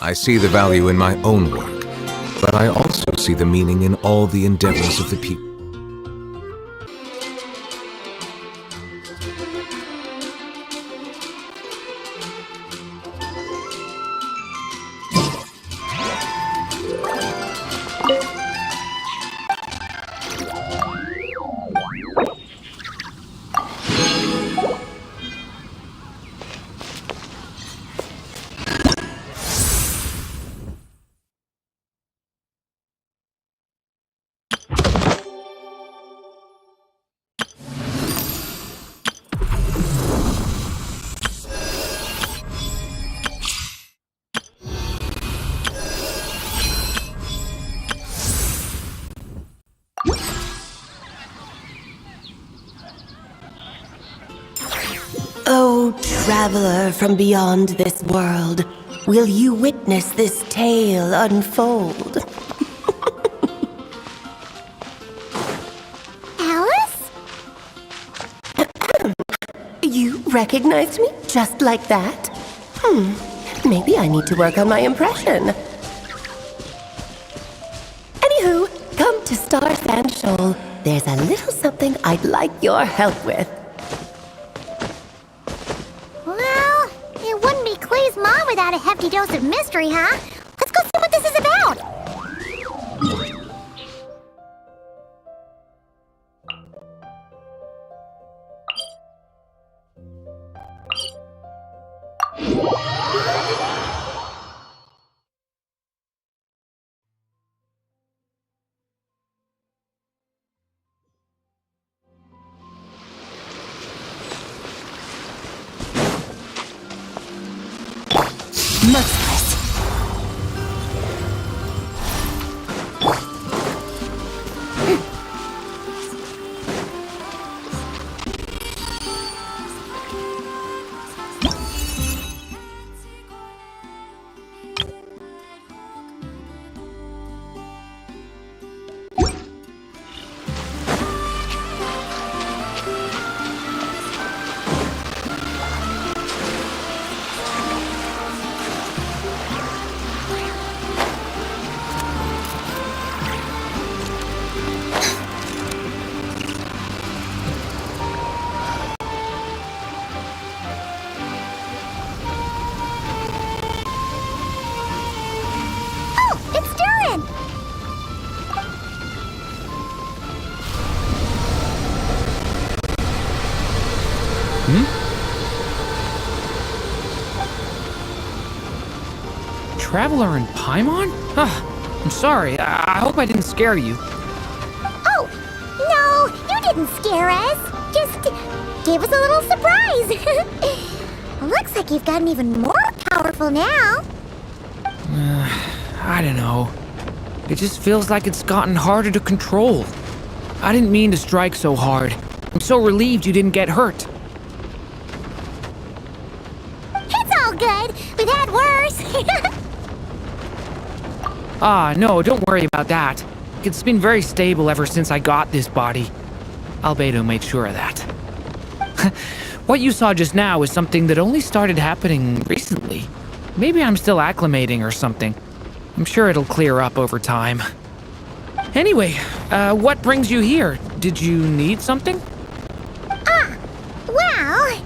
I see the value in my own work, but I also see the meaning in all the endeavors of the people. O traveler from beyond this world, will you witness this tale unfold? Alice? You recognized me just like that? Maybe I need to work on my impression. Anywho, come to Star Sand Shoal. There's a little something I'd like your help with. Well, it wouldn't be Clay's mom without a hefty dose of mystery, huh? Let's go see what this is about. Merciless. Oh, it's Durin! Traveler in Paimon? I'm sorry. I hope I didn't scare you. Oh, no, you didn't scare us. Just gave us a little surprise. Looks like you've gotten even more powerful now. I don't know. It just feels like it's gotten harder to control. I didn't mean to strike so hard. I'm so relieved you didn't get hurt. It's all good. We've had worse. No, don't worry about that. It's been very stable ever since I got this body. Albedo made sure of that. What you saw just now is something that only started happening recently. Maybe I'm still acclimating or something. I'm sure it'll clear up over time. Anyway, what brings you here? Did you need something? Well,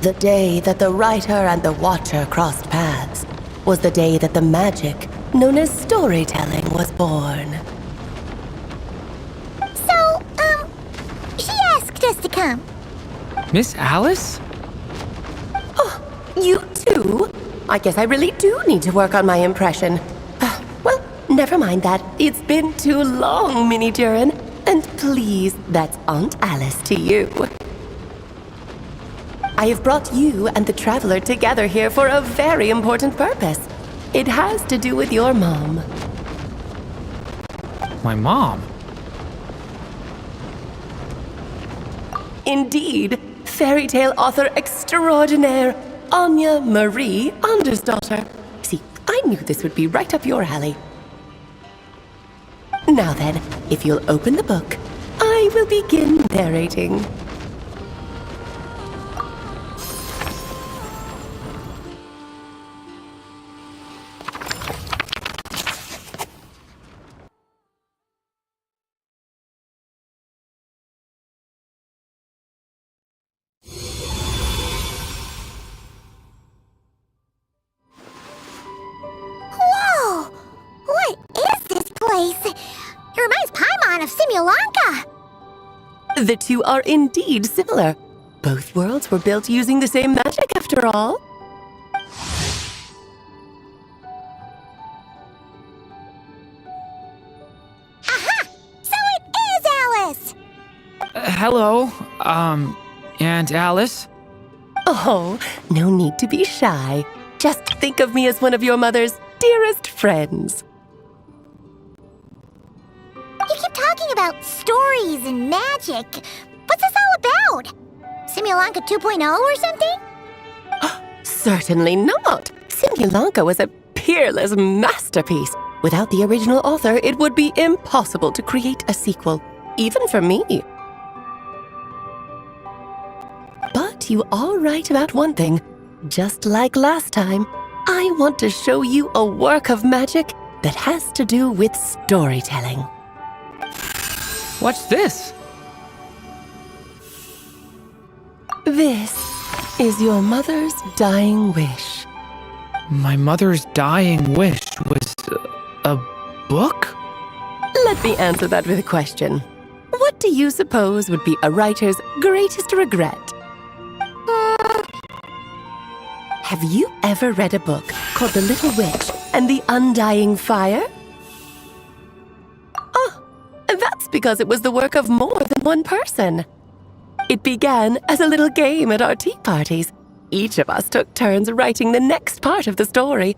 The day that the writer and the watcher crossed paths was the day that the magic known as storytelling was born. come. Miss Alice? Oh, you too? I guess I really do need to work on my impression. Well, never mind that. It's been too long, Mini Durin. And please, that's Aunt Alice to you. I have brought you and the Traveler together here for a very important purpose. It has to do with your mom. My mom? Indeed, fairy tale author extraordinaire, Anya Marie Andersdotter. See, I knew this would be right up your alley. Now then, if you'll open the book, I will begin narrating. Whoa! What is this place? It reminds Paimon of Simulanka. The two are indeed similar. Both worlds were built using the same magic, after all. Aha! So it is Alice! Hello, Aunt Alice? Oh, no need to be shy. Just think of me as one of your mother's dearest friends. You keep talking about stories and magic. What's this all about? Simulanka 2.0 or something? Certainly not. Simulanka was a peerless masterpiece. Without the original author, it would be impossible to create a sequel, even for me. But you are right about one thing. Just like last time, I want to show you a work of magic that has to do with storytelling. What's this? This is your mother's dying wish. My mother's dying wish was a book? Let me answer that with a question. What do you suppose would be a writer's greatest regret? Have you ever read a book called The Little Witch and the Undying Fire? Oh, that's because it was the work of more than one person. It began as a little game at our tea parties. Each of us took turns writing the next part of the story.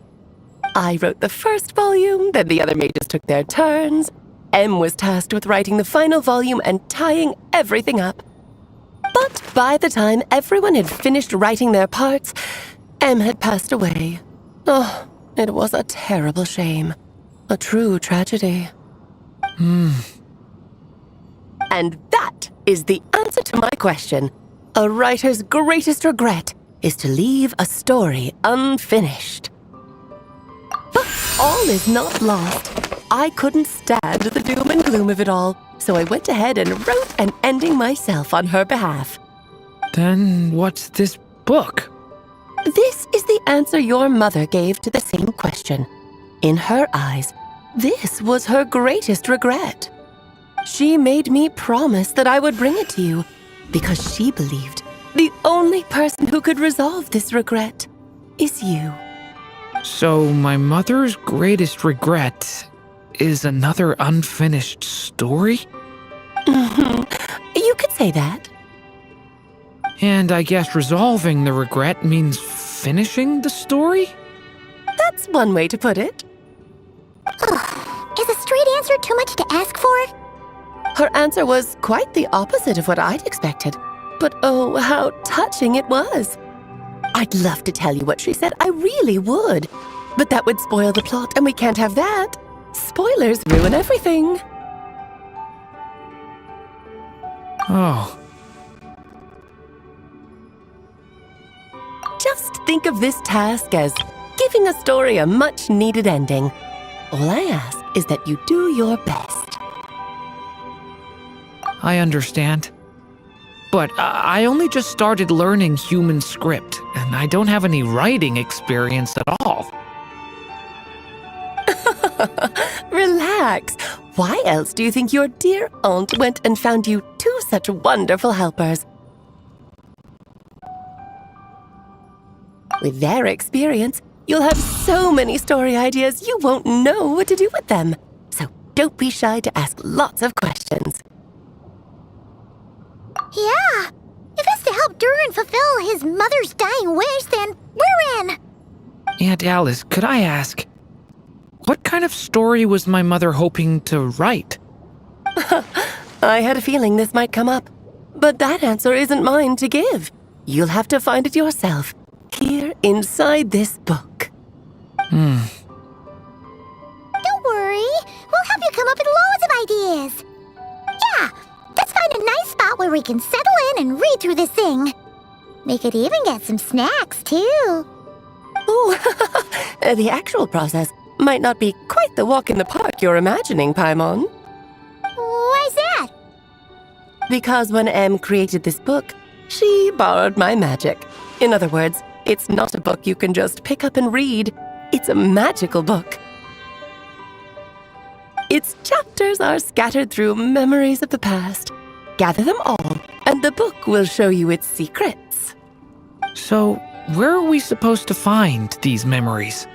I wrote the first volume, then the other mages took their turns. Em was tasked with writing the final volume and tying everything up. But by the time everyone had finished writing their parts, Em had passed away. Oh, it was a terrible shame. A true tragedy. And that is the answer to my question. A writer's greatest regret is to leave a story unfinished. But all is not lost. I couldn't stand the doom and gloom of it all, so I went ahead and wrote an ending myself on her behalf. Then what's this book? This is the answer your mother gave to the same question. In her eyes, this was her greatest regret. She made me promise that I would bring it to you because she believed the only person who could resolve this regret is you. So my mother's greatest regret is another unfinished story? You could say that. And I guess resolving the regret means finishing the story? That's one way to put it. Is a straight answer too much to ask for? Her answer was quite the opposite of what I'd expected. But oh, how touching it was. I'd love to tell you what she said, I really would. But that would spoil the plot, and we can't have that. Spoilers ruin everything. Oh. Just think of this task as giving a story a much-needed ending. All I ask is that you do your best. I understand. But I only just started learning human script, and I don't have any writing experience at all. Relax. Why else do you think your dear aunt went and found you two such wonderful helpers? With their experience, you'll have so many story ideas you won't know what to do with them. So don't be shy to ask lots of questions. Yeah, if it's to help Durin fulfill his mother's dying wish, then we're in. Aunt Alice, could I ask, what kind of story was my mother hoping to write? I had a feeling this might come up, but that answer isn't mine to give. You'll have to find it yourself, here inside this book. Don't worry, we'll help you come up with loads of ideas. Yeah, let's find a nice spot where we can settle in and read through this thing. We could even get some snacks, too. Ooh, the actual process might not be quite the walk in the park you're imagining, Paimon. Why's that? Because when Em created this book, she borrowed my magic. In other words, it's not a book you can just pick up and read. It's a magical book. Its chapters are scattered through memories of the past. Gather them all, and the book will show you its secrets. So, where are we supposed to find these memories?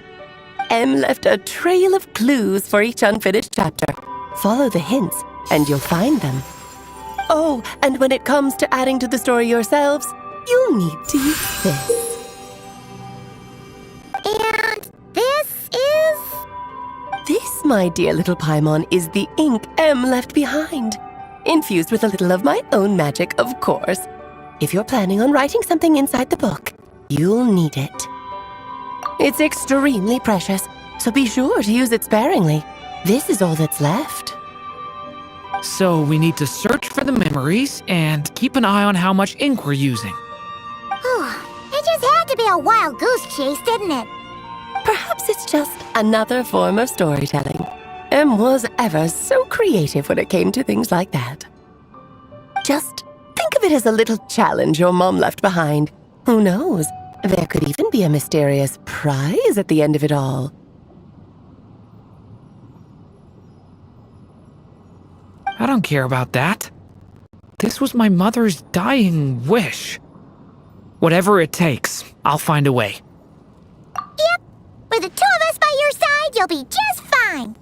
Em left a trail of clues for each unfinished chapter. Follow the hints, and you'll find them. Oh, and when it comes to adding to the story yourselves, you'll need to use this. And this is... This, my dear little Paimon, is the ink Em left behind. Infused with a little of my own magic, of course. If you're planning on writing something inside the book, you'll need it. It's extremely precious, so be sure to use it sparingly. This is all that's left. So we need to search for the memories and keep an eye on how much ink we're using. It just had to be a wild goose chase, didn't it? Perhaps it's just another form of storytelling. Em was ever so creative when it came to things like that. Just think of it as a little challenge your mom left behind. Who knows? There could even be a mysterious prize at the end of it all. I don't care about that. This was my mother's dying wish. Whatever it takes, I'll find a way. Yep. With the two of us by your side, you'll be just fine.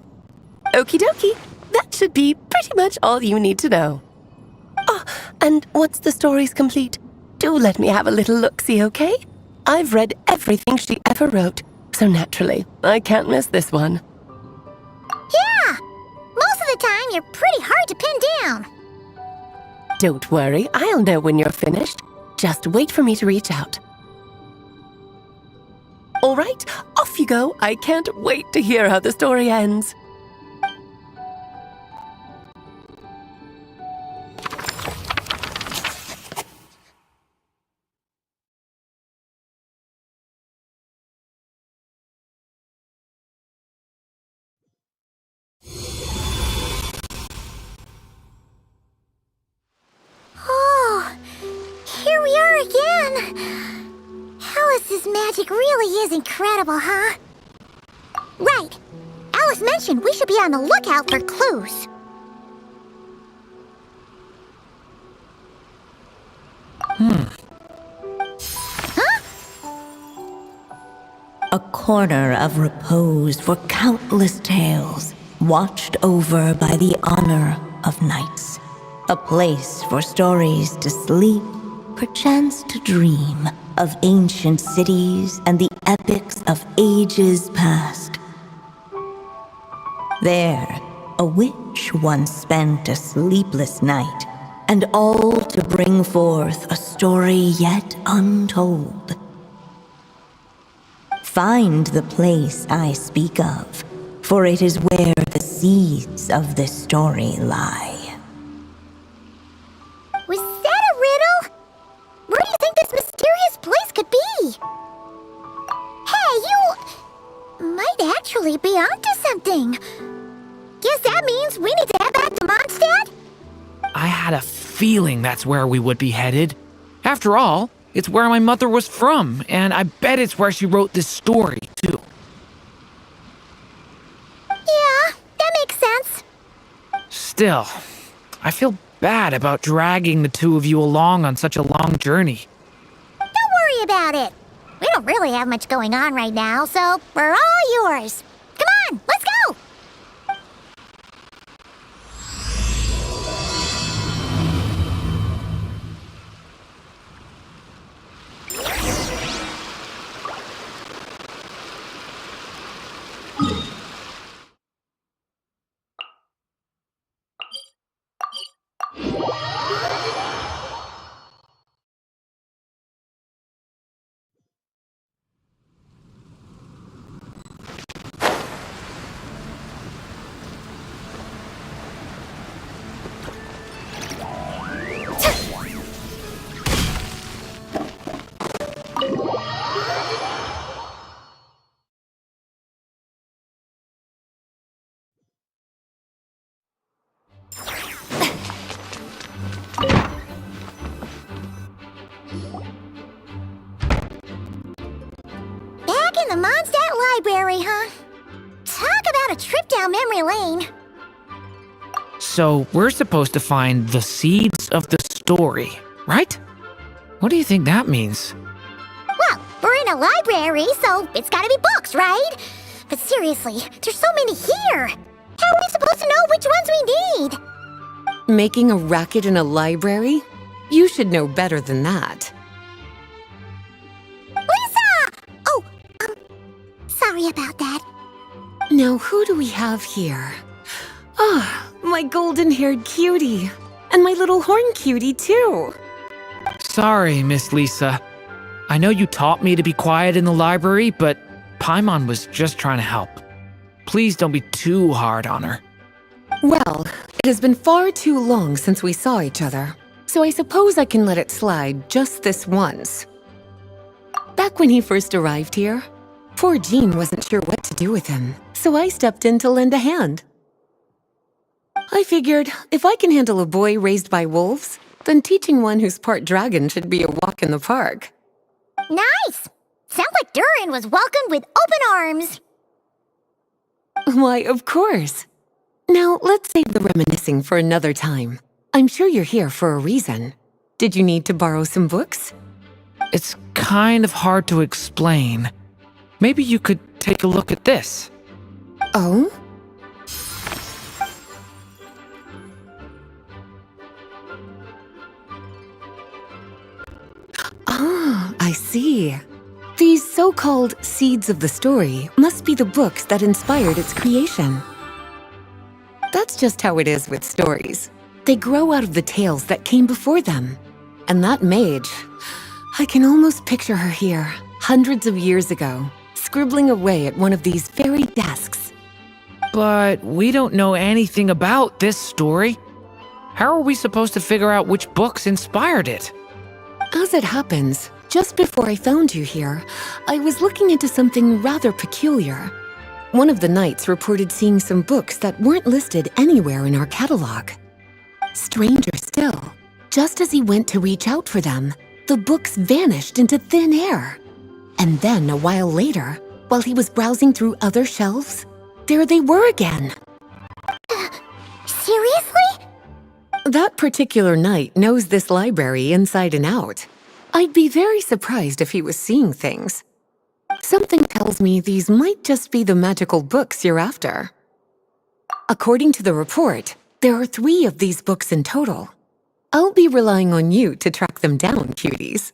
Okie dokie. That should be pretty much all you need to know. Oh, and once the story's complete, do let me have a little look-see, okay? I've read everything she ever wrote, so naturally, I can't miss this one. Yeah. Most of the time, you're pretty hard to pin down. Don't worry, I'll know when you're finished. Just wait for me to reach out. All right, off you go. I can't wait to hear how the story ends. Oh, here we are again. Alice's magic really is incredible, huh? Right. Alice mentioned we should be on the lookout for clues. A corner of repose for countless tales, watched over by the honor of knights. A place for stories to sleep, perchance to dream of ancient cities and the epics of ages past. There, a witch once spent a sleepless night, and all to bring forth a story yet untold. Find the place I speak of, for it is where the seeds of this story lie. Was that a riddle? Where do you think this mysterious place could be? Hey, you might actually be onto something. Guess that means we need to head back to Mondstadt? I had a feeling that's where we would be headed. After all, it's where my mother was from, and I bet it's where she wrote this story, too. Yeah, that makes sense. Still, I feel bad about dragging the two of you along on such a long journey. Don't worry about it. We don't really have much going on right now, so we're all yours. Come on, let's go! Back in the Mondstadt Library, huh? Talk about a trip down memory lane. So, we're supposed to find the seeds of the story, right? What do you think that means? Well, we're in a library, so it's gotta be books, right? But seriously, there's so many here. How are we supposed to know which ones we need? Making a racket in a library? You should know better than that. Lisa! Oh, sorry about that. Now, who do we have here? Ah, my golden-haired cutie. And my little horn cutie, too. Sorry, Miss Lisa. I know you taught me to be quiet in the library, but Paimon was just trying to help. Please don't be too hard on her. Well, it has been far too long since we saw each other, so I suppose I can let it slide just this once. Back when he first arrived here, poor Jean wasn't sure what to do with him, so I stepped in to lend a hand. I figured if I can handle a boy raised by wolves, then teaching one who's part dragon should be a walk in the park. Nice! Sounds like Durin was welcomed with open arms. Why, of course. Now, let's save the reminiscing for another time. I'm sure you're here for a reason. Did you need to borrow some books? It's kind of hard to explain. Maybe you could take a look at this. Oh? Ah, I see. These so-called seeds of the story must be the books that inspired its creation. That's just how it is with stories. They grow out of the tales that came before them. And that mage, I can almost picture her here, hundreds of years ago, scribbling away at one of these very desks. But we don't know anything about this story. How are we supposed to figure out which books inspired it? As it happens, just before I found you here, I was looking into something rather peculiar. One of the knights reported seeing some books that weren't listed anywhere in our catalog. Stranger still, just as he went to reach out for them, the books vanished into thin air. And then, a while later, while he was browsing through other shelves, there they were again. Seriously? That particular knight knows this library inside and out. I'd be very surprised if he was seeing things. Something tells me these might just be the magical books you're after. According to the report, there are 3 of these books in total. I'll be relying on you to track them down, cuties.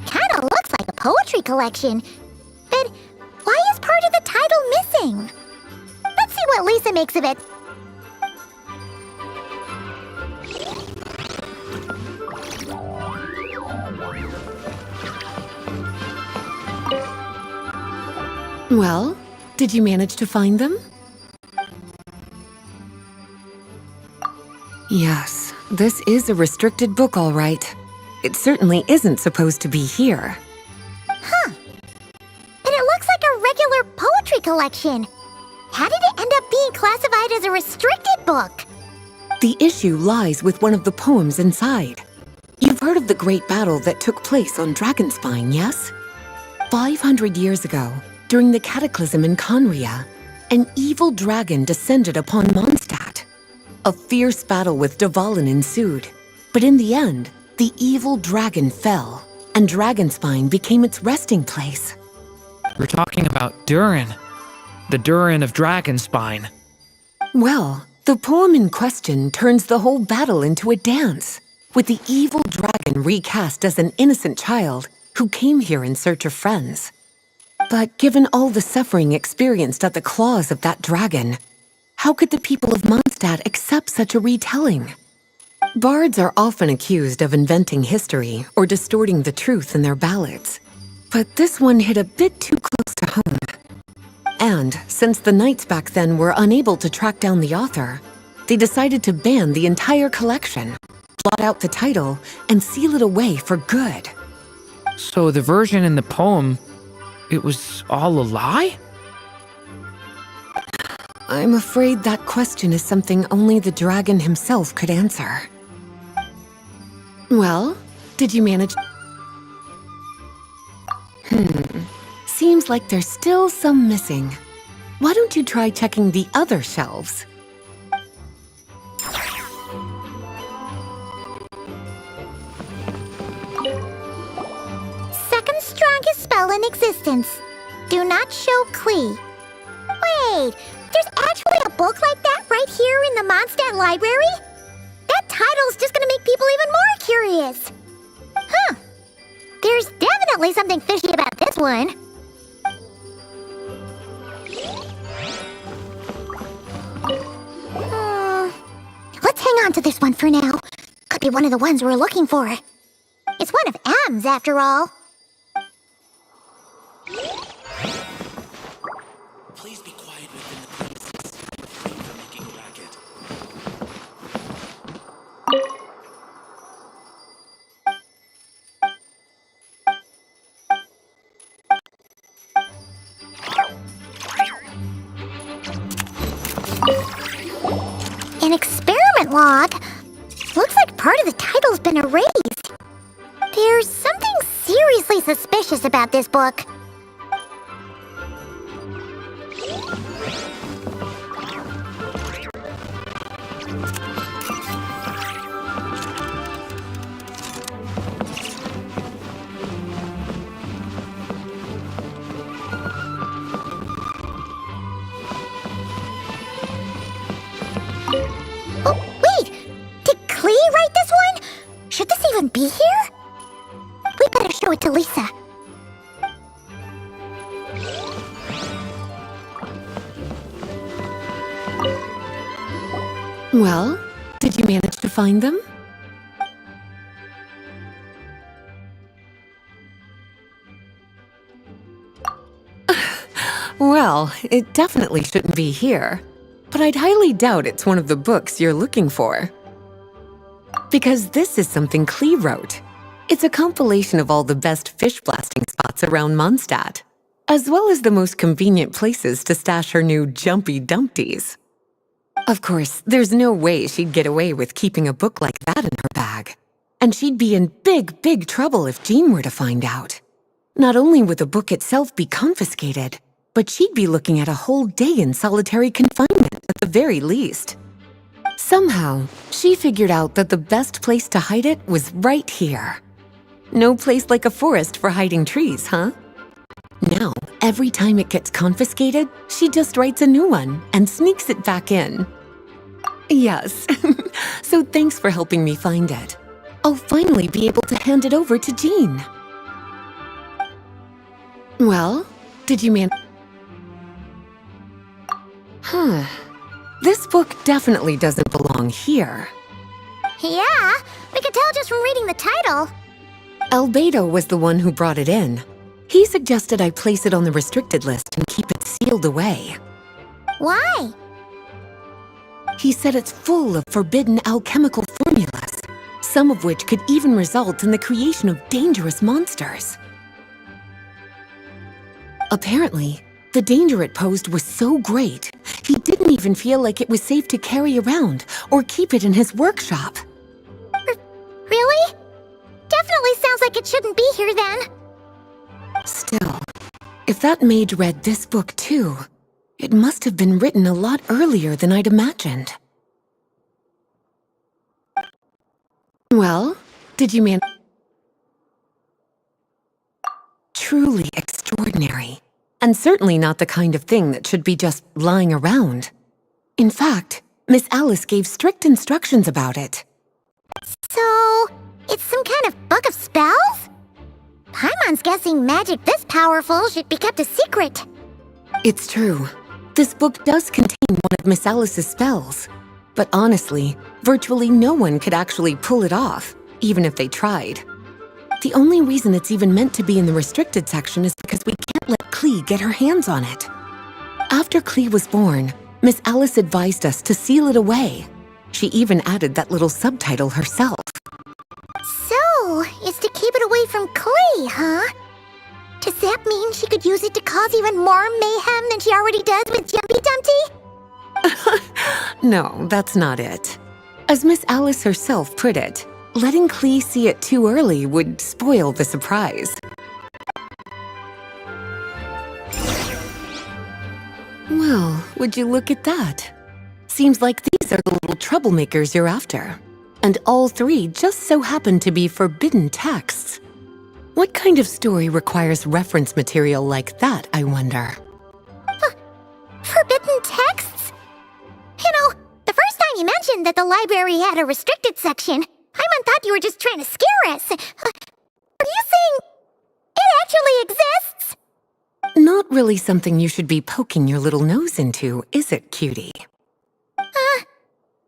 Kinda looks like a poetry collection. But why is part of the title missing? Let's see what Lisa makes of it. Well, did you manage to find them? Yes, this is a restricted book, all right. It certainly isn't supposed to be here. Huh. And it looks like a regular poetry collection. How did it end up being classified as a restricted book? The issue lies with one of the poems inside. You've heard of the great battle that took place on Dragonspine, yes? 500 years ago, during the cataclysm in Conria, an evil dragon descended upon Mondstadt. A fierce battle with Dvalin ensued, but in the end, the evil dragon fell, and Dragonspine became its resting place. We're talking about Durin. The Durin of Dragonspine. Well, the poem in question turns the whole battle into a dance, with the evil dragon recast as an innocent child who came here in search of friends. But given all the suffering experienced at the claws of that dragon, how could the people of Mondstadt accept such a retelling? Bards are often accused of inventing history or distorting the truth in their ballads, but this one hit a bit too close to home. And since the knights back then were unable to track down the author, they decided to ban the entire collection, blot out the title, and seal it away for good. So the version in the poem, it was all a lie? I'm afraid that question is something only the dragon himself could answer. Well, did you manage? Seems like there's still some missing. Why don't you try checking the other shelves? Second strongest spell in existence. Do not show Klee. Wait, there's actually a book like that right here in the Mondstadt library? That title's just gonna make people even more curious. Huh. There's definitely something fishy about this one. Let's hang on to this one for now. Could be one of the ones we're looking for. It's one of M's, after all. Please be quiet within the premises. You're making a racket. An experiment log? Looks like part of the title's been erased. There's something seriously suspicious about this book. Oh, wait! Did Klee write this one? Should this even be here? We better show it to Lisa. Well, did you manage to find them? Well, it definitely shouldn't be here, but I'd highly doubt it's one of the books you're looking for. Because this is something Klee wrote. It's a compilation of all the best fish blasting spots around Mondstadt, as well as the most convenient places to stash her new jumpy dumpties. Of course, there's no way she'd get away with keeping a book like that in her bag. And she'd be in big, big trouble if Jean were to find out. Not only would the book itself be confiscated, but she'd be looking at a whole day in solitary confinement at the very least. Somehow, she figured out that the best place to hide it was right here. No place like a forest for hiding trees, huh? Now, every time it gets confiscated, she just writes a new one and sneaks it back in. Yes, so thanks for helping me find it. I'll finally be able to hand it over to Jean. Well, did you This book definitely doesn't belong here. Yeah, we could tell just from reading the title. Albedo was the one who brought it in. He suggested I place it on the restricted list and keep it sealed away. Why? He said it's full of forbidden alchemical formulas, some of which could even result in the creation of dangerous monsters. Apparently, the danger it posed was so great, he didn't even feel like it was safe to carry around or keep it in his workshop. Really? Definitely sounds like it shouldn't be here then. Still, If that maid read this book too, it must have been written a lot earlier than I'd imagined. Well, did you man? Truly extraordinary, and certainly not the kind of thing that should be just lying around. In fact, Miss Alice gave strict instructions about it. So, it's some kind of book of spells? Paimon's guessing magic this powerful should be kept a secret. It's true. This book does contain one of Miss Alice's spells. But honestly, virtually no one could actually pull it off, even if they tried. The only reason it's even meant to be in the restricted section is because we can't let Klee get her hands on it. After Klee was born, Miss Alice advised us to seal it away. She even added that little subtitle herself. So, it's to keep it away from Klee, huh? Does that mean she could use it to cause even more mayhem than she already does with Jumpy Dumpty? No, that's not it. As Miss Alice herself put it, letting Klee see it too early would spoil the surprise. Well, would you look at that? Seems like these are the little troublemakers you're after. And all three just so happen to be forbidden texts. What kind of story requires reference material like that, I wonder? Forbidden texts? You know, the first time you mentioned that the library had a restricted section, Paimon thought you were just trying to scare us. Are you saying it actually exists? Not really something you should be poking your little nose into, is it, cutie?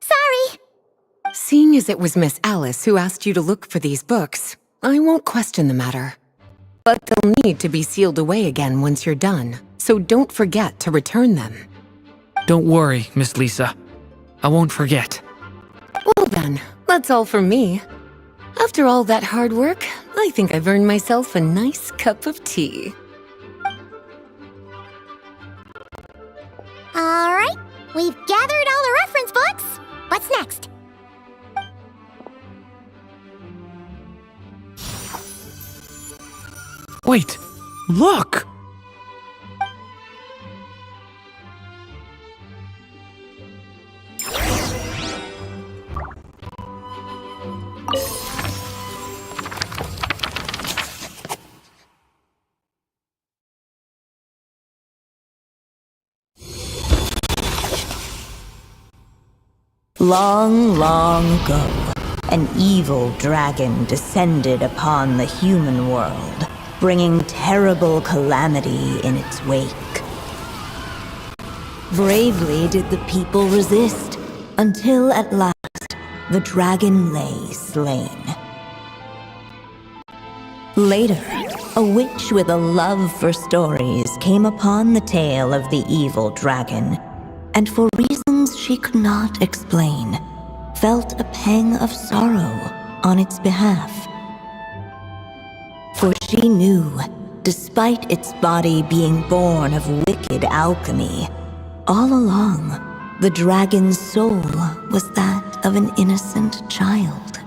Sorry. Seeing as it was Miss Alice who asked you to look for these books, I won't question the matter. But they'll need to be sealed away again once you're done, so don't forget to return them. Don't worry, Miss Lisa. I won't forget. Well then, that's all from me. After all that hard work, I think I've earned myself a nice cup of tea. Alright, we've gathered all the reference books. What's next? Wait, look! Long, long ago, an evil dragon descended upon the human world, bringing terrible calamity in its wake. Bravely did the people resist, until at last the dragon lay slain. Later, a witch with a love for stories came upon the tale of the evil dragon, and for reasons she could not explain, felt a pang of sorrow on its behalf. For she knew, despite its body being born of wicked alchemy, all along, the dragon's soul was that of an innocent child.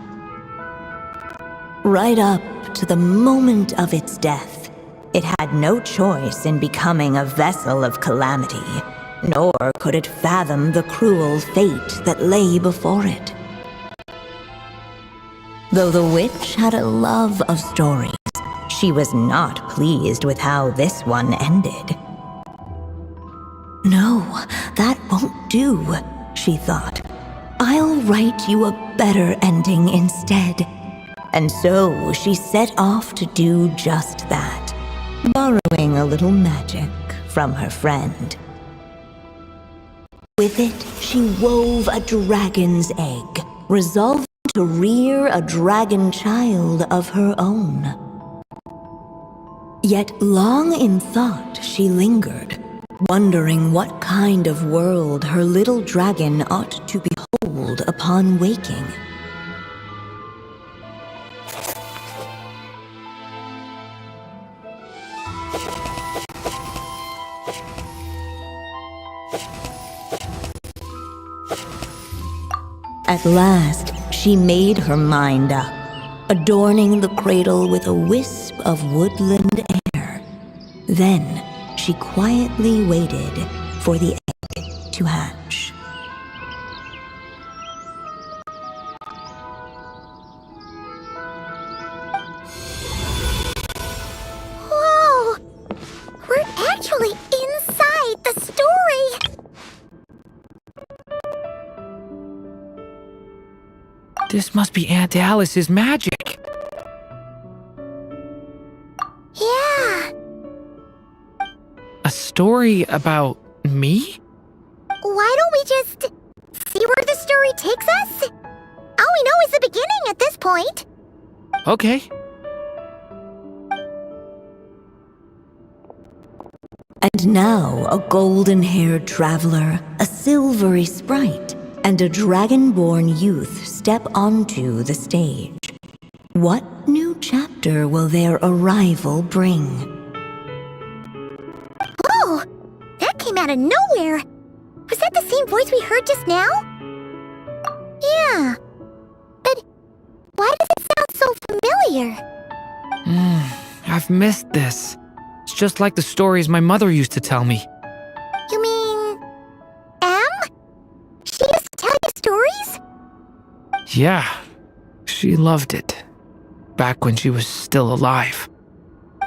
Right up to the moment of its death, it had no choice in becoming a vessel of calamity, nor could it fathom the cruel fate that lay before it. Though the witch had a love of stories, she was not pleased with how this one ended. No, that won't do, she thought. I'll write you a better ending instead. And so she set off to do just that, borrowing a little magic from her friend. With it, she wove a dragon's egg, resolving to rear a dragon child of her own. Yet long in thought she lingered, wondering what kind of world her little dragon ought to behold upon waking. At last, she made her mind up, adorning the cradle with a wisp of woodland air. Then she quietly waited for the egg to hatch. Whoa! We're actually inside the story! This must be Aunt Alice's magic. Yeah. A story about me? Why don't we just see where the story takes us? All we know is the beginning at this point. Okay. And now a golden-haired traveler, a silvery sprite, and a dragonborn youth step onto the stage. What new chapter will their arrival bring? Oh! That came out of nowhere! Was that the same voice we heard just now? Yeah. But why does it sound so familiar? I've missed this. It's just like the stories my mother used to tell me. You mean... Em? She used to tell you stories? Yeah, she loved it. Back when she was still alive.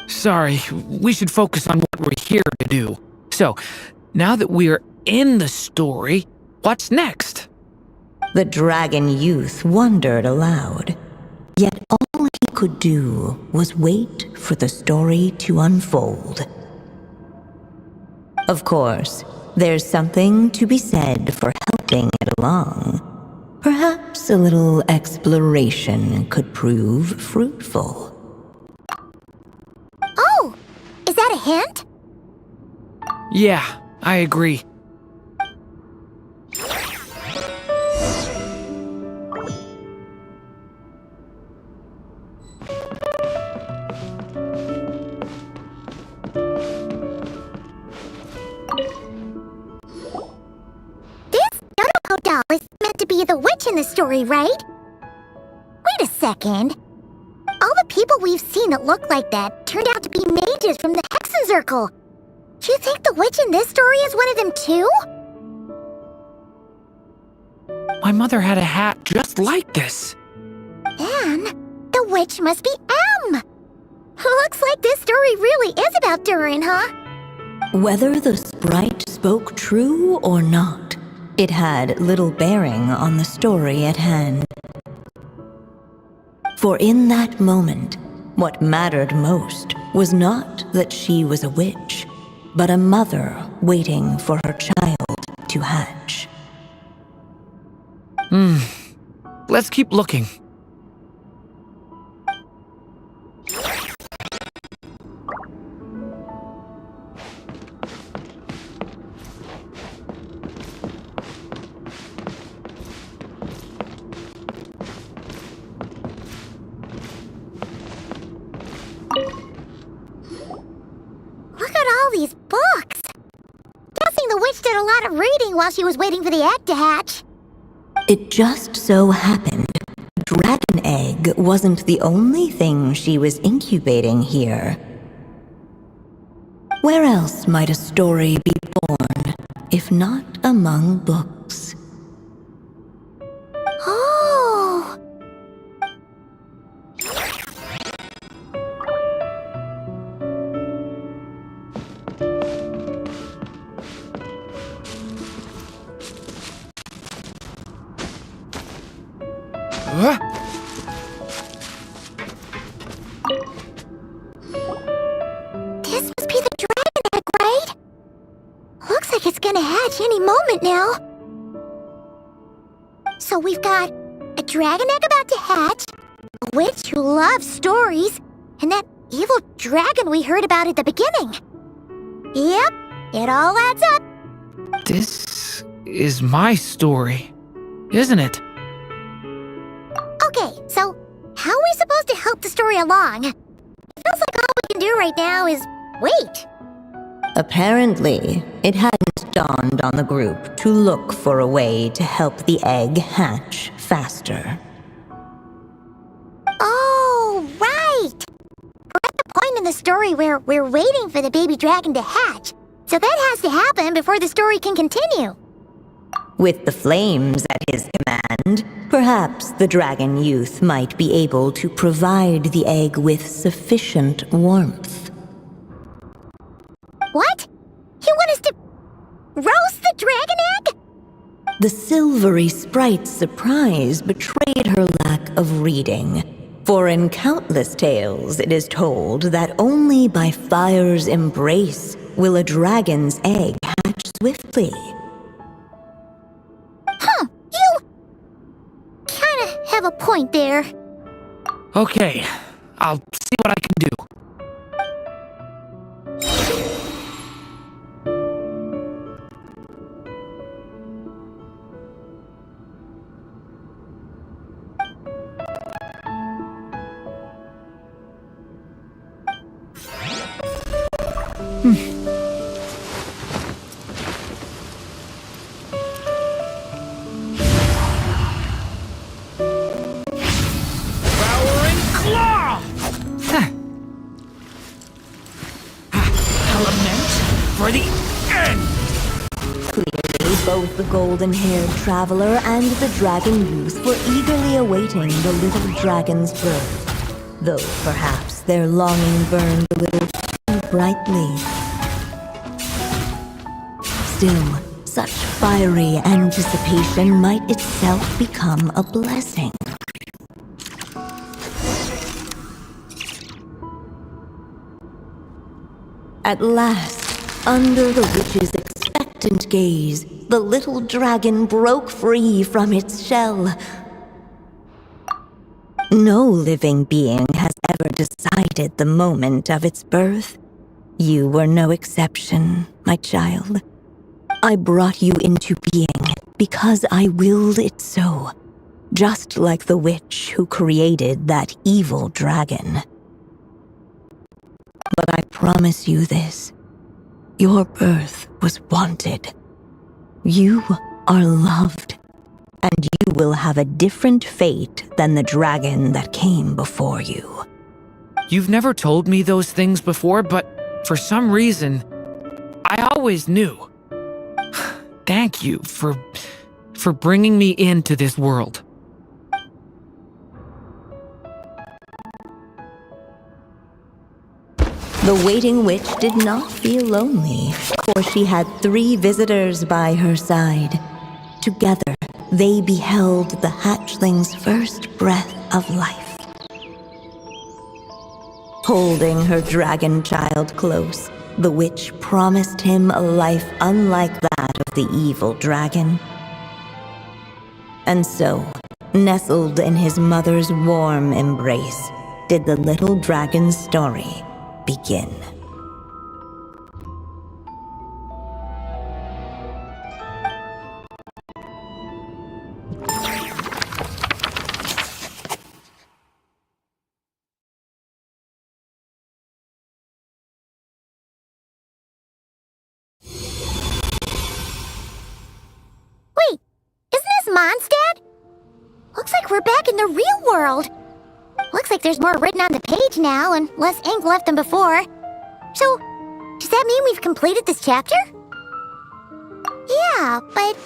Sorry, we should focus on what we're here to do. So, now that we're in the story, what's next? The dragon youth wondered aloud. Yet all he could do was wait for the story to unfold. Of course, there's something to be said for helping it along. Perhaps a little exploration could prove fruitful. Oh! Is that a hint? Yeah, I agree. Doll is meant to be the witch in the story, right? Wait a second. All the people we've seen that look like that turned out to be mages from the Hexen Circle. Do you think the witch in this story is one of them too? My mother had a hat just like this. Then, the witch must be Em. Looks like this story really is about Durin, huh? Whether the sprite spoke true or not, it had little bearing on the story at hand. For in that moment, what mattered most was not that she was a witch, but a mother waiting for her child to hatch. Let's keep looking. Look at all these books. Guessing the witch did a lot of reading while she was waiting for the egg to hatch. It just so happened, a dragon egg wasn't the only thing she was incubating here. Where else might a story be born, if not among books? Oh! This must be the dragon egg, right? Looks like it's gonna hatch any moment now. So we've got a dragon egg about to hatch, a witch who loves stories, and that evil dragon we heard about at the beginning. Yep, it all adds up. This is my story, isn't it? Okay, so how are we supposed to help the story along? It feels like all we can do right now is wait. Apparently, it hadn't dawned on the group to look for a way to help the egg hatch faster. Oh, right! We're at the point in in the story where we're waiting for the baby dragon to hatch. So that has to happen before the story can continue. With the flames at his command, perhaps the dragon youth might be able to provide the egg with sufficient warmth. What? You want us to roast the dragon egg? The silvery sprite's surprise betrayed her lack of reading. For in countless tales it is told that only by fire's embrace will a dragon's egg hatch swiftly. Huh, you kinda have a point there. Okay, I'll see what I can do. Devouring claw! Element for the end! Clearly, both the golden-haired traveler and the dragon youth were eagerly awaiting the little dragon's birth, though perhaps their longing burned a little too brightly. Still, such fiery anticipation might itself become a blessing. At last, under the witch's expectant gaze, the little dragon broke free from its shell. No living being has ever decided the moment of its birth. You were no exception, my child. I brought you into being because I willed it so, just like the witch who created that evil dragon. But I promise you this, your birth was wanted. You are loved, and you will have a different fate than the dragon that came before you. You've never told me those things before, but for some reason, I always knew. Thank you for bringing me into this world. The waiting witch did not feel lonely, for she had 3 visitors by her side. Together, they beheld the hatchling's first breath of life. Holding her dragon child close, the witch promised him a life unlike that of the evil dragon. And so, nestled in his mother's warm embrace, did the little dragon's story begin. Wait, isn't this Mondstadt? Looks like we're back in the real world. Looks like there's more written on the page now and less ink left than before. So, does that mean we've completed this chapter? Yeah, but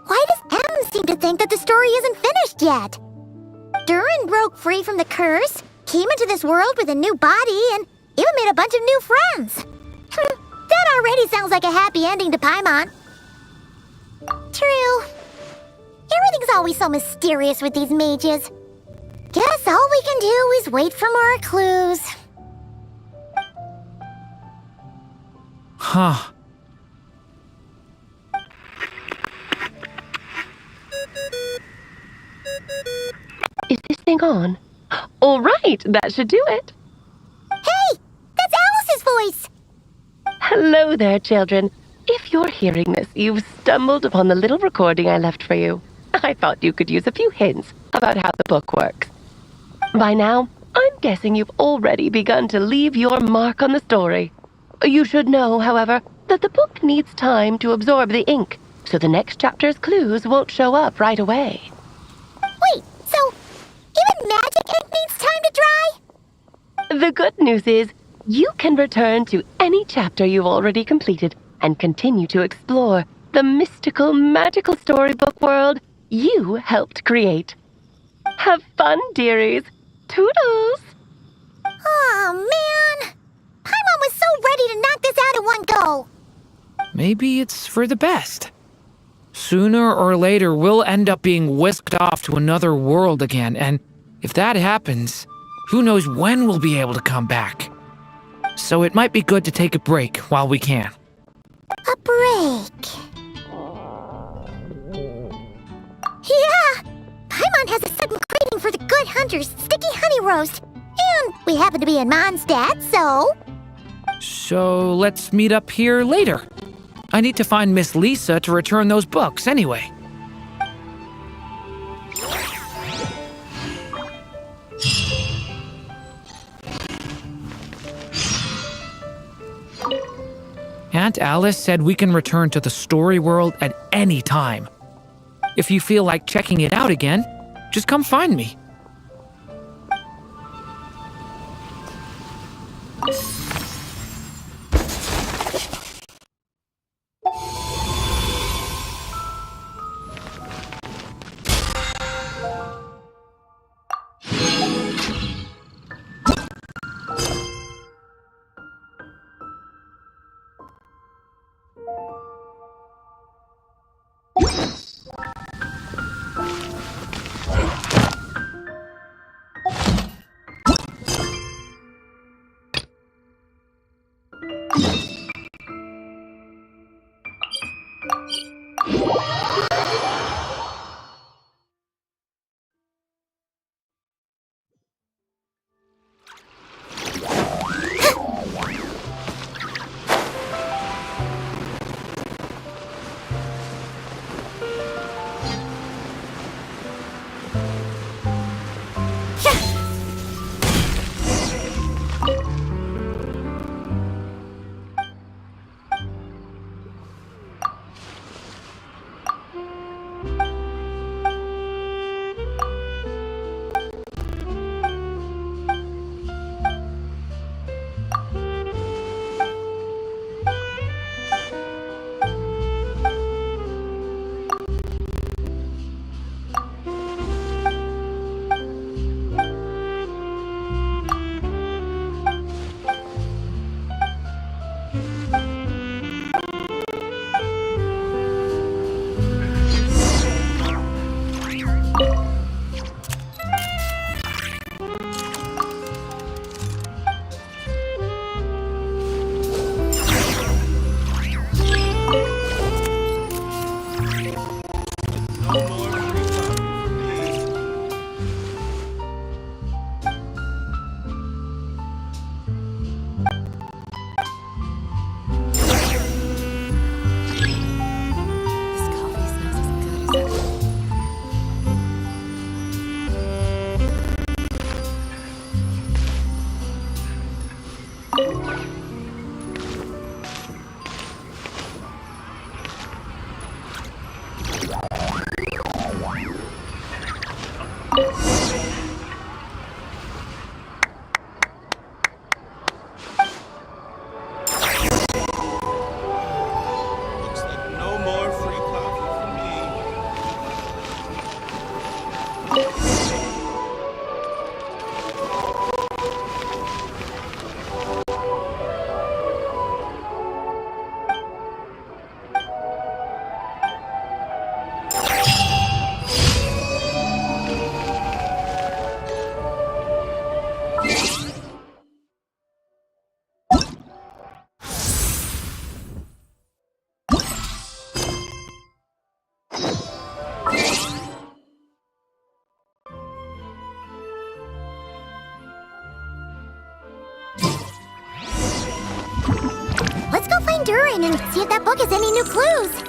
why does M seem to think that the story isn't finished yet? Durin broke free from the curse, came into this world with a new body, and even made a bunch of new friends. That already sounds like a happy ending to Paimon. True. Everything's always so mysterious with these mages. Guess all we can do is wait for more clues. Huh. Is this thing on? All right, that should do it. Hey, that's Alice's voice! Hello there, children. If you're hearing this, you've stumbled upon the little recording I left for you. I thought you could use a few hints about how the book works. By now, I'm guessing you've already begun to leave your mark on the story. You should know, however, that the book needs time to absorb the ink, so the next chapter's clues won't show up right away. Wait, so even magic ink needs time to dry? The good news is, You can return to any chapter you've already completed and continue to explore the mystical, magical storybook world you helped create. Have fun, dearies. Toodles! Oh, man! Paimon was so ready to knock this out in one go! Maybe it's for the best. Sooner or later, we'll end up being whisked off to another world again, and if that happens, who knows when we'll be able to come back. So it might be good to take a break while we can. A break. Yeah! Paimon has a sudden craving for the Good Hunter's sticky honey roast. And we happen to be in Mondstadt, so... So let's meet up here later. I need to find Miss Lisa to return those books anyway. Aunt Alice said we can return to the story world at any time. If you feel like checking it out again, just come find me. Looks like no more free coffee for me. Let's go find Durin and see if that book has any new clues.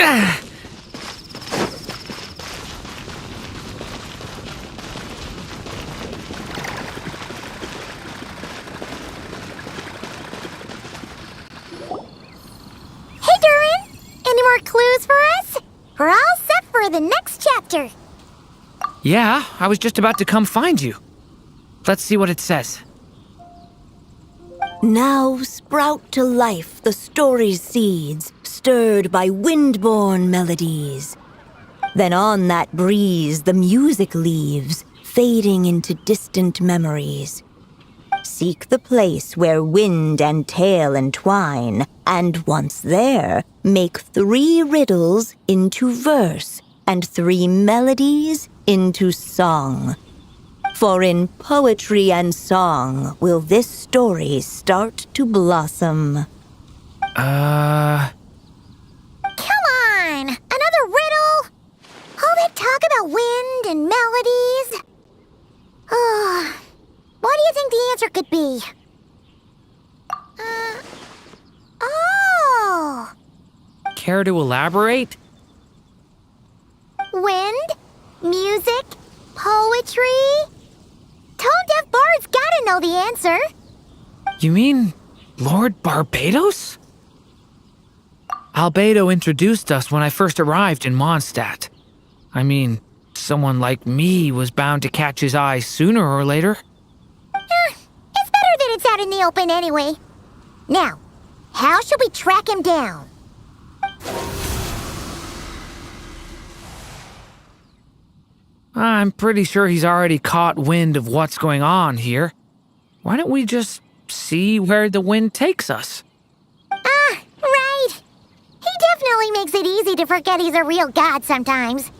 Hey, Durin! Any more clues for us? We're all set for the next chapter. Yeah, I was just about to come find you. Let's see what it says. Now sprout to life the story's seeds, stirred by wind-borne melodies. Then on that breeze the music leaves, fading into distant memories. Seek the place where wind and tale entwine, and once there, make 3 riddles into verse, and 3 melodies into song. For in poetry and song will this story start to blossom. Come on! Another riddle? All that talk about wind and melodies? What do you think the answer could be? Oh! Care to elaborate? Wind, music, poetry. Tone-deaf bards gotta know the answer. You mean Lord Barbados? Albedo introduced us when I first arrived in Mondstadt. I mean, someone like me was bound to catch his eye sooner or later. It's better that it's out in the open anyway. Now, how should we track him down? I'm pretty sure he's already caught wind of what's going on here. Why don't we just see where the wind takes us? Right. He definitely makes it easy to forget he's a real god sometimes.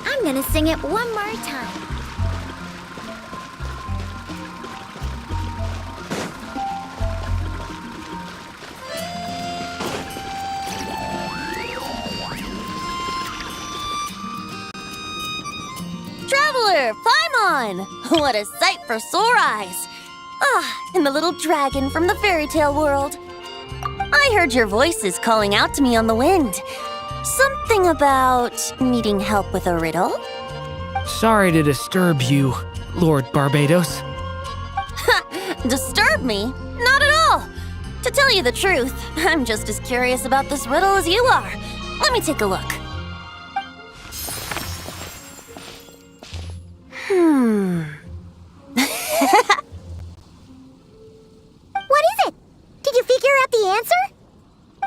I'm gonna sing it one more time. Traveler, Paimon! What a sight for sore eyes! And the little dragon from the fairy tale world. I heard your voices calling out to me on the wind. Something about needing help with a riddle? Sorry to disturb you, Lord Barbados. Disturb me? Not at all! To tell you the truth, I'm just as curious about this riddle as you are. Let me take a look. What is it? Did you figure out the answer?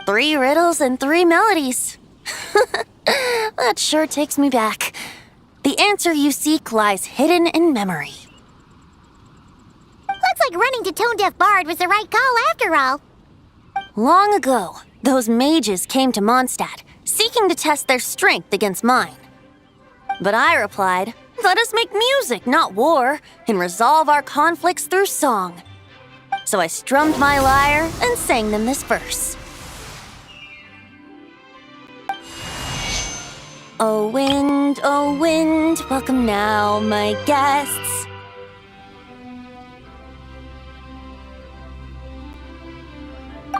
3 riddles and 3 melodies. That sure takes me back. The answer you seek lies hidden in memory. Looks like running to Tone-Deaf Bard was the right call after all. Long ago, those mages came to Mondstadt, seeking to test their strength against mine. But I replied, let us make music, not war, and resolve our conflicts through song. So I strummed my lyre and sang them this verse. Oh wind, welcome now, my guests.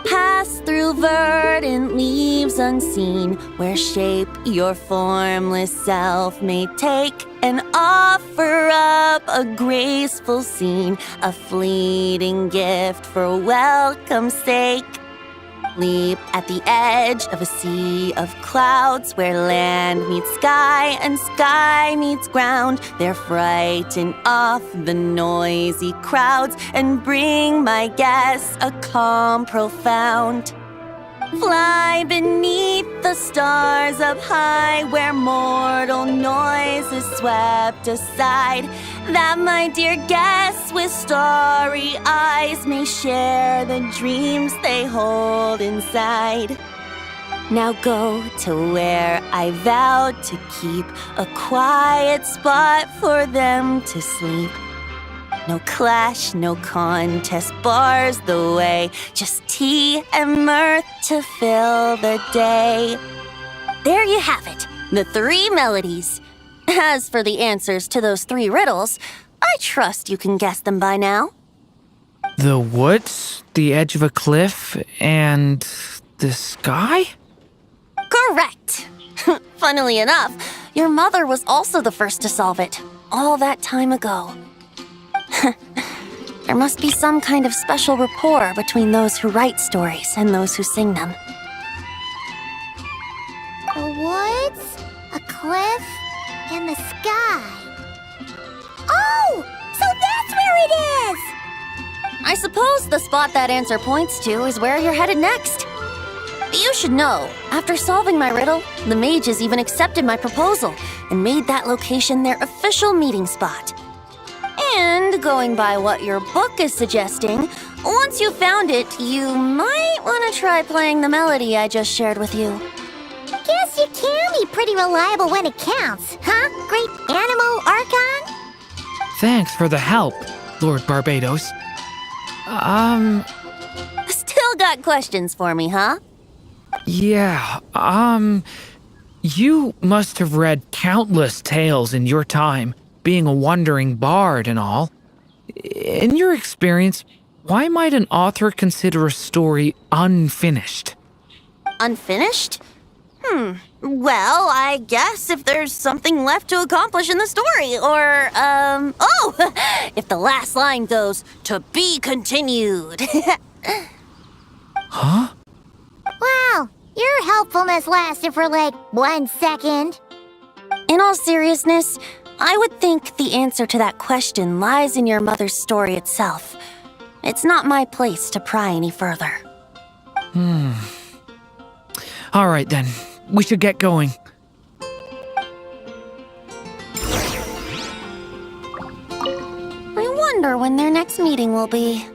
Pass through verdant leaves unseen, where shape your formless self may take, and offer up a graceful scene, a fleeting gift for welcome's sake. Leap at the edge of a sea of clouds, where land meets sky and sky meets ground. There frighten off the noisy crowds and bring my guests a calm profound. Fly beneath the stars up high, where mortal noise is swept aside, that my dear guests with starry eyes may share the dreams they hold inside. Now go to where I vowed to keep a quiet spot for them to sleep. No clash, no contest bars the way, just tea and mirth to fill the day. There you have it, the 3 melodies. As for the answers to those 3 riddles, I trust you can guess them by now. The woods, the edge of a cliff, and the sky? Correct! Funnily enough, your mother was also the first to solve it, all that time ago. There must be some kind of special rapport between those who write stories and those who sing them. The woods, a cliff, and the sky. Oh! So that's where it is! I suppose the spot that answer points to is where you're headed next. You should know, after solving my riddle, the mages even accepted my proposal and made that location their official meeting spot. And going by what your book is suggesting, once you found it, you might want to try playing the melody I just shared with you. Guess you can be pretty reliable when it counts, huh, Great Animal Archon? Thanks for the help, Lord Barbados. Still got questions for me, huh? Yeah, you must have read countless tales in your time, being a wandering bard and all. In your experience, why might an author consider a story unfinished? Unfinished? Well, I guess if there's something left to accomplish in the story, or, if the last line goes, "To be continued." Huh? Wow, your helpfulness lasted for like 1 second. In all seriousness, I would think the answer to that question lies in your mother's story itself. It's not my place to pry any further. All right then, we should get going. I wonder when their next meeting will be.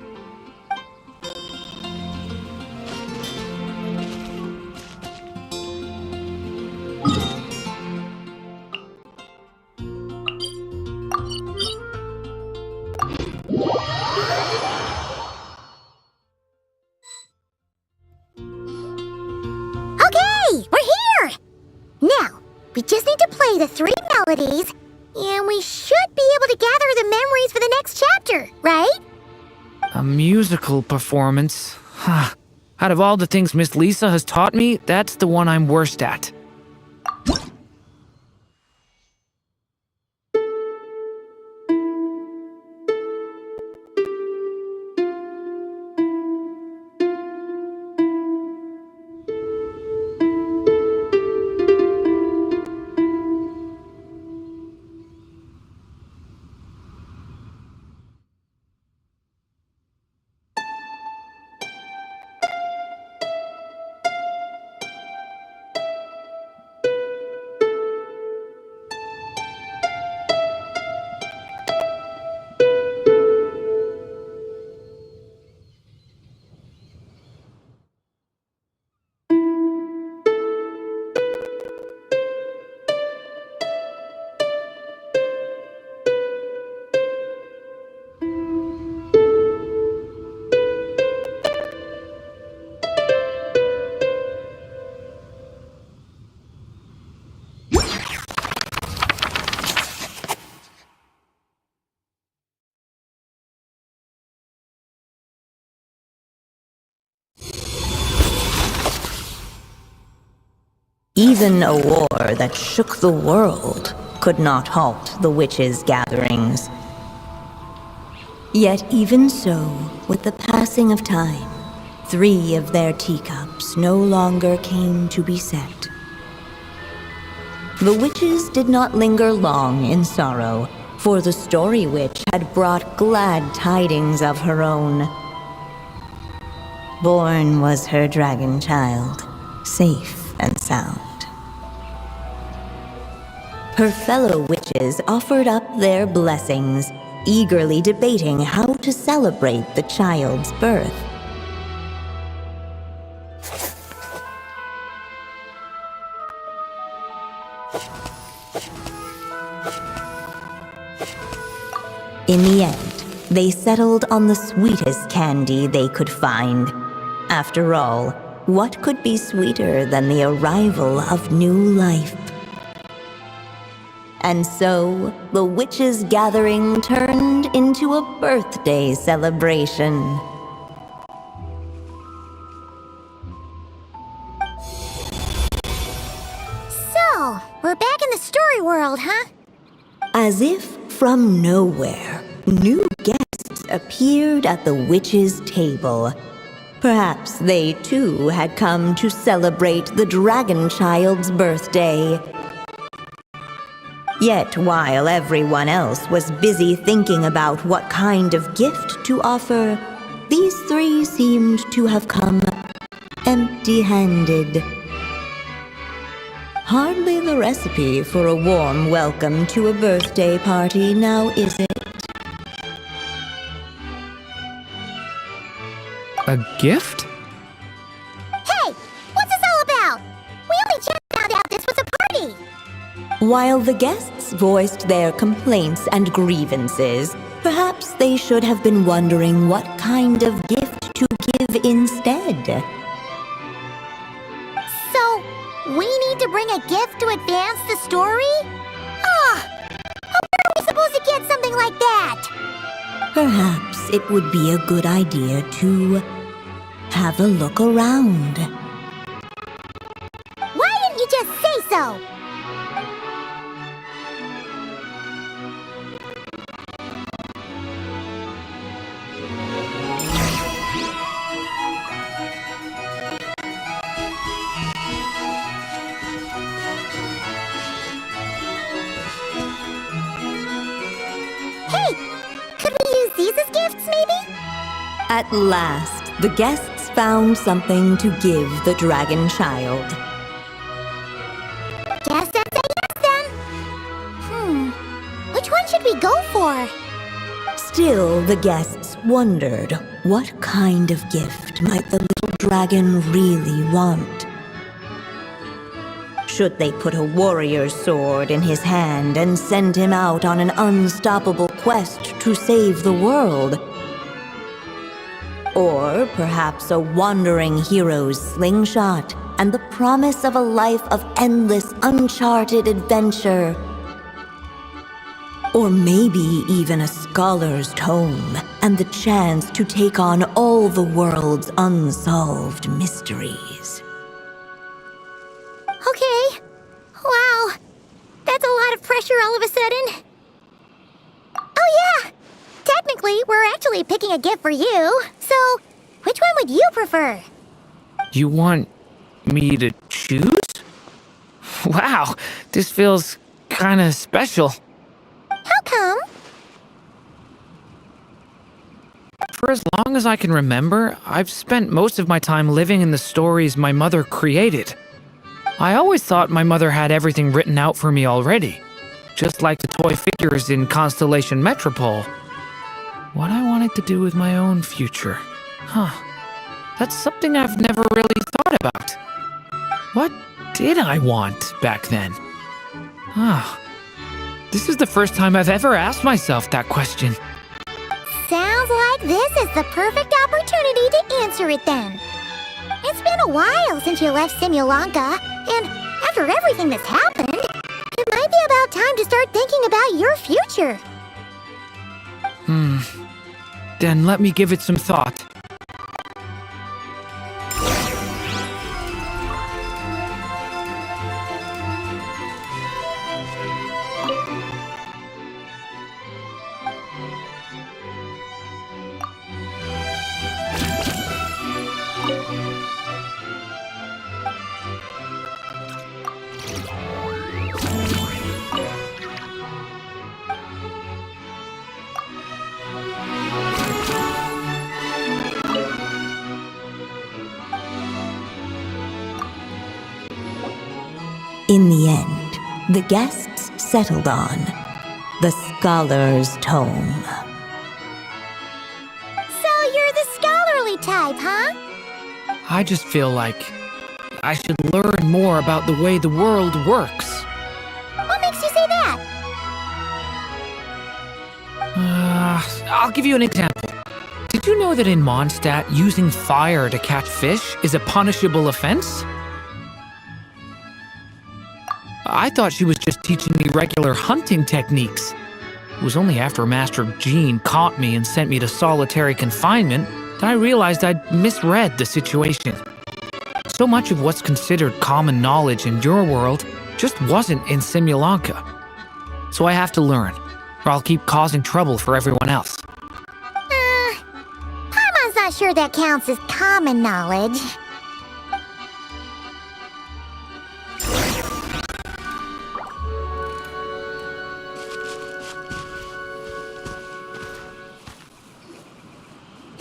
Okay, we're here! Now, we just need to play the 3 melodies, and we should be able to gather the memories for the next chapter, right? A musical performance? Huh. Out of all the things Miss Lisa has taught me, that's the one I'm worst at. Even a war that shook the world could not halt the witches' gatherings. Yet even so, with the passing of time, 3 of their teacups no longer came to be set. The witches did not linger long in sorrow, for the story witch had brought glad tidings of her own. Born was her dragon child, safe and sound. Her fellow witches offered up their blessings, eagerly debating how to celebrate the child's birth. In the end, they settled on the sweetest candy they could find. After all, what could be sweeter than the arrival of new life? And so, the witches' gathering turned into a birthday celebration. So, we're back in the story world, huh? As if from nowhere, new guests appeared at the witches' table. Perhaps they too had come to celebrate the dragon child's birthday. Yet while everyone else was busy thinking about what kind of gift to offer, these three seemed to have come empty-handed. Hardly the recipe for a warm welcome to a birthday party, now is it? A gift? Hey, what's this all about? We only just found out this was a party. While the guests voiced their complaints and grievances, perhaps they should have been wondering what kind of gift to give instead. So, we need to bring a gift to advance the story? Ah, where are we supposed to get something like that? Perhaps it would be a good idea to have a look around. Why didn't you just say so? Hey, could we use these as gifts, maybe? At last, the guests found something to give the dragon child. Guess that's a yes then. Which one should we go for? Still, the guests wondered what kind of gift might the little dragon really want. Should they put a warrior's sword in his hand and send him out on an unstoppable quest to save the world? Or perhaps a wandering hero's slingshot and the promise of a life of endless, uncharted adventure. Or maybe even a scholar's tome and the chance to take on all the world's unsolved mysteries. Okay. Wow. That's a lot of pressure all of a sudden. Oh yeah! Technically, we're actually picking a gift for you. So, which one would you prefer? You want me to choose? Wow, this feels kinda special. How come? For as long as I can remember, I've spent most of my time living in the stories my mother created. I always thought my mother had everything written out for me already, just like the toy figures in Constellation Metropole. What I wanted to do with my own future. That's something I've never really thought about. What did I want back then? This is the first time I've ever asked myself that question. Sounds like this is the perfect opportunity to answer it then. It's been a while since you left Simulanka, and after everything that's happened, it might be about time to start thinking about your future. Then let me give it some thought. In the end, the guests settled on the Scholar's Tome. So you're the scholarly type, huh? I just feel like I should learn more about the way the world works. What makes you say that? I'll give you an example. Did you know that in Mondstadt, using fire to catch fish is a punishable offense? I thought she was just teaching me regular hunting techniques. It was only after Master Jean caught me and sent me to solitary confinement that I realized I'd misread the situation. So much of what's considered common knowledge in your world just wasn't in Simulanka. So I have to learn, or I'll keep causing trouble for everyone else. Paimon's not sure that counts as common knowledge.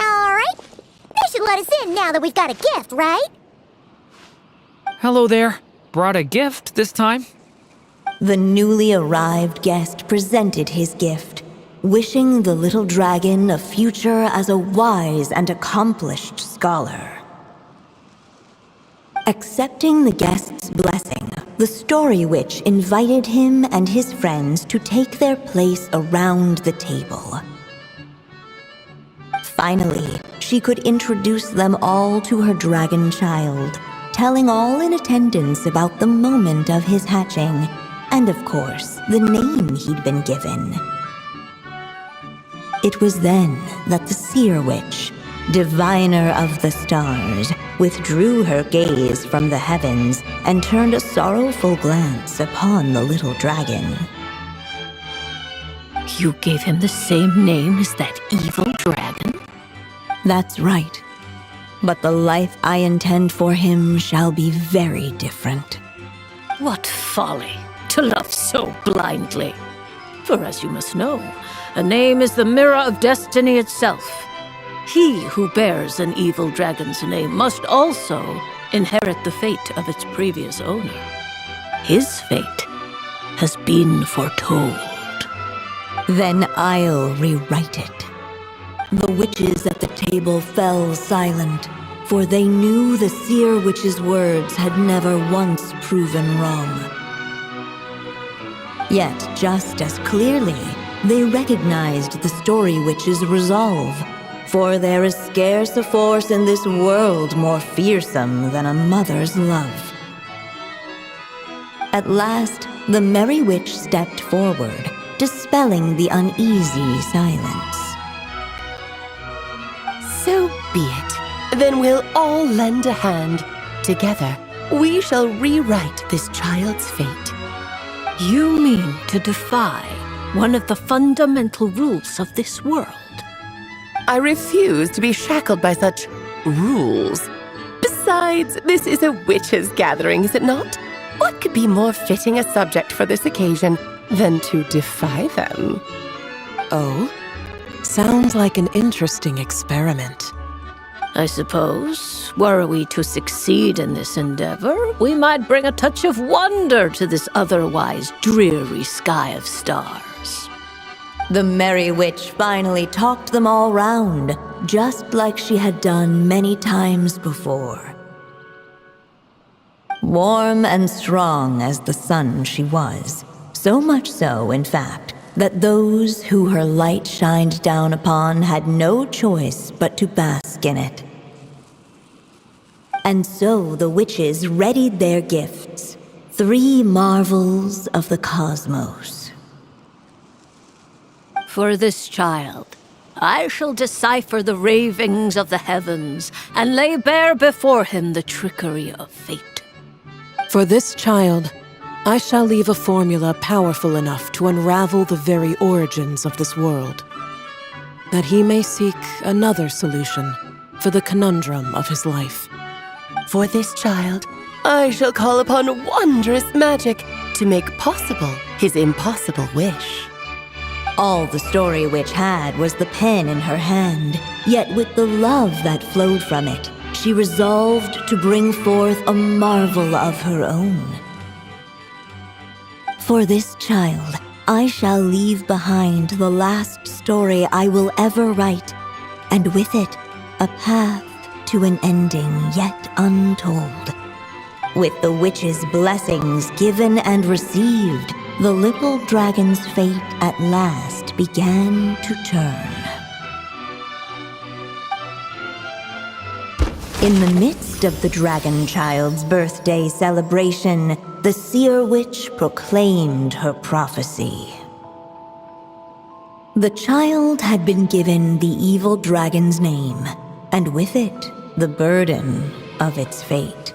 Alright, they should let us in now that we've got a gift, right? Hello there. Brought a gift this time? The newly arrived guest presented his gift, wishing the little dragon a future as a wise and accomplished scholar. Accepting the guest's blessing, the Story Witch invited him and his friends to take their place around the table. Finally, she could introduce them all to her dragon child, telling all in attendance about the moment of his hatching, and of course, the name he'd been given. It was then that the Seer Witch, diviner of the stars, withdrew her gaze from the heavens and turned a sorrowful glance upon the little dragon. You gave him the same name as that evil dragon? That's right. But the life I intend for him shall be very different. What folly to love so blindly. For as you must know, a name is the mirror of destiny itself. He who bears an evil dragon's name must also inherit the fate of its previous owner. His fate has been foretold. Then I'll rewrite it. The witches at the table fell silent, for they knew the Seer Witch's words had never once proven wrong. Yet, just as clearly, they recognized the Story Witch's resolve, for there is scarce a force in this world more fearsome than a mother's love. At last, the Merry Witch stepped forward, dispelling the uneasy silence. So be it. Then we'll all lend a hand. Together, we shall rewrite this child's fate. You mean to defy one of the fundamental rules of this world? I refuse to be shackled by such rules. Besides, this is a witches' gathering, is it not? What could be more fitting a subject for this occasion than to defy them? Oh? Sounds like an interesting experiment. I suppose, were we to succeed in this endeavor, we might bring a touch of wonder to this otherwise dreary sky of stars. The Merry Witch finally talked them all round, just like she had done many times before. Warm and strong as the sun she was, so much so, in fact, that those who her light shined down upon had no choice but to bask in it. And so the witches readied their gifts, 3 marvels of the cosmos. For this child, I shall decipher the ravings of the heavens and lay bare before him the trickery of fate. For this child, I shall leave a formula powerful enough to unravel the very origins of this world, that he may seek another solution for the conundrum of his life. For this child, I shall call upon wondrous magic to make possible his impossible wish. All the Story Witch had was the pen in her hand, yet with the love that flowed from it, she resolved to bring forth a marvel of her own. For this child, I shall leave behind the last story I will ever write, and with it, a path to an ending yet untold. With the witch's blessings given and received, the little dragon's fate at last began to turn. In the midst of the dragon child's birthday celebration, the seer witch proclaimed her prophecy. The child had been given the evil dragon's name, and with it, the burden of its fate.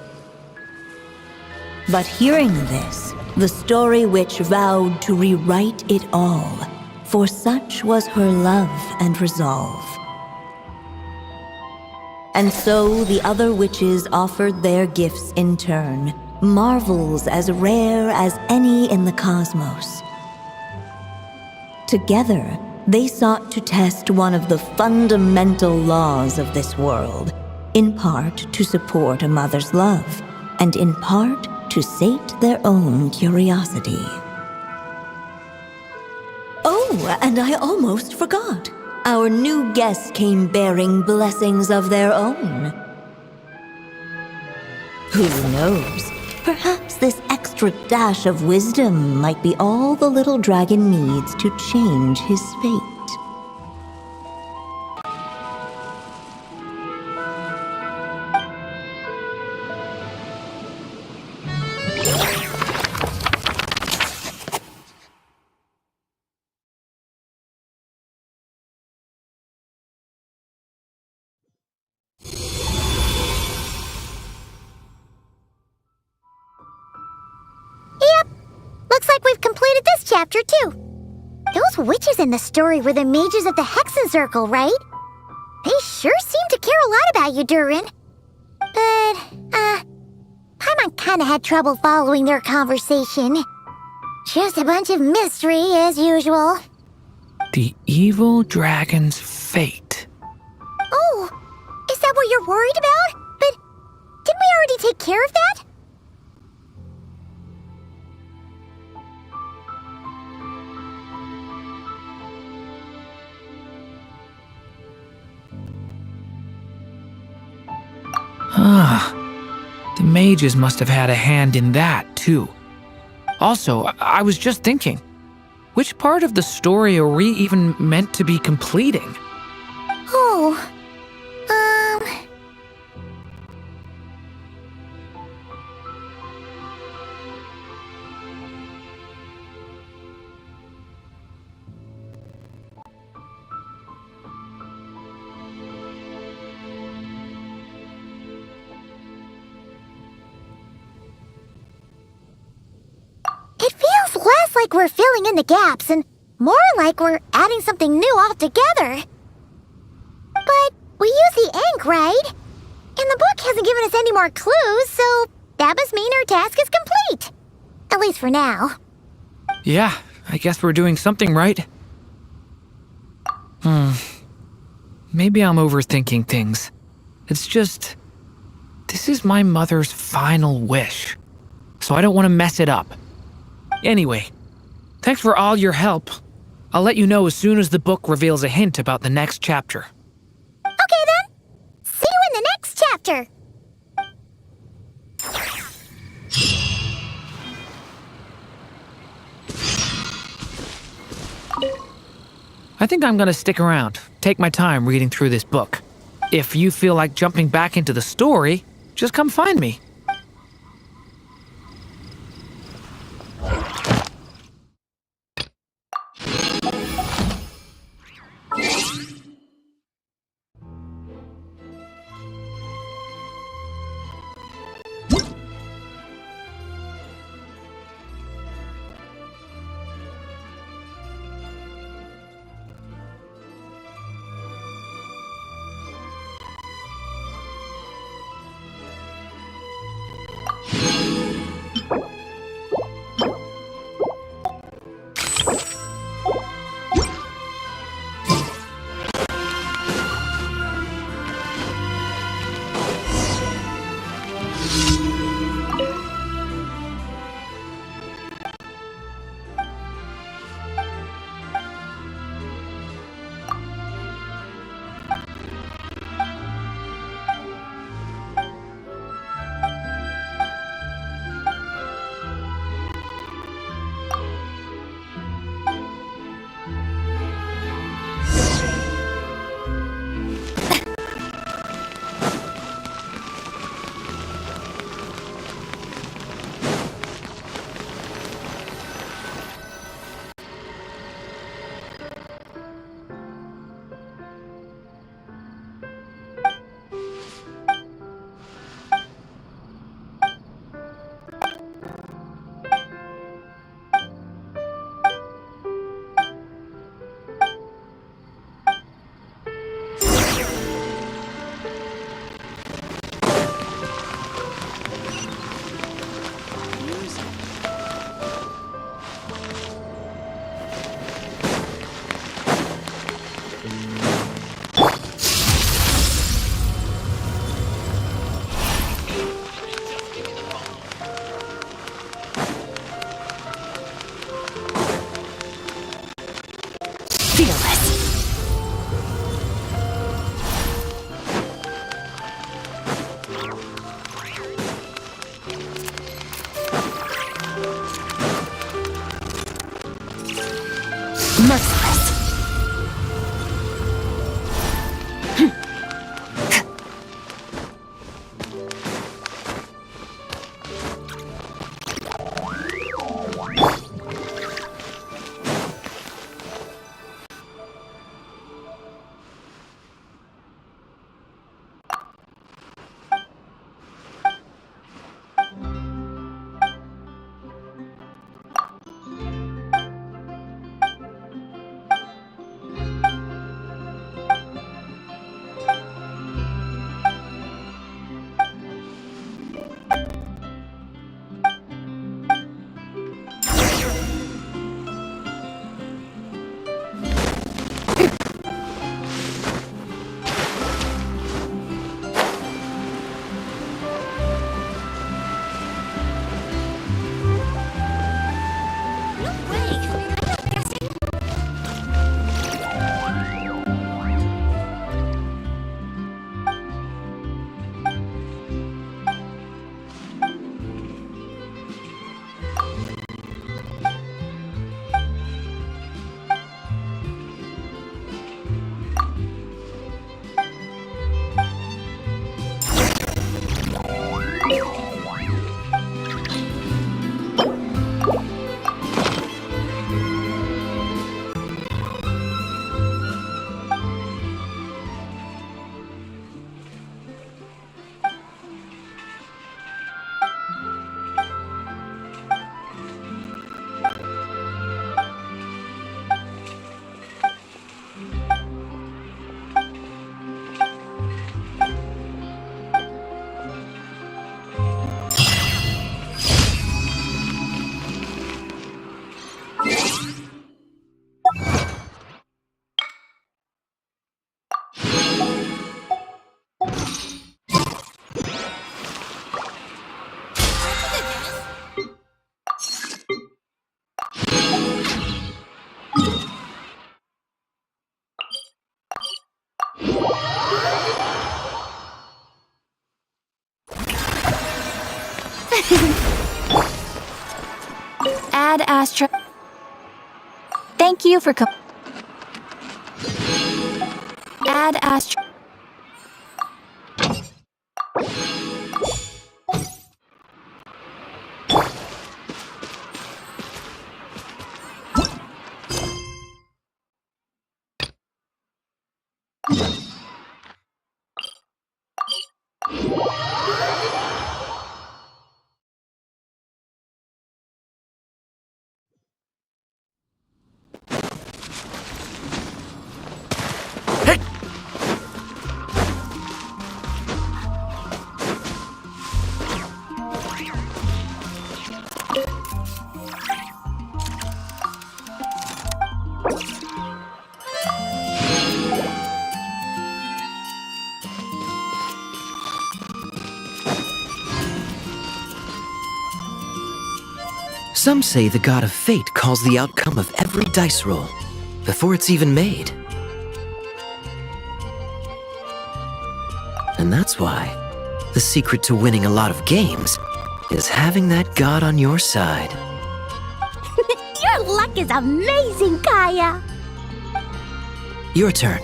But hearing this, the story witch vowed to rewrite it all, for such was her love and resolve. And so the other witches offered their gifts in turn, marvels as rare as any in the cosmos. Together, they sought to test one of the fundamental laws of this world, in part to support a mother's love, and in part to sate their own curiosity. Oh, and I almost forgot. Our new guests came bearing blessings of their own. Who knows? Perhaps this extra dash of wisdom might be all the little dragon needs to change his fate. Looks like we've completed this chapter, too. Those witches in the story were the mages of the Hexen Circle, right? They sure seem to care a lot about you, Durin. But, Paimon kinda had trouble following their conversation. Just a bunch of mystery, as usual. The evil dragon's fate. Oh, is that what you're worried about? But didn't we already take care of that? The mages must have had a hand in that, too. Also, I was just thinking, which part of the story are we even meant to be completing? Oh, it feels less like we're filling in the gaps and more like we're adding something new altogether. But we use the ink, right? And the book hasn't given us any more clues, so that must mean our task is complete. At least for now. Yeah, I guess we're doing something right. Maybe I'm overthinking things. It's just, this is my mother's final wish, so I don't want to mess it up. Anyway, thanks for all your help. I'll let you know as soon as the book reveals a hint about the next chapter. Okay then. See you in the next chapter. I think I'm gonna stick around, take my time reading through this book. If you feel like jumping back into the story, just come find me. merciless. Ad Astra. Thank you for Ad Astra. Some say the god of fate calls the outcome of every dice roll before it's even made. And that's why the secret to winning a lot of games is having that god on your side. Your luck is amazing, Kaya. Your turn.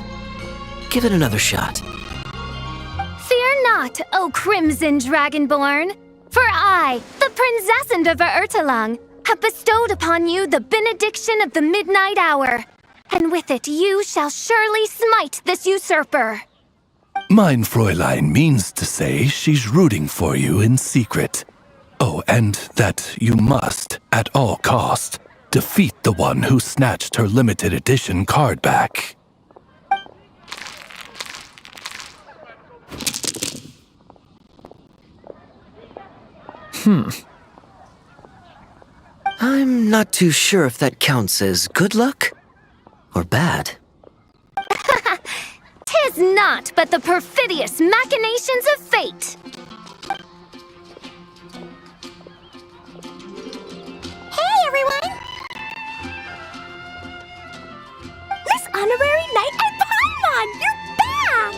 Give it another shot. Fear not, O Crimson Dragonborn, for I, the Princess of Ertalang, have bestowed upon you the benediction of the midnight hour, and with it you shall surely smite this usurper. Mein Fräulein means to say she's rooting for you in secret. Oh, and that you must, at all cost, defeat the one who snatched her limited edition card back. I'm not too sure if that counts as good luck or bad. Tis not but the perfidious machinations of fate. Hey, everyone! Miss Honorary Knight and Paimon, you're back!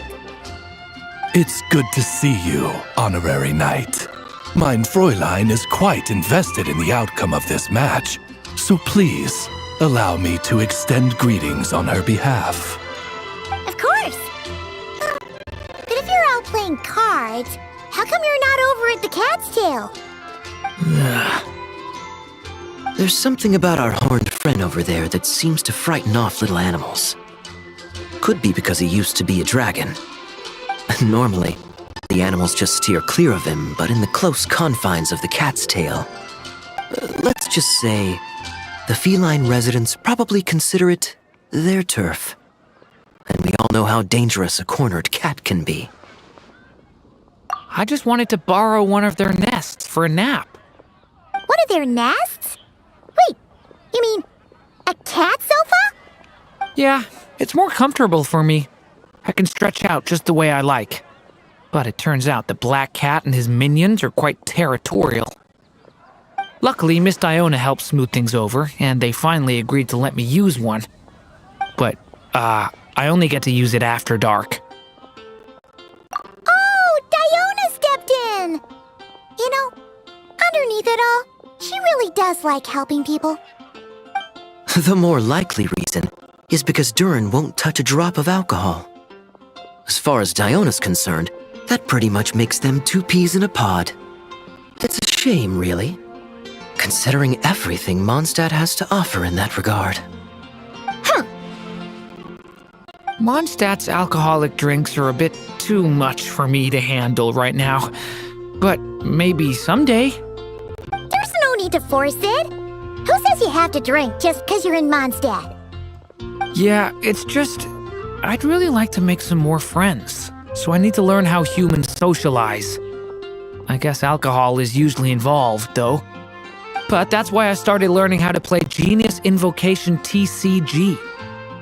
It's good to see you, Honorary Knight. Mein Fräulein is quite invested in the outcome of this match, so please, Allow me to extend greetings on her behalf. Of course. But if you're out playing cards, how come you're not over at the Cat's Tail? There's something about our horned friend over there that seems to frighten off little animals. Could be because he used to be a dragon. Normally, the animals just steer clear of him, but in the close confines of the Cat's Tail, let's just say, the feline residents probably consider it their turf. And we all know how dangerous a cornered cat can be. I just wanted to borrow one of their nests for a nap. One of their nests? Wait, you mean a cat sofa? Yeah, it's more comfortable for me. I can stretch out just the way I like. But it turns out the Black Cat and his minions are quite territorial. Luckily, Miss Diona helped smooth things over, and they finally agreed to let me use one. But, I only get to use it after dark. Oh, Diona stepped in! You know, underneath it all, she really does like helping people. The more likely reason is because Durin won't touch a drop of alcohol. As far as Diona's concerned, that pretty much makes them two peas in a pod. It's a shame, really, considering everything Mondstadt has to offer in that regard. Mondstadt's alcoholic drinks are a bit too much for me to handle right now. But maybe someday. There's no need to force it. Who says you have to drink just because you're in Mondstadt? Yeah, it's just, I'd really like to make some more friends. So I need to learn how humans socialize. I guess alcohol is usually involved, though. But that's why I started learning how to play Genius Invocation TCG.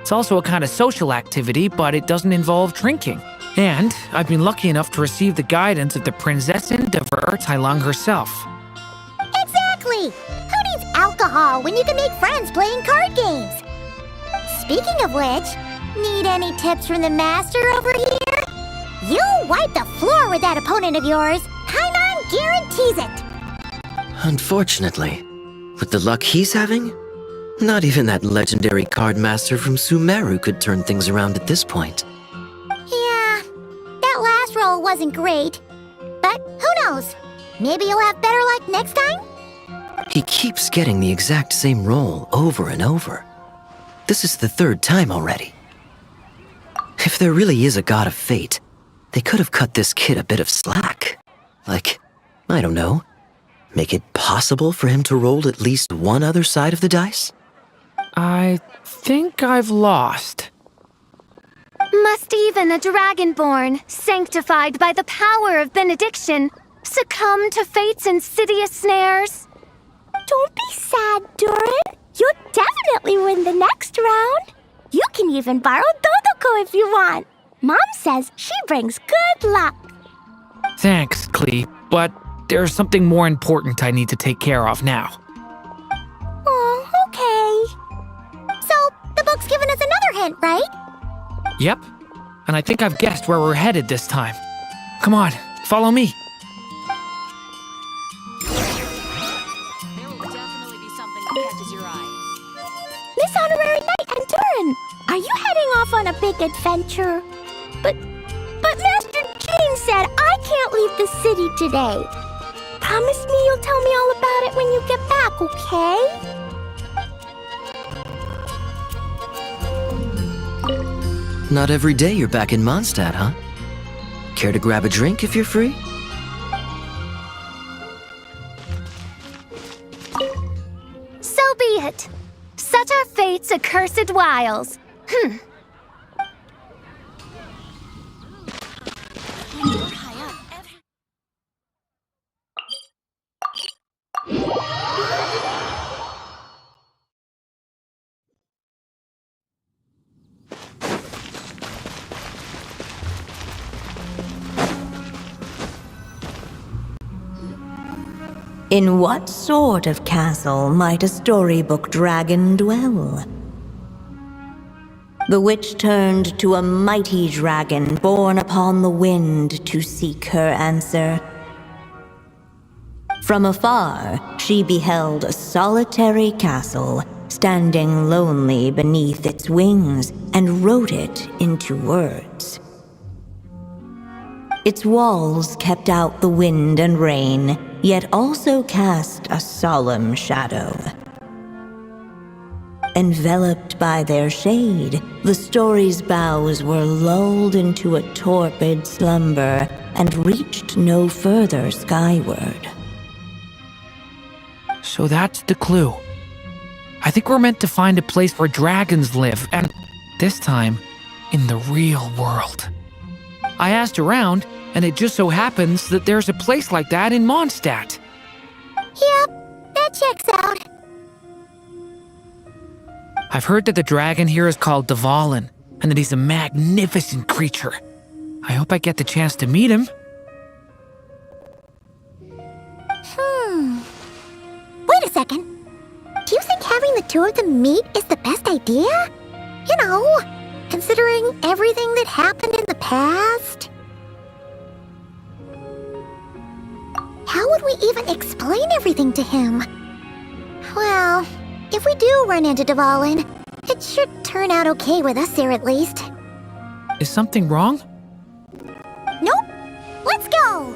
It's also a kind of social activity, but it doesn't involve drinking. And I've been lucky enough to receive the guidance of the Prinzessin de Verurteilung herself. Exactly! Who needs alcohol when you can make friends playing card games? Speaking of which, need any tips from the master over here? You'll wipe the floor with that opponent of yours. Paimon guarantees it. Unfortunately, with the luck he's having, not even that legendary card master from Sumeru could turn things around at this point. Yeah, that last roll wasn't great. But who knows? Maybe you'll have better luck next time? He keeps getting the exact same roll over and over. This is the third time already. If there really is a god of fate, they could have cut this kid a bit of slack. Like, I don't know, make it possible for him to roll at least one other side of the dice? I think I've lost. Must even a dragonborn, sanctified by the power of benediction, succumb to fate's insidious snares? Don't be sad, Durin. You'll definitely win the next round. You can even borrow Dodoko if you want. Mom says she brings good luck. Thanks, Klee, but there's something more important I need to take care of now. Oh, okay. So, the book's given us another hint, right? Yep, and I think I've guessed where we're headed this time. Come on, follow me. There will definitely be something that catches your eye. Miss Honorary Knight and Durin, are you heading off on a big adventure? But Master Jean said I can't leave the city today. Promise me you'll tell me all about it when you get back, okay? Not every day you're back in Mondstadt, huh? Care to grab a drink if you're free? So be it. Such are fate's accursed wiles. In what sort of castle might a storybook dragon dwell? The witch turned to a mighty dragon born upon the wind to seek her answer. From afar, she beheld a solitary castle standing lonely beneath its wings, and wrote it into words. Its walls kept out the wind and rain, yet also cast a solemn shadow. Enveloped by their shade, the story's boughs were lulled into a torpid slumber and reached no further skyward. So that's the clue. I think we're meant to find a place where dragons live, and this time, in the real world. I asked around, and it just so happens that there's a place like that in Mondstadt. Yep, that checks out. I've heard that the dragon here is called Dvalin, and that he's a magnificent creature. I hope I get the chance to meet him. Wait a second. Do you think having the two of them meet is the best idea? You know, considering everything that happened in the past? How would we even explain everything to him? Well, if we do run into Dvalin, it should turn out okay with us here at least. Is something wrong? Nope. Let's go!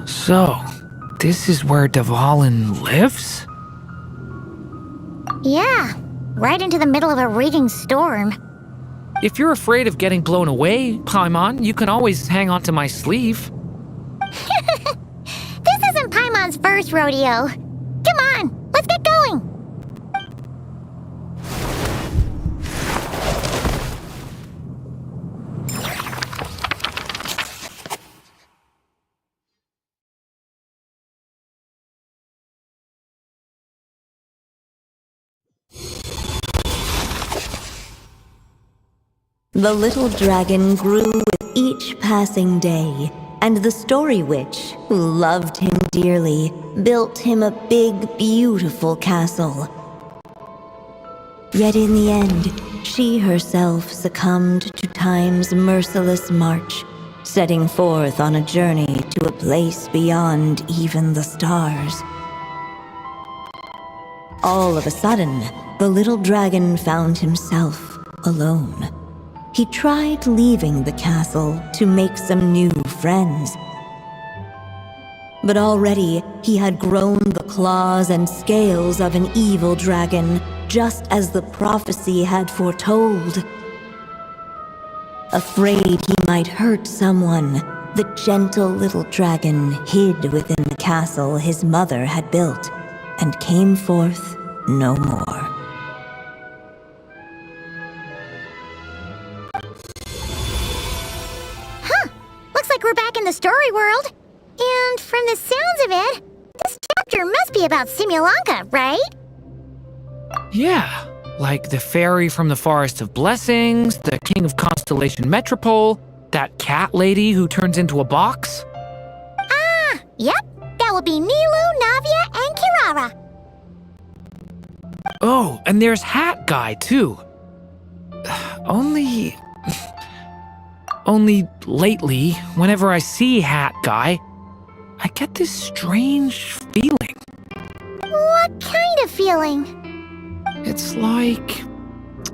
So, this is where Dvalin lives? Yeah, right into the middle of a raging storm. If you're afraid of getting blown away, Paimon, you can always hang onto my sleeve. This isn't Paimon's first rodeo. Come on, let's get going. The little dragon grew with each passing day, and the Story Witch, who loved him dearly, built him a big, beautiful castle. Yet in the end, she herself succumbed to time's merciless march, setting forth on a journey to a place beyond even the stars. All of a sudden, the little dragon found himself alone. He tried leaving the castle to make some new friends. But already he had grown the claws and scales of an evil dragon, just as the prophecy had foretold. Afraid he might hurt someone, the gentle little dragon hid within the castle his mother had built, and came forth no more. We're back in the story world. And from the sounds of it, this chapter must be about Simulanka, right? Yeah, like the fairy from the Forest of Blessings, the king of Constellation Metropole, that cat lady who turns into a box. Ah, yep. That would be Nilu, Navia, and Kirara. Oh, and there's Hat Guy, too. Only lately, whenever I see Hat Guy, I get this strange feeling. What kind of feeling? It's like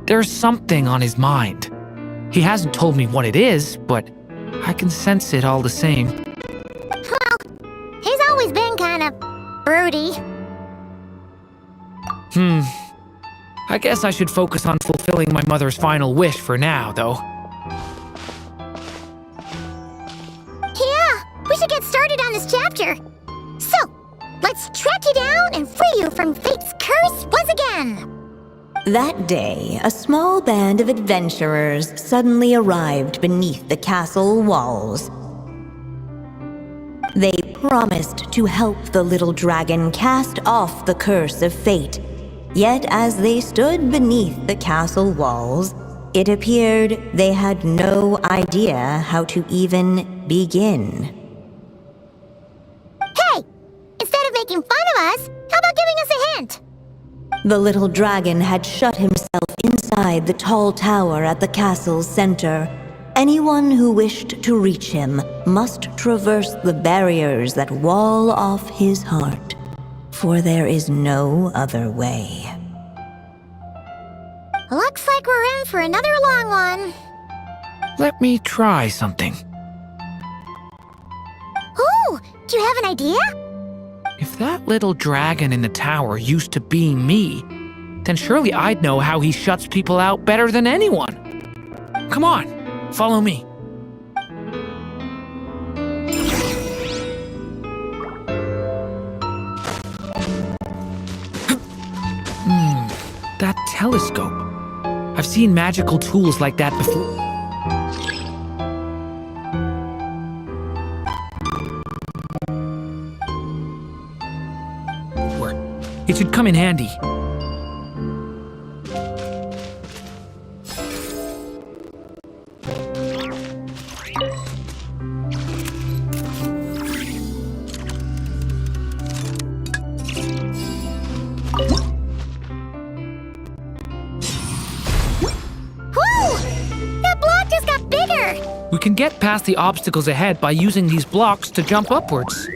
there's something on his mind. He hasn't told me what it is, but I can sense it all the same. Well, he's always been kind of broody. I guess I should focus on fulfilling my mother's final wish for now, though. Yeah, we should get started on this chapter. So, let's track you down and free you from fate's curse once again. That day, a small band of adventurers suddenly arrived beneath the castle walls. They promised to help the little dragon cast off the curse of fate. Yet as they stood beneath the castle walls, it appeared they had no idea how to even begin. Hey! Instead of making fun of us, how about giving us a hint? The little dragon had shut himself inside the tall tower at the castle's center. Anyone who wished to reach him must traverse the barriers that wall off his heart, for there is no other way. Looks like we're in for another long one. Let me try something. Ooh, do you have an idea? If that little dragon in the tower used to be me, then surely I'd know how he shuts people out better than anyone. Come on, follow me. That telescope. I've seen magical tools like that before. It should come in handy. We can get past the obstacles ahead by using these blocks to jump upwards.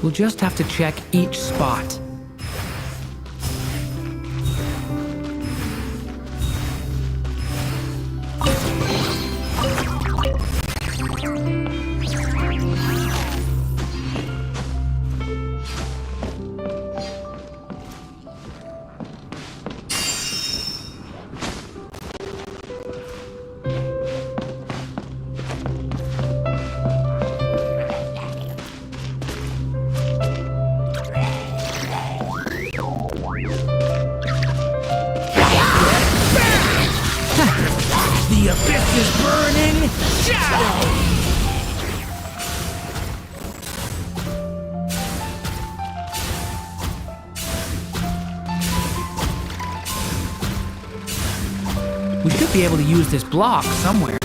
We'll just have to check each spot. The abyss is burning shadow! We should be able to use this block somewhere.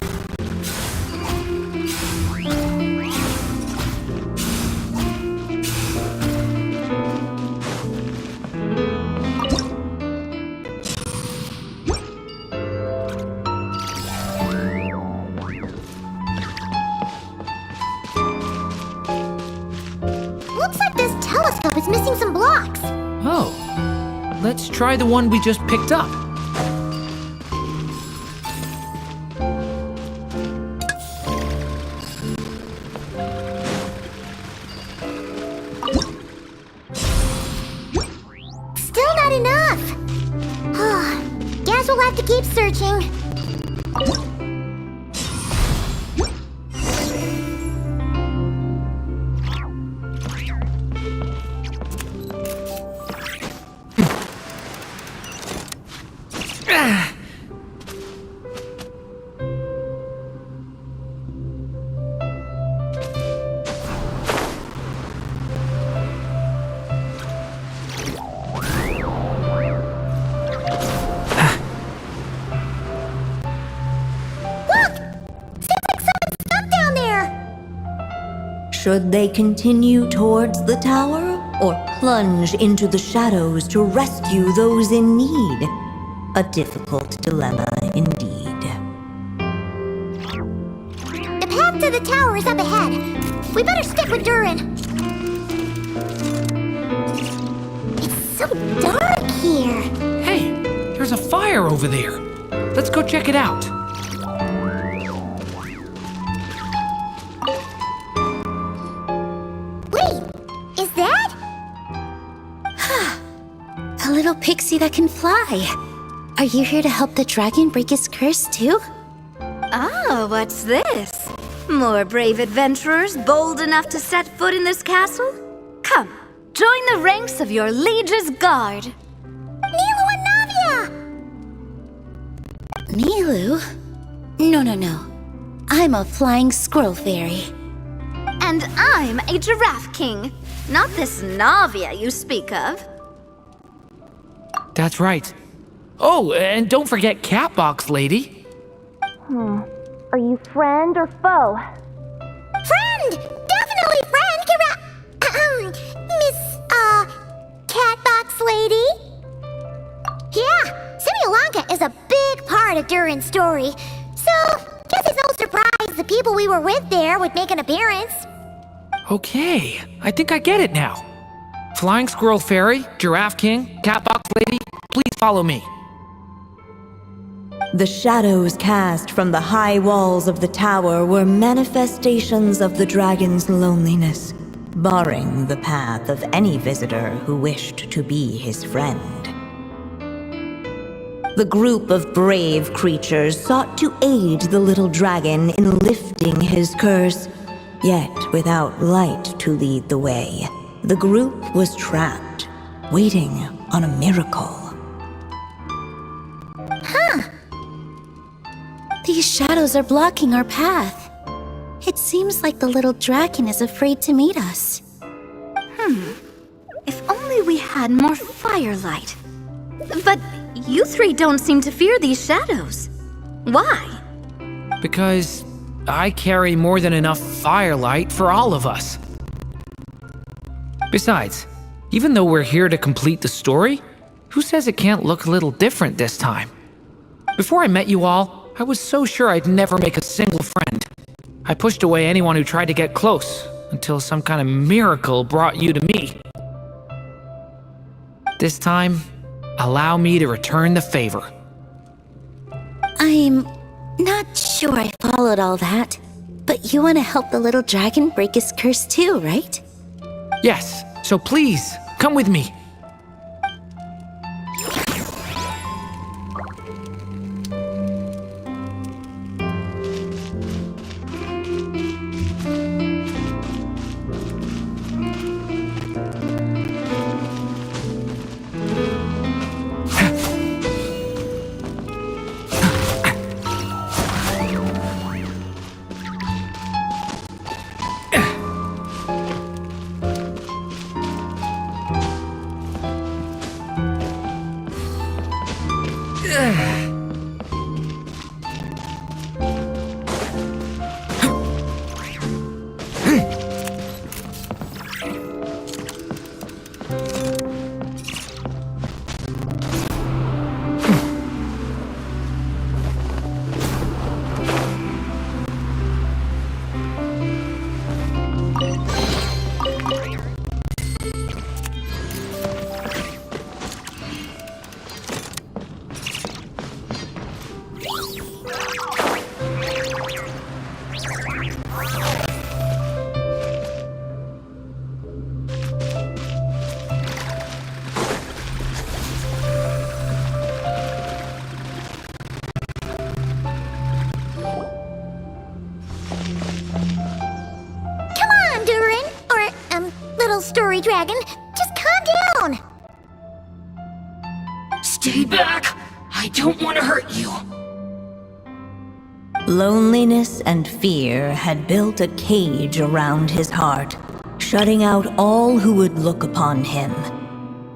It's missing some blocks. Oh, let's try the one we just picked up. keep searching. Should they continue towards the tower, or plunge into the shadows to rescue those in need? A difficult dilemma indeed. The path to the tower is up ahead. We better stick with Durin. It's so dark here. Hey, there's a fire over there. Let's go check it out. A little pixie that can fly. Are you here to help the dragon break his curse too? Ah, what's this? More brave adventurers bold enough to set foot in this castle? Come, join the ranks of your liege's guard. Nilu and Navia! Nilu? No. I'm a flying squirrel fairy. And I'm a giraffe king. Not this Navia you speak of. That's right. Oh, and don't forget Catbox Lady. Are you friend or foe? Friend! Definitely friend, Miss, Catbox Lady? Yeah, Simulonka is a big part of Durin's story. So, guess it's no surprise the people we were with there would make an appearance. Okay, I think I get it now. Flying Squirrel Fairy, Giraffe King, Catbox Lady, please follow me. The shadows cast from the high walls of the tower were manifestations of the dragon's loneliness, barring the path of any visitor who wished to be his friend. The group of brave creatures sought to aid the little dragon in lifting his curse, yet without light to lead the way. The group was trapped, waiting on a miracle. These shadows are blocking our path. It seems like the little dragon is afraid to meet us. If only we had more firelight. But you three don't seem to fear these shadows. Why? Because I carry more than enough firelight for all of us. Besides, even though we're here to complete the story, who says it can't look a little different this time? Before I met you all, I was so sure I'd never make a single friend. I pushed away anyone who tried to get close, until some kind of miracle brought you to me. This time, allow me to return the favor. I'm not sure I followed all that, but you want to help the little dragon break his curse too, right? Yes, so please, come with me. story, Dragon. Just calm down. Stay back! I don't want to hurt you. Loneliness and fear had built a cage around his heart, shutting out all who would look upon him.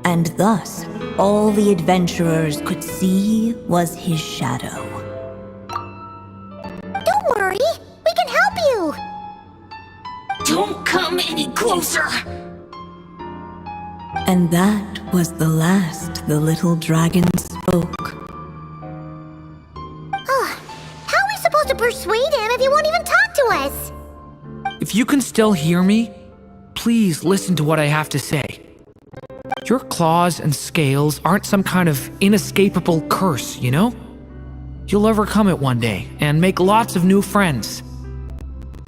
And thus, all the adventurers could see was his shadow. Don't worry, we can help you. Don't come any closer! And that was the last the little dragon spoke. How are we supposed to persuade him if he won't even talk to us? If you can still hear me, please listen to what I have to say. Your claws and scales aren't some kind of inescapable curse, you know? You'll overcome it one day and make lots of new friends.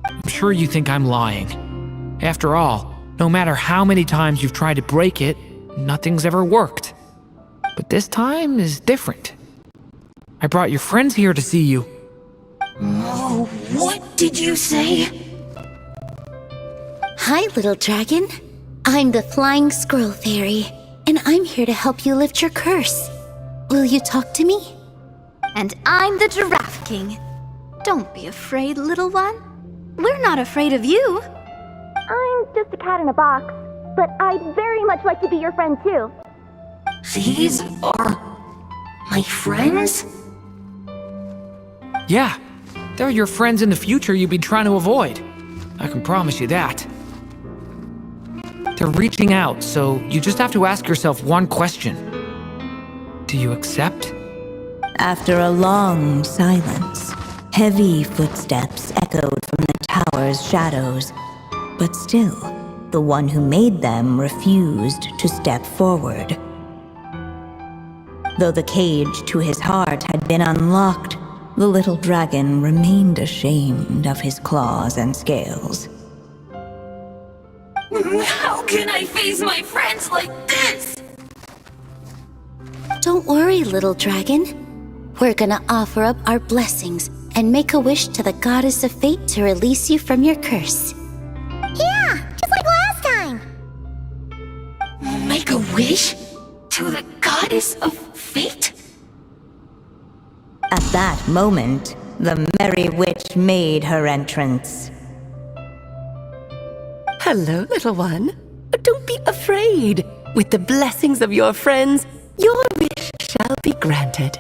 I'm sure you think I'm lying. After all, no matter how many times you've tried to break it, nothing's ever worked. But this time is different. I brought your friends here to see you. Oh, what did you say? Hi, little dragon. I'm the Flying Squirrel Fairy, and I'm here to help you lift your curse. Will you talk to me? And I'm the Giraffe King. Don't be afraid, little one. We're not afraid of you. I'm just a cat in a box, but I'd very much like to be your friend too. These are my friends? Yeah, they're your friends in the future you'd be trying to avoid. I can promise you that. They're reaching out, so you just have to ask yourself one question. Do you accept? After a long silence, heavy footsteps echoed from the tower's shadows, but still, the one who made them refused to step forward. Though the cage to his heart had been unlocked, the little dragon remained ashamed of his claws and scales. How can I face my friends like this? Don't worry, little dragon. We're gonna offer up our blessings and make a wish to the goddess of fate to release you from your curse. Yeah, just like last time. Make a wish? To the goddess of fate? At that moment, the merry witch made her entrance. Hello, little one. Don't be afraid. With the blessings of your friends, your wish shall be granted.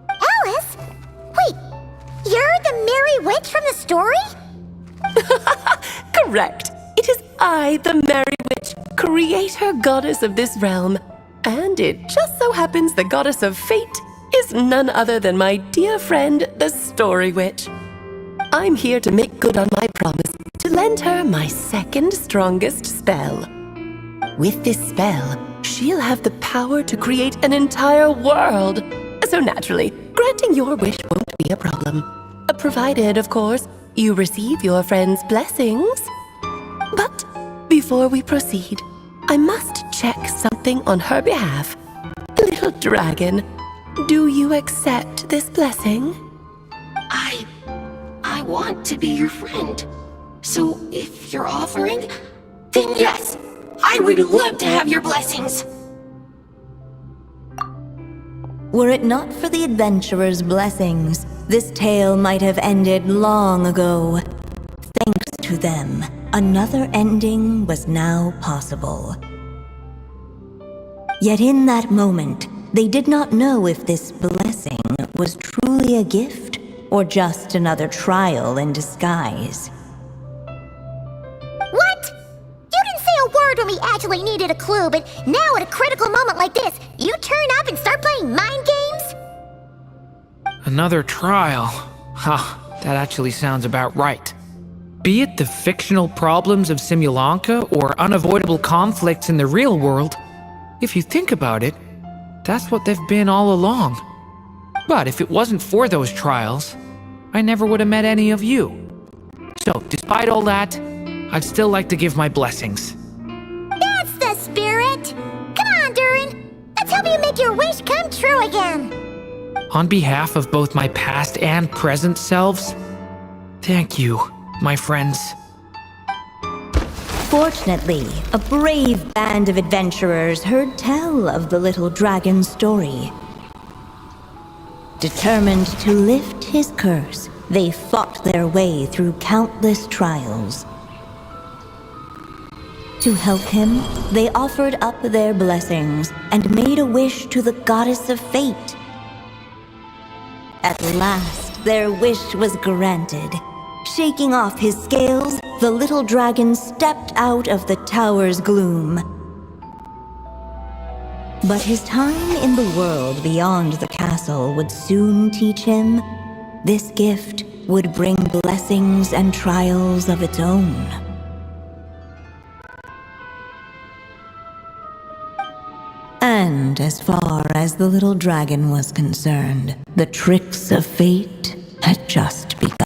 Alice? Wait, you're the Merry Witch from the story? Correct. It is I, the Merry Witch, creator goddess of this realm. And it just so happens the goddess of fate is none other than my dear friend, the Story Witch. I'm here to make good on my promise to lend her my second strongest spell. With this spell, she'll have the power to create an entire world. So naturally, granting your wish won't be a problem. Provided, of course, you receive your friend's blessings. But before we proceed, I must check something on her behalf. Little dragon, do you accept this blessing? I want to be your friend. So if you're offering, then yes, I would love to have your blessings. Were it not for the adventurer's blessings, this tale might have ended long ago. Thanks to them, another ending was now possible. Yet in that moment, they did not know if this blessing was truly a gift or just another trial in disguise. What? You didn't say a word when we actually needed a clue, but now at a critical moment like this, you turn up and start playing mind games? Another trial? Huh, that actually sounds about right. Be it the fictional problems of Simulanka or unavoidable conflicts in the real world, if you think about it, that's what they've been all along. But if it wasn't for those trials, I never would have met any of you. So, despite all that, I'd still like to give my blessings. That's the spirit! Come on, Durin! Let's help you make your wish come true again! On behalf of both my past and present selves, thank you, my friends. Fortunately, a brave band of adventurers heard tell of the little dragon's story. Determined to lift his curse, they fought their way through countless trials. To help him, they offered up their blessings and made a wish to the goddess of fate. At last, their wish was granted. Shaking off his scales, the little dragon stepped out of the tower's gloom. But his time in the world beyond the castle would soon teach him this gift would bring blessings and trials of its own. And as far as the little dragon was concerned, the tricks of fate had just begun.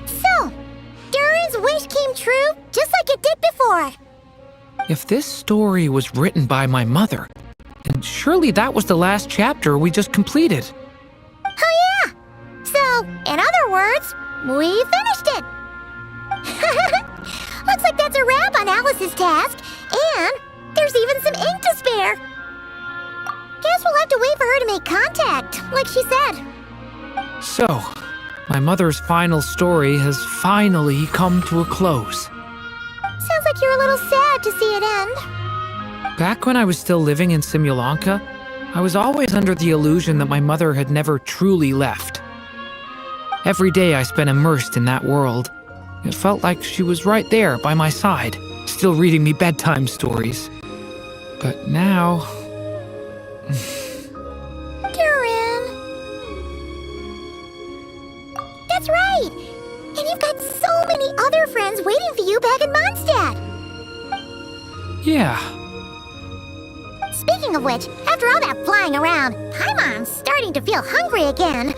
So, Durin's wish came true just like it did before. If this story was written by my mother, then surely that was the last chapter we just completed. Oh yeah! So, in other words, we finished it! Looks like that's a wrap on Alice's task, and there's even some ink to spare. Guess we'll have to wait for her to make contact, like she said. So, my mother's final story has finally come to a close. Sounds like you're a little sad to see it end. Back when I was still living in Simulanka, I was always under the illusion that my mother had never truly left. Every day I spent immersed in that world. It felt like she was right there by my side, still reading me bedtime stories. But now... Durin! That's right! And you've got so many other friends waiting for you back in Mondstadt! Yeah. Speaking of which, after all that flying around, Paimon's starting to feel hungry again.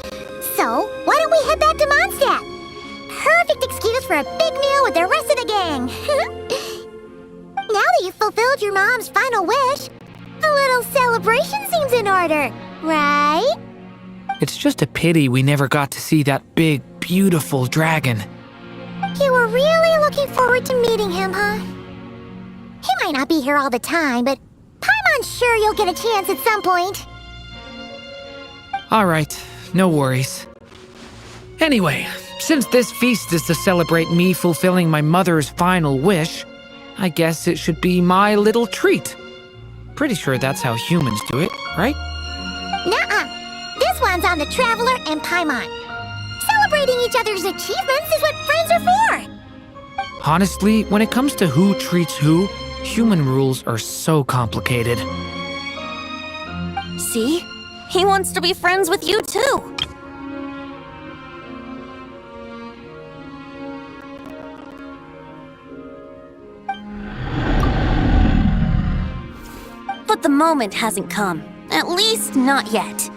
So, why don't we head back to Mondstadt? Perfect excuse for a big meal with the rest of the gang! Now that you've fulfilled your mom's final wish, a little celebration seems in order, right? It's just a pity we never got to see that big, beautiful dragon. You were really looking forward to meeting him, huh? He might not be here all the time, but Paimon's sure you'll get a chance at some point. All right, no worries. Anyway, since this feast is to celebrate me fulfilling my mother's final wish, I guess it should be my little treat. Pretty sure that's how humans do it, right? Nuh-uh. This one's on the Traveler and Paimon. Celebrating each other's achievements is what friends are for. Honestly, when it comes to who treats who, human rules are so complicated. See? He wants to be friends with you too. But the moment hasn't come. At least not yet.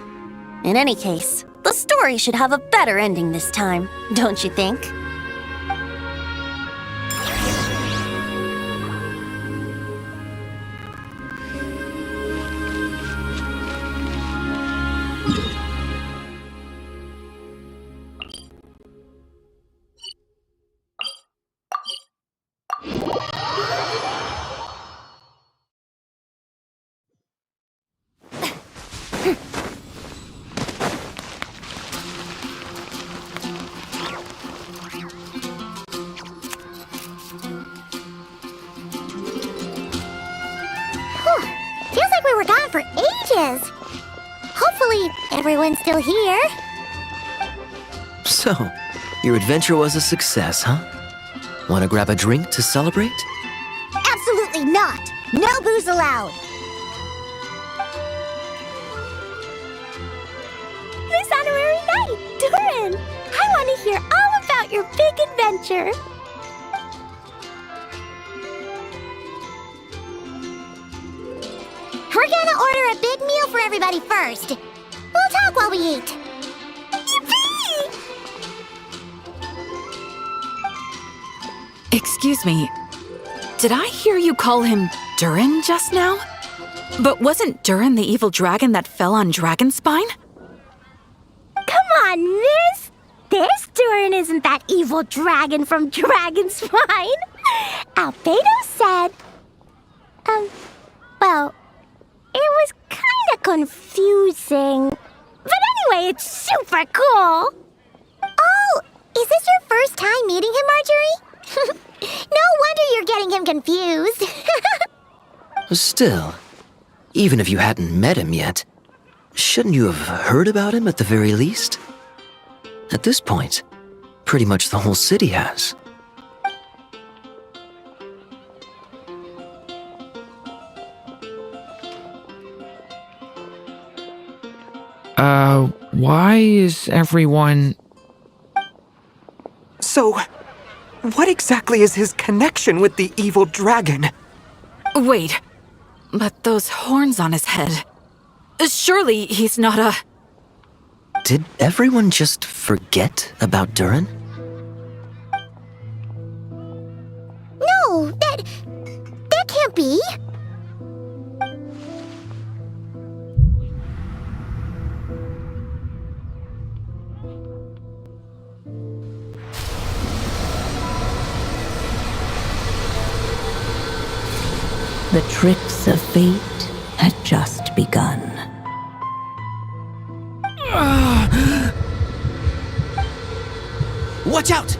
In any case, the story should have a better ending this time, don't you think? Feels like we were gone for ages. Hopefully, everyone's still here. So, your adventure was a success, huh? Want to grab a drink to celebrate? Absolutely not. No booze allowed. This honorary knight, Durin. I want to hear all about your big adventure. We're gonna order a big meal for everybody first. We'll talk while we eat. Yippee! Excuse me, did I hear you call him Durin just now? But wasn't Durin the evil dragon that fell on Dragonspine? Come on, miss! This Durin isn't that evil dragon from Dragonspine! Albedo said... well, it was kinda confusing. But anyway, it's super cool! Oh, is this your first time meeting him, Marjorie? No wonder you're getting him confused. Still, even if you hadn't met him yet, shouldn't you have heard about him at the very least? At this point, pretty much the whole city has. Why is everyone... So, what exactly is his connection with the evil dragon? Wait, but those horns on his head... Surely he's not a... Did everyone just forget about Durin? No, that can't be. The tricks of fate had just begun. Watch out!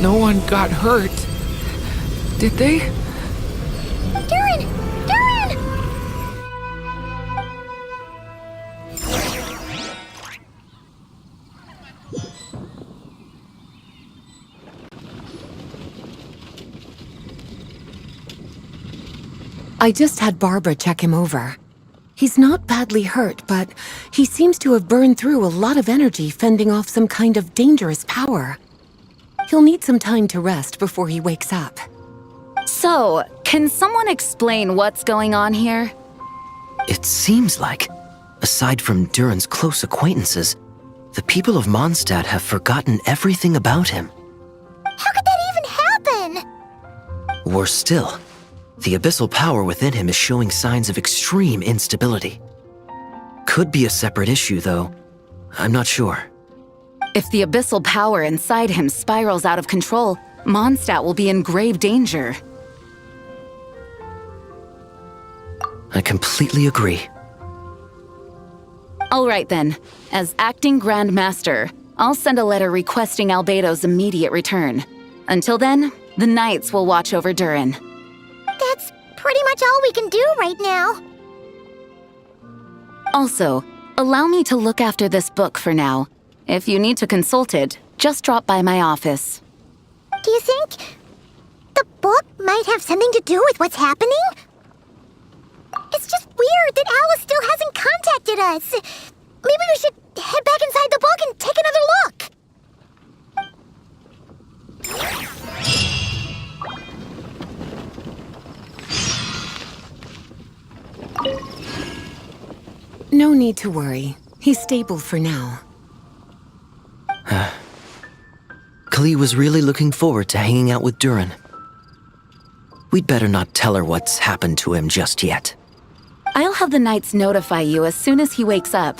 No one got hurt. Did they? Durin! Durin! I just had Barbara check him over. He's not badly hurt, but he seems to have burned through a lot of energy fending off some kind of dangerous power. He'll need some time to rest before he wakes up. So, can someone explain what's going on here? It seems like, aside from Durin's close acquaintances, the people of Mondstadt have forgotten everything about him. How could that even happen? Worse still, the abyssal power within him is showing signs of extreme instability. Could be a separate issue, though. I'm not sure. If the abyssal power inside him spirals out of control, Mondstadt will be in grave danger. I completely agree. All right then. As acting Grand Master, I'll send a letter requesting Albedo's immediate return. Until then, the Knights will watch over Durin. That's pretty much all we can do right now. Also, allow me to look after this book for now. If you need to consult it, just drop by my office. Do you think the book might have something to do with what's happening? It's just weird that Alice still hasn't contacted us. Maybe we should head back inside the book and take another look. No need to worry. He's stable for now. Kali was really looking forward to hanging out with Durin. We'd better not tell her what's happened to him just yet. I'll have the Knights notify you as soon as he wakes up.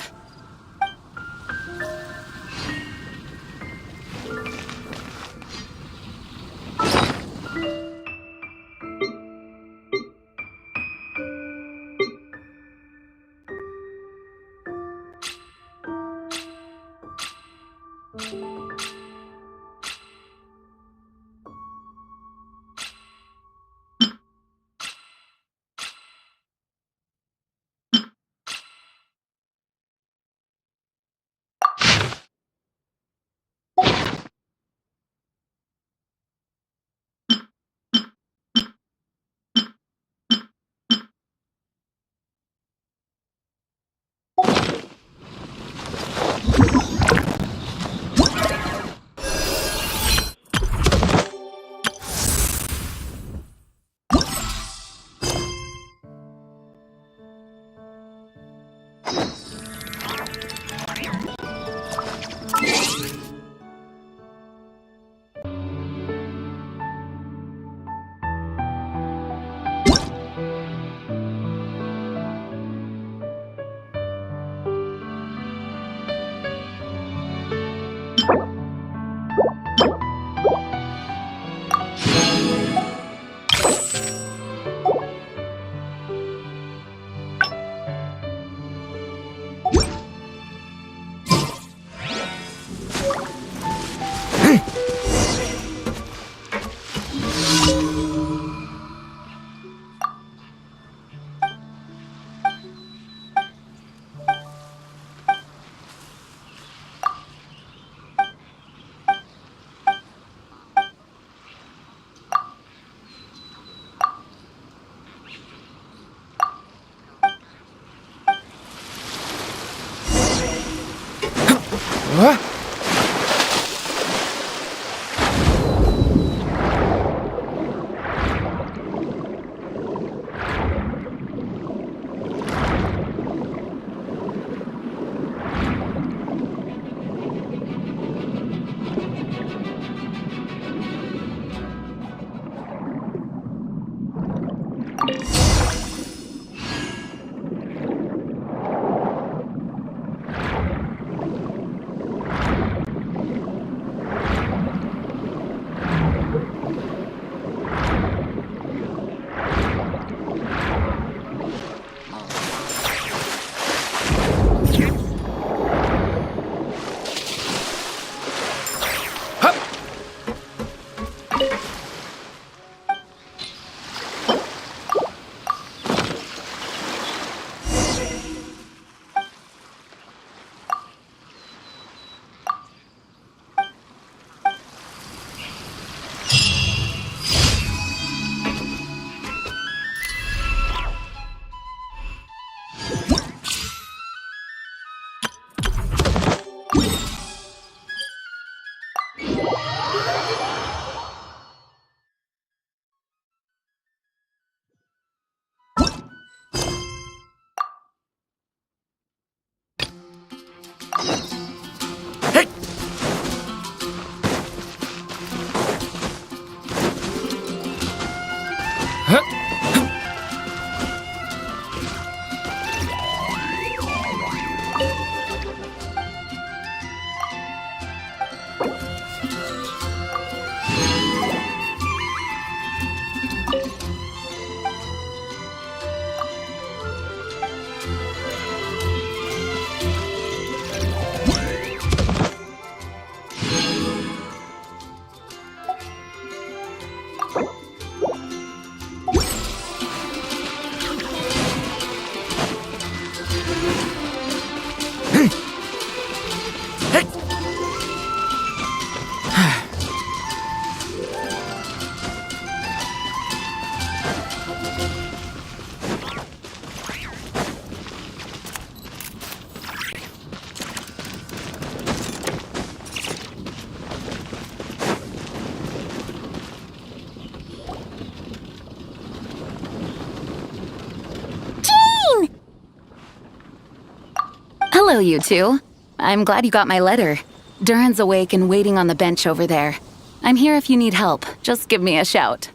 Hello, you two. I'm glad you got my letter. Durin's awake and waiting on the bench over there. I'm here if you need help. Just give me a shout.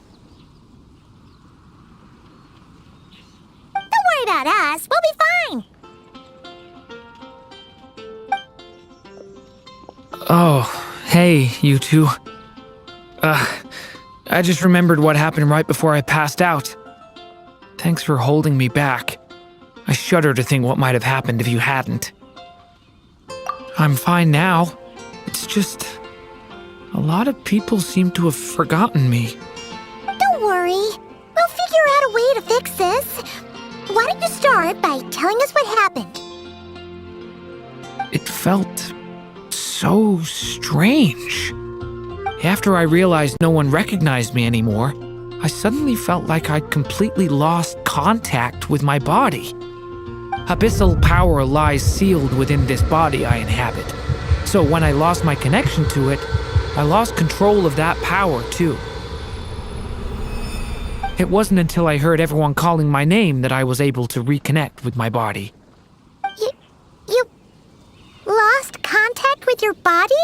Don't worry about us. We'll be fine. Oh, hey, you two. I just remembered what happened right before I passed out. Thanks for holding me back. I shudder to think what might have happened if you hadn't. I'm fine now. It's just... a lot of people seem to have forgotten me. Don't worry. We'll figure out a way to fix this. Why don't you start by telling us what happened? It felt so strange. After I realized no one recognized me anymore, I suddenly felt like I'd completely lost contact with my body. Abyssal power lies sealed within this body I inhabit. So when I lost my connection to it, I lost control of that power too. It wasn't until I heard everyone calling my name that I was able to reconnect with my body. with your body?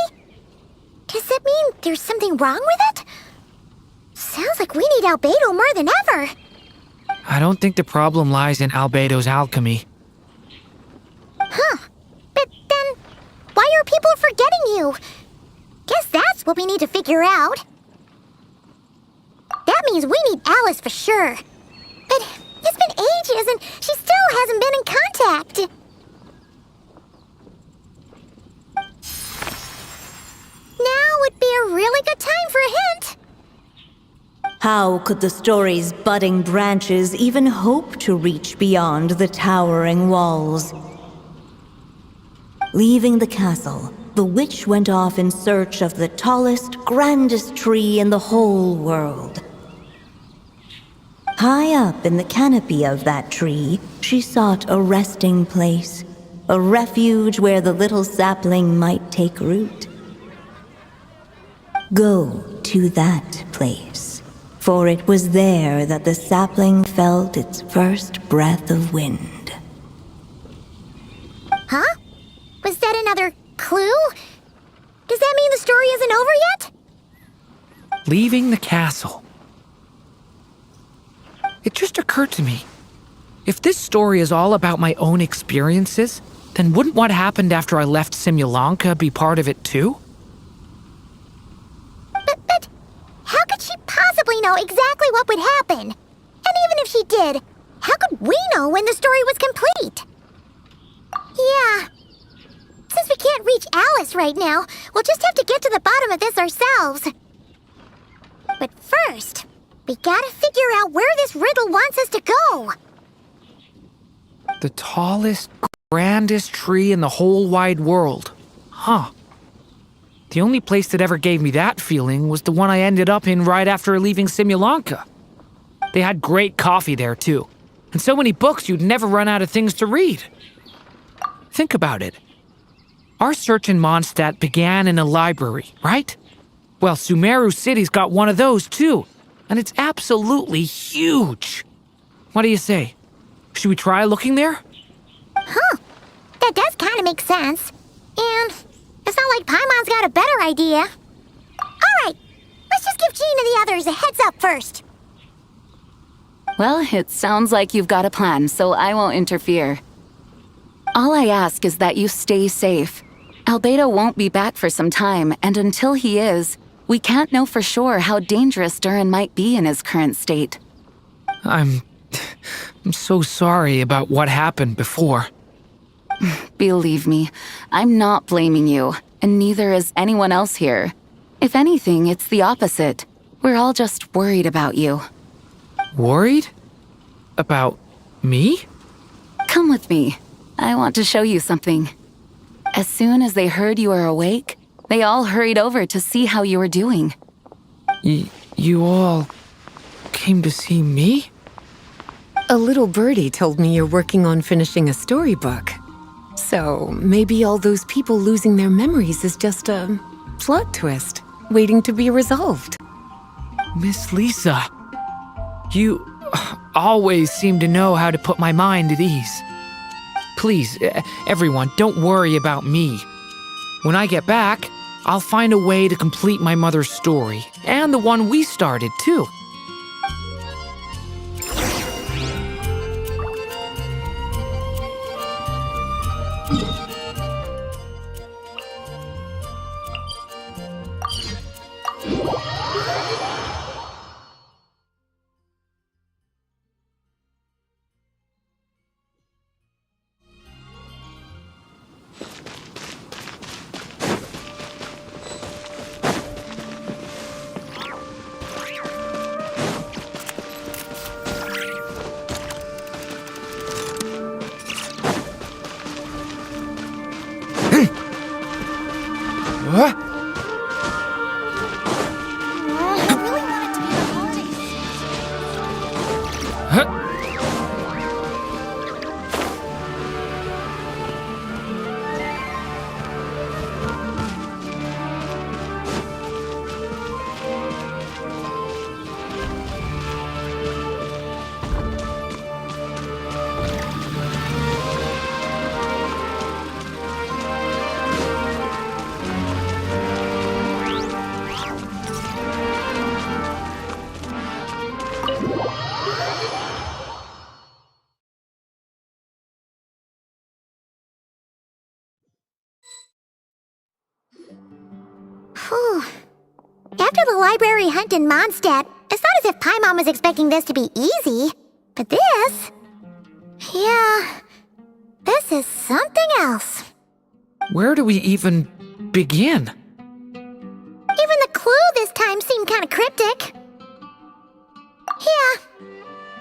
Does that mean there's something wrong with it? Sounds like we need Albedo more than ever. I don't think the problem lies in Albedo's alchemy. Huh. But then, why are people forgetting you? Guess that's what we need to figure out. That means we need Alice for sure. But it's been ages and she still hasn't been in contact. Now would be a really good time for a hint. How could the story's budding branches even hope to reach beyond the towering walls? Leaving the castle, the witch went off in search of the tallest, grandest tree in the whole world. High up in the canopy of that tree, she sought a resting place, a refuge where the little sapling might take root. Go to that place, for it was there that the sapling felt its first breath of wind. Huh? Was that another clue? Does that mean the story isn't over yet? Leaving the castle. It just occurred to me. If this story is all about my own experiences, then wouldn't what happened after I left Simulanka be part of it too? But how could she possibly know exactly what would happen? And even if she did, how could we know when the story was complete? Yeah. Since we can't reach Alice right now, we'll just have to get to the bottom of this ourselves. But first, we gotta figure out where this riddle wants us to go. The tallest, grandest tree in the whole wide world. Huh. The only place that ever gave me that feeling was the one I ended up in right after leaving Simulanka. They had great coffee there, too. And so many books you'd never run out of things to read. Think about it. Our search in Mondstadt began in a library, right? Well, Sumeru City's got one of those, too. And it's absolutely huge. What do you say? Should we try looking there? Huh. That does kind of make sense. And it's not like Paimon's got a better idea. Alright, let's just give Jean and the others a heads up first. Well, it sounds like you've got a plan, so I won't interfere. All I ask is that you stay safe. Albedo won't be back for some time, and until he is, we can't know for sure how dangerous Durin might be in his current state. I'm so sorry about what happened before. Believe me, I'm not blaming you, and neither is anyone else here. If anything, it's the opposite. We're all just worried about you. Worried? About me? Come with me. I want to show you something. As soon as they heard you were awake, they all hurried over to see how you were doing. You all came to see me? A little birdie told me you're working on finishing a storybook. So maybe all those people losing their memories is just a plot twist, waiting to be resolved. Miss Lisa, you always seem to know how to put my mind at ease. Please, everyone, don't worry about me. When I get back, I'll find a way to complete my mother's story, and the one we started, too. Whew. After the library hunt in Mondstadt, it's not as if Paimon was expecting this to be easy. But this... yeah... this is something else. Where do we even begin? Even the clue this time seemed kind of cryptic. Yeah.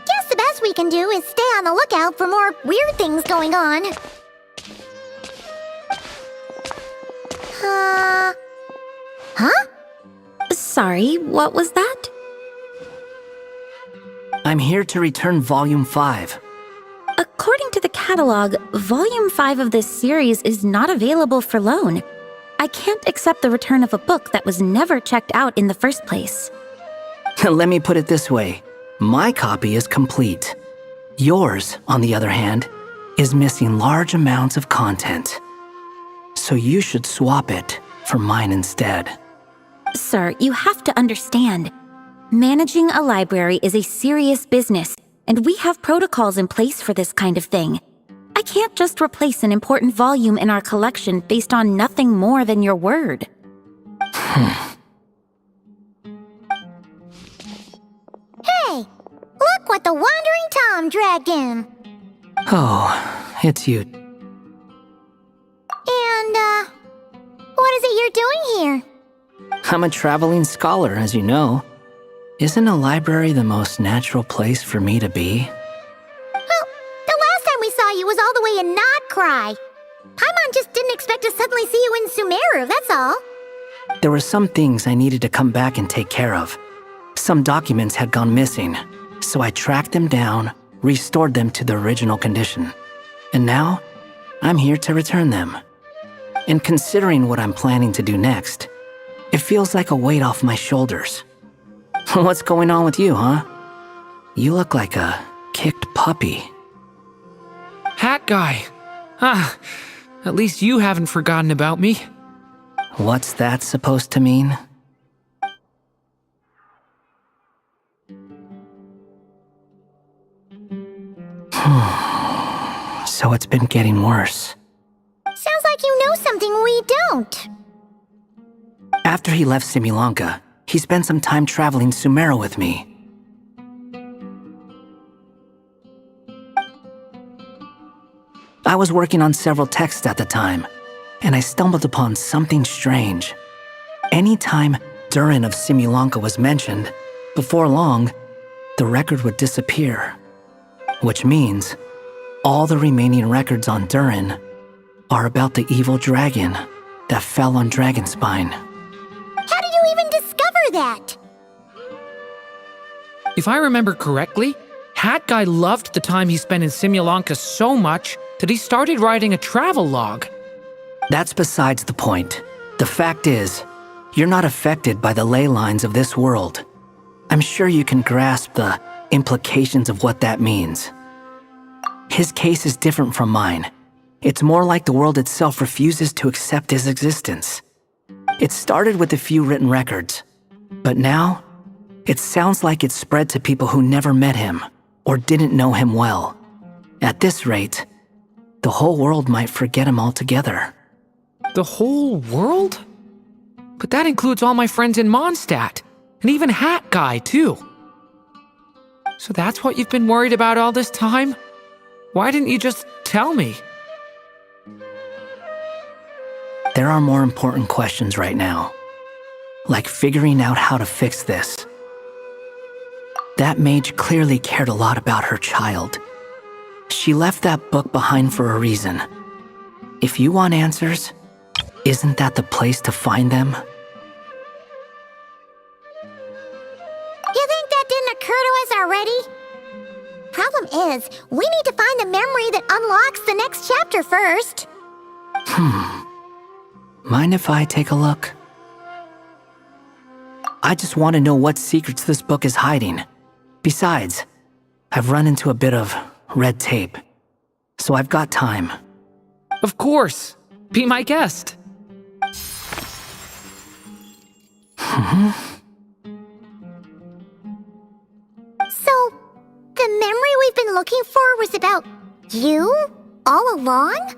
Guess the best we can do is stay on the lookout for more weird things going on. Huh? Sorry, what was that? I'm here to return Volume 5. According to the catalog, Volume 5 of this series is not available for loan. I can't accept the return of a book that was never checked out in the first place. Let me put it this way. My copy is complete. Yours, on the other hand, is missing large amounts of content. So you should swap it for mine instead. Sir, you have to understand. Managing a library is a serious business, and we have protocols in place for this kind of thing. I can't just replace an important volume in our collection based on nothing more than your word. Hey! Look what the Wandering Tom dragged in! Oh, it's you. And, what is it you're doing here? I'm a traveling scholar, as you know. Isn't a library the most natural place for me to be? Well, the last time we saw you was all the way in Nodcry. Paimon just didn't expect to suddenly see you in Sumeru, that's all. There were some things I needed to come back and take care of. Some documents had gone missing, so I tracked them down, restored them to their original condition. And now, I'm here to return them. And considering what I'm planning to do next, it feels like a weight off my shoulders. What's going on with you, huh? You look like a kicked puppy. Hat guy. At least you haven't forgotten about me. What's that supposed to mean? So it's been getting worse. Sounds like you know something we don't. After he left Simulanka, he spent some time traveling Sumeru with me. I was working on several texts at the time, and I stumbled upon something strange. Anytime Durin of Simulanka was mentioned, before long, the record would disappear. Which means, all the remaining records on Durin are about the evil dragon that fell on Dragonspine. How did you even discover that? If I remember correctly, Hat Guy loved the time he spent in Simulanka so much that he started writing a travel log. That's besides the point. The fact is, you're not affected by the ley lines of this world. I'm sure you can grasp the implications of what that means. His case is different from mine. It's more like the world itself refuses to accept his existence. It started with a few written records, but now, it sounds like it's spread to people who never met him or didn't know him well. At this rate, the whole world might forget him altogether. The whole world? But that includes all my friends in Mondstadt, and even Hat Guy, too. So that's what you've been worried about all this time? Why didn't you just tell me? There are more important questions right now, like figuring out how to fix this. That mage clearly cared a lot about her child. She left that book behind for a reason. If you want answers, isn't that the place to find them? You think that didn't occur to us already? Problem is, we need to find the memory that unlocks the next chapter first. Mind if I take a look? I just want to know what secrets this book is hiding. Besides, I've run into a bit of red tape, so I've got time. Of course. Be my guest. So, the memory we've been looking for was about you all along?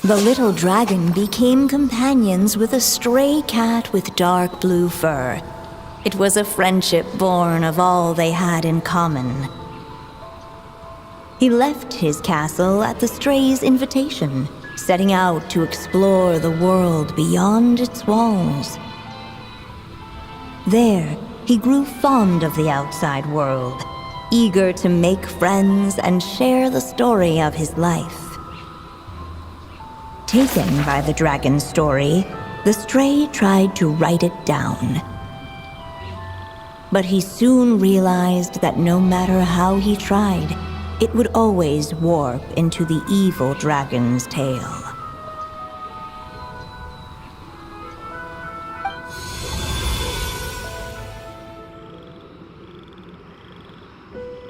The little dragon became companions with a stray cat with dark blue fur. It was a friendship born of all they had in common. He left his castle at the stray's invitation, setting out to explore the world beyond its walls. There, he grew fond of the outside world, eager to make friends and share the story of his life. Taken by the dragon's story, the stray tried to write it down. But he soon realized that no matter how he tried, it would always warp into the evil dragon's tale.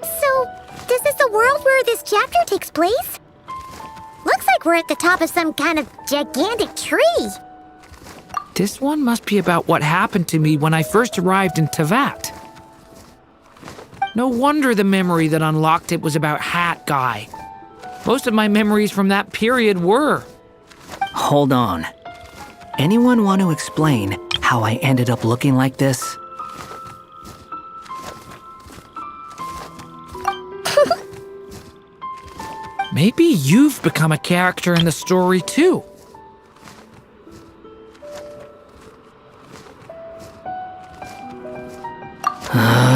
So, this is the world where this chapter takes place? Looks like we're at the top of some kind of gigantic tree. This one must be about what happened to me when I first arrived in Tevat. No wonder the memory that unlocked it was about Hat Guy. Most of my memories from that period were. Hold on. Anyone want to explain how I ended up looking like this? Maybe you've become a character in the story too.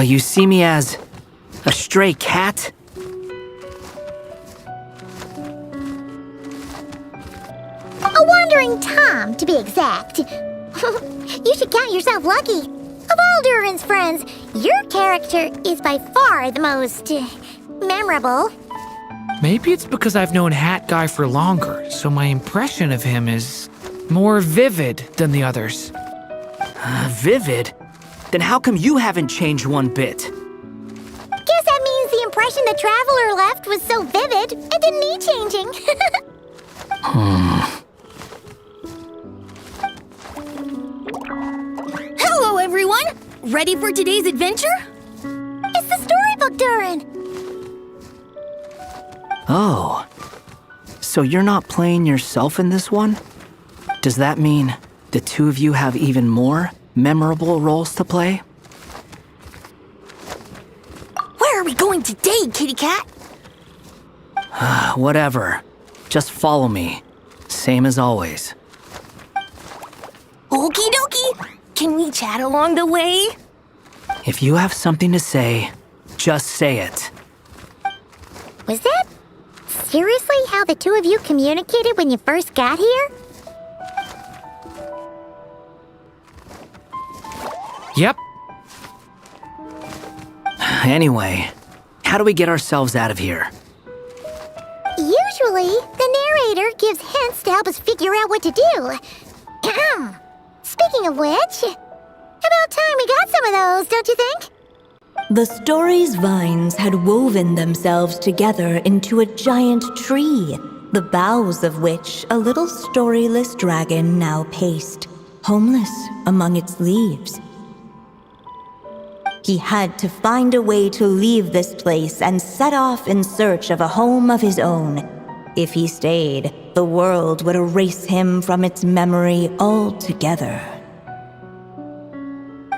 You see me as a stray cat? A wandering Tom, to be exact. You should count yourself lucky. Of all Durin's friends, your character is by far the most memorable. Maybe it's because I've known Hat Guy for longer, so my impression of him is more vivid than the others. Vivid? Then how come you haven't changed one bit? Guess that means the impression the traveler left was so vivid, it didn't need changing. Hello, everyone! Ready for today's adventure? It's the storybook, Durin! Oh. So you're not playing yourself in this one? Does that mean the two of you have even more memorable roles to play? Where are we going today, kitty cat? Whatever. Just follow me. Same as always. Okie dokie! Can we chat along the way? If you have something to say, just say it. Was that seriously how the two of you communicated when you first got here? Yep. Anyway, how do we get ourselves out of here? Usually, the narrator gives hints to help us figure out what to do. Speaking of which, about time we got some of those, don't you think? The story's vines had woven themselves together into a giant tree, the boughs of which a little storyless dragon now paced, homeless among its leaves. He had to find a way to leave this place and set off in search of a home of his own. If he stayed, the world would erase him from its memory altogether.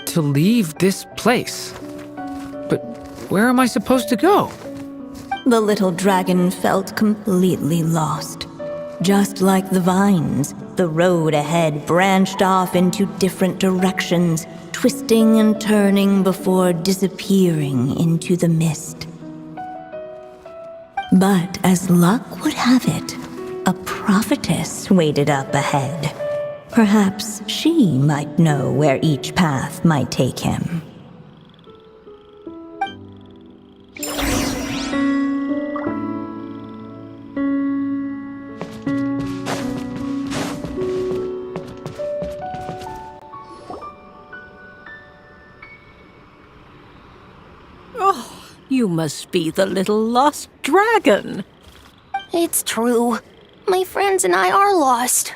To leave this place? But where am I supposed to go? The little dragon felt completely lost. Just like the vines, the road ahead branched off into different directions, twisting and turning before disappearing into the mist. But as luck would have it, a prophetess waited up ahead. Perhaps she might know where each path might take him. You must be the little lost dragon. It's true. My friends and I are lost.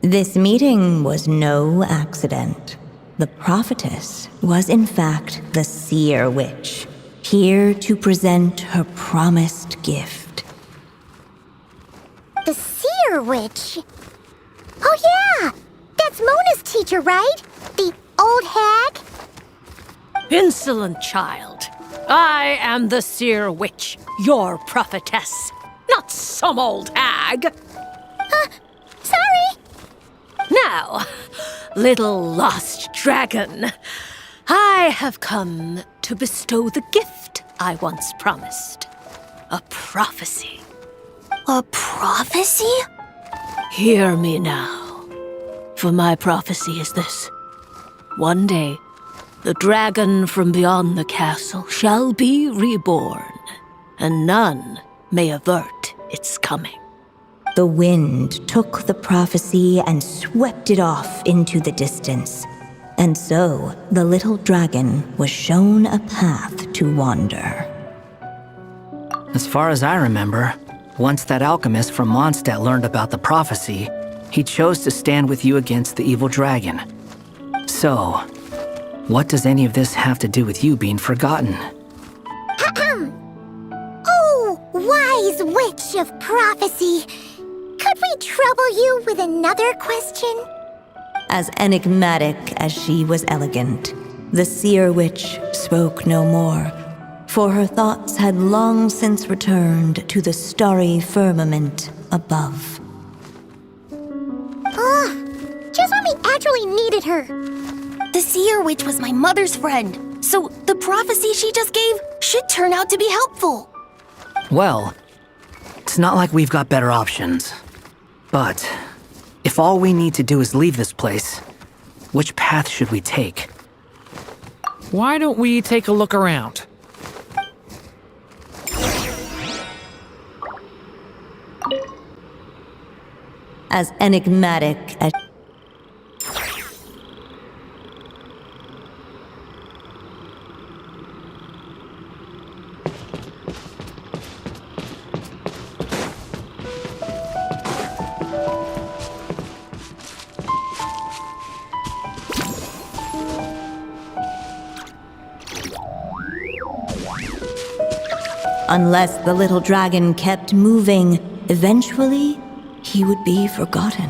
This meeting was no accident. The prophetess was in fact the seer witch, here to present her promised gift. The seer Seer Witch. Oh yeah! That's Mona's teacher, right? The old hag? Insolent child. I am the Seer Witch, your prophetess, not some old hag. Sorry! Now, little lost dragon, I have come to bestow the gift I once promised. A prophecy. A prophecy? Hear me now, for my prophecy is this. One day, the dragon from beyond the castle shall be reborn, and none may avert its coming. The wind took the prophecy and swept it off into the distance. And so, the little dragon was shown a path to wander. As far as I remember, once that alchemist from Mondstadt learned about the prophecy, he chose to stand with you against the evil dragon. So, what does any of this have to do with you being forgotten? Oh, wise witch of prophecy! Could we trouble you with another question? As enigmatic as she was elegant, the Seer Witch spoke no more, for her thoughts had long since returned to the starry firmament above. Just when we actually needed her. The Seer Witch was my mother's friend, so the prophecy she just gave should turn out to be helpful. Well, it's not like we've got better options. But if all we need to do is leave this place, which path should we take? Why don't we take a look around? As enigmatic as... Unless the little dragon kept moving, eventually he would be forgotten.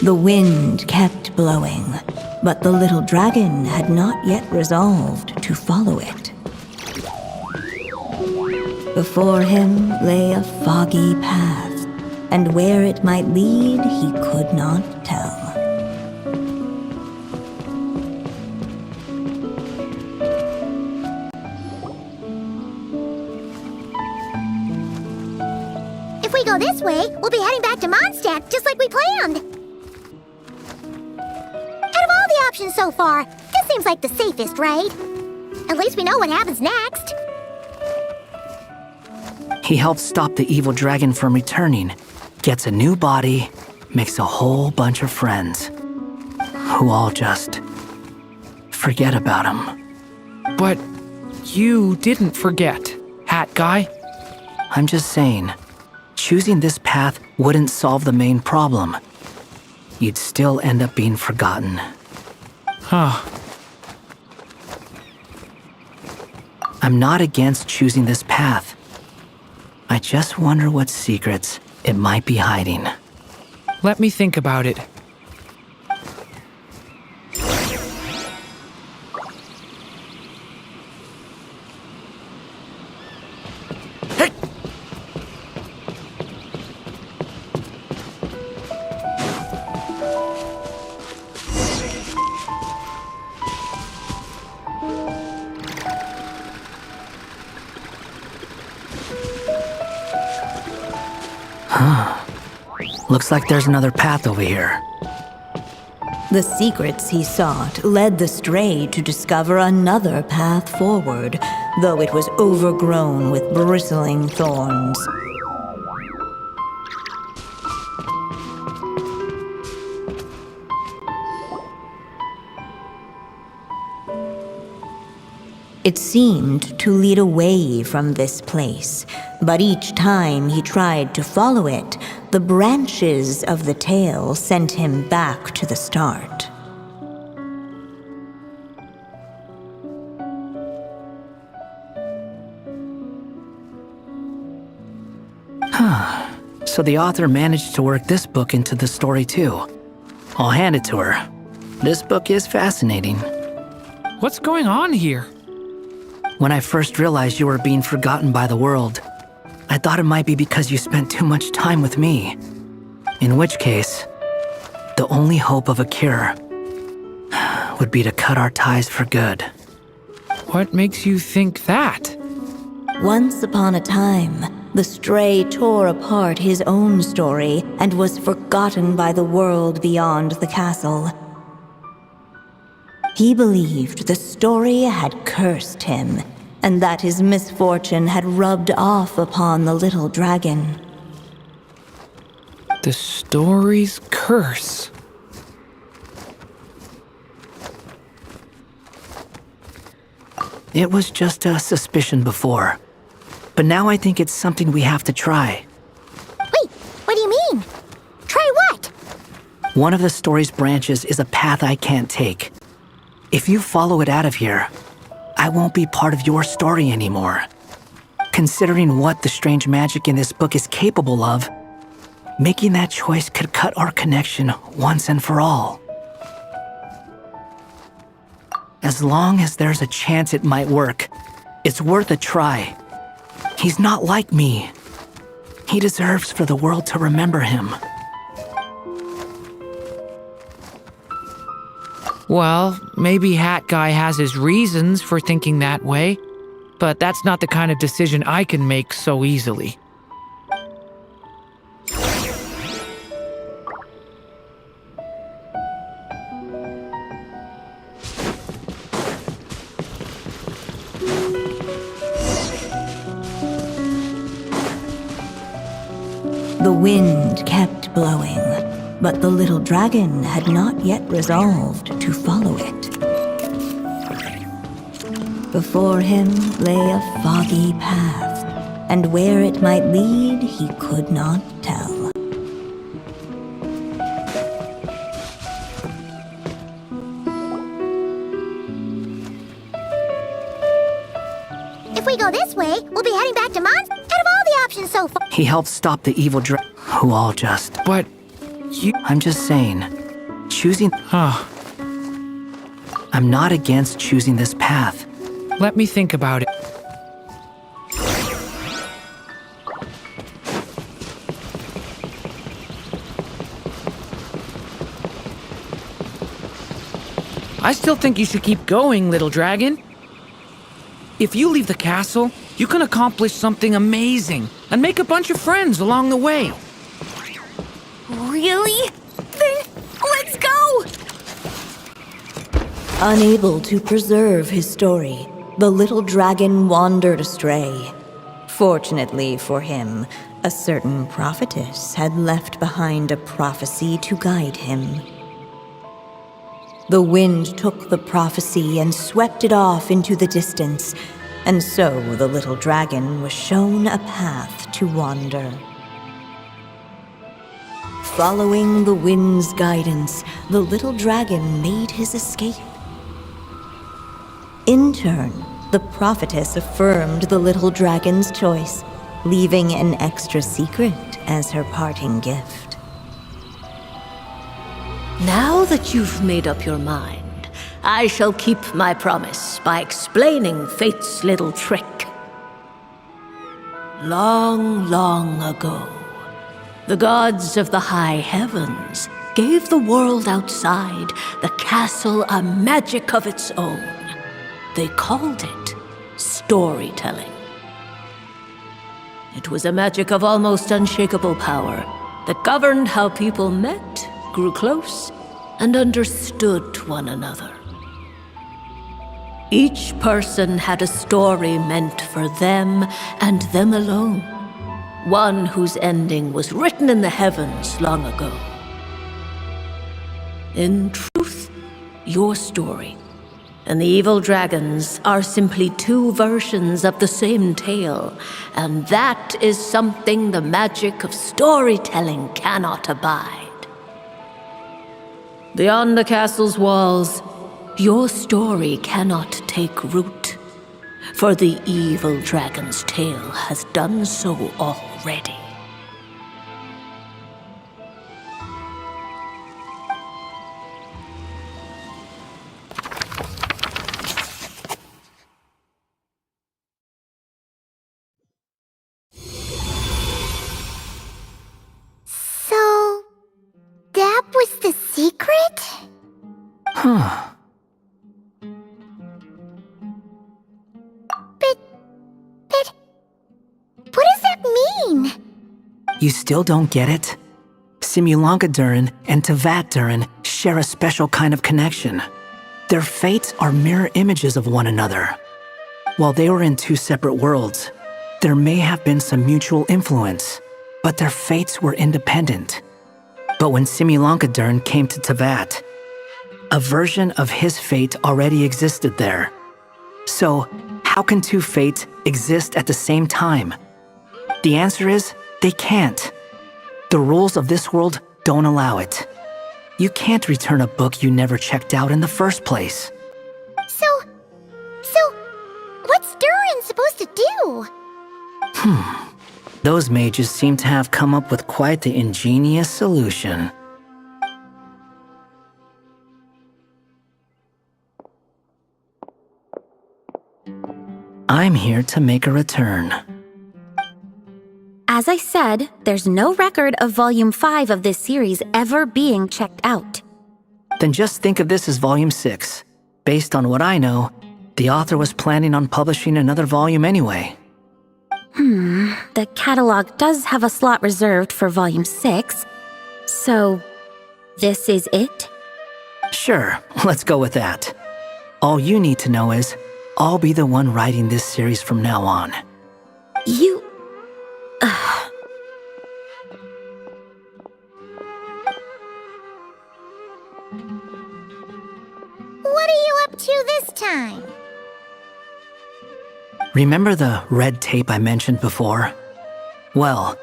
The wind kept blowing, but the little dragon had not yet resolved to follow it. Before him lay a foggy path, and where it might lead he could not tell. If we go this way, we'll be heading back to Mondstadt just like we planned. Out of all the options so far, this seems like the safest, right? At least we know what happens next. He helps stop the evil dragon from returning, gets a new body, makes a whole bunch of friends, who all just forget about him. But you didn't forget, Hat Guy. I'm just saying, choosing this path wouldn't solve the main problem. You'd still end up being forgotten. Huh. I'm not against choosing this path. I just wonder what secrets it might be hiding. Let me think about it. Looks like there's another path over here. The secrets he sought led the stray to discover another path forward, though it was overgrown with bristling thorns. It seemed to lead away from this place, but each time he tried to follow it, the branches of the tail sent him back to the start. So the author managed to work this book into the story too. I'll hand it to her. This book is fascinating. What's going on here? When I first realized you were being forgotten by the world, I thought it might be because you spent too much time with me. In which case, the only hope of a cure would be to cut our ties for good. What makes you think that? Once upon a time, the Stray tore apart his own story and was forgotten by the world beyond the castle. He believed the story had cursed him, and that his misfortune had rubbed off upon the little dragon. The story's curse. It was just a suspicion before, but now I think it's something we have to try. Wait, what do you mean? Try what? One of the story's branches is a path I can't take. If you follow it out of here, I won't be part of your story anymore. Considering what the strange magic in this book is capable of, making that choice could cut our connection once and for all. As long as there's a chance it might work, it's worth a try. He's not like me. He deserves for the world to remember him. Well, maybe Hat Guy has his reasons for thinking that way, but that's not the kind of decision I can make so easily. The wind kept blowing, but the little dragon had not yet resolved to follow it. Before him lay a foggy path, and where it might lead he could not tell. If we go this way, we'll be heading back to Mons. Out of all the options so far. He helped stop the evil who all just... But you... I'm just saying, choosing... I'm not against choosing this path. Let me think about it. I still think you should keep going, little dragon. If you leave the castle, you can accomplish something amazing and make a bunch of friends along the way. Really? Then let's go! Unable to preserve his story, the little dragon wandered astray. Fortunately for him, a certain prophetess had left behind a prophecy to guide him. The wind took the prophecy and swept it off into the distance, and so the little dragon was shown a path to wander. Following the wind's guidance, the little dragon made his escape. In turn, the prophetess affirmed the little dragon's choice, leaving an extra secret as her parting gift. Now that you've made up your mind, I shall keep my promise by explaining Fate's little trick. Long, long ago, the gods of the high heavens gave the world outside the castle a magic of its own. They called it storytelling. It was a magic of almost unshakable power that governed how people met, grew close, and understood one another. Each person had a story meant for them and them alone, one whose ending was written in the heavens long ago. In truth, your story, and the evil dragons are simply two versions of the same tale, and that is something the magic of storytelling cannot abide. Beyond the castle's walls, your story cannot take root, for the evil dragon's tale has done so already. So, that was the secret? Huh. But what does that mean? You still don't get it? Simulanka Durin and Tevat Durin share a special kind of connection. Their fates are mirror images of one another. While they were in two separate worlds, there may have been some mutual influence, but their fates were independent. But when Simulanka Durin came to Tevat, a version of his fate already existed there. So, how can two fates exist at the same time? The answer is, they can't. The rules of this world don't allow it. You can't return a book you never checked out in the first place. So, what's Durin supposed to do? Those mages seem to have come up with quite the ingenious solution. I'm here to make a return. As I said, there's no record of Volume 5 of this series ever being checked out. Then just think of this as Volume 6. Based on what I know, the author was planning on publishing another volume anyway. The catalog does have a slot reserved for Volume 6. So, this is it? Sure, let's go with that. All you need to know is, I'll be the one writing this series from now on. You... What are you up to this time? Remember the red tape I mentioned before? Well,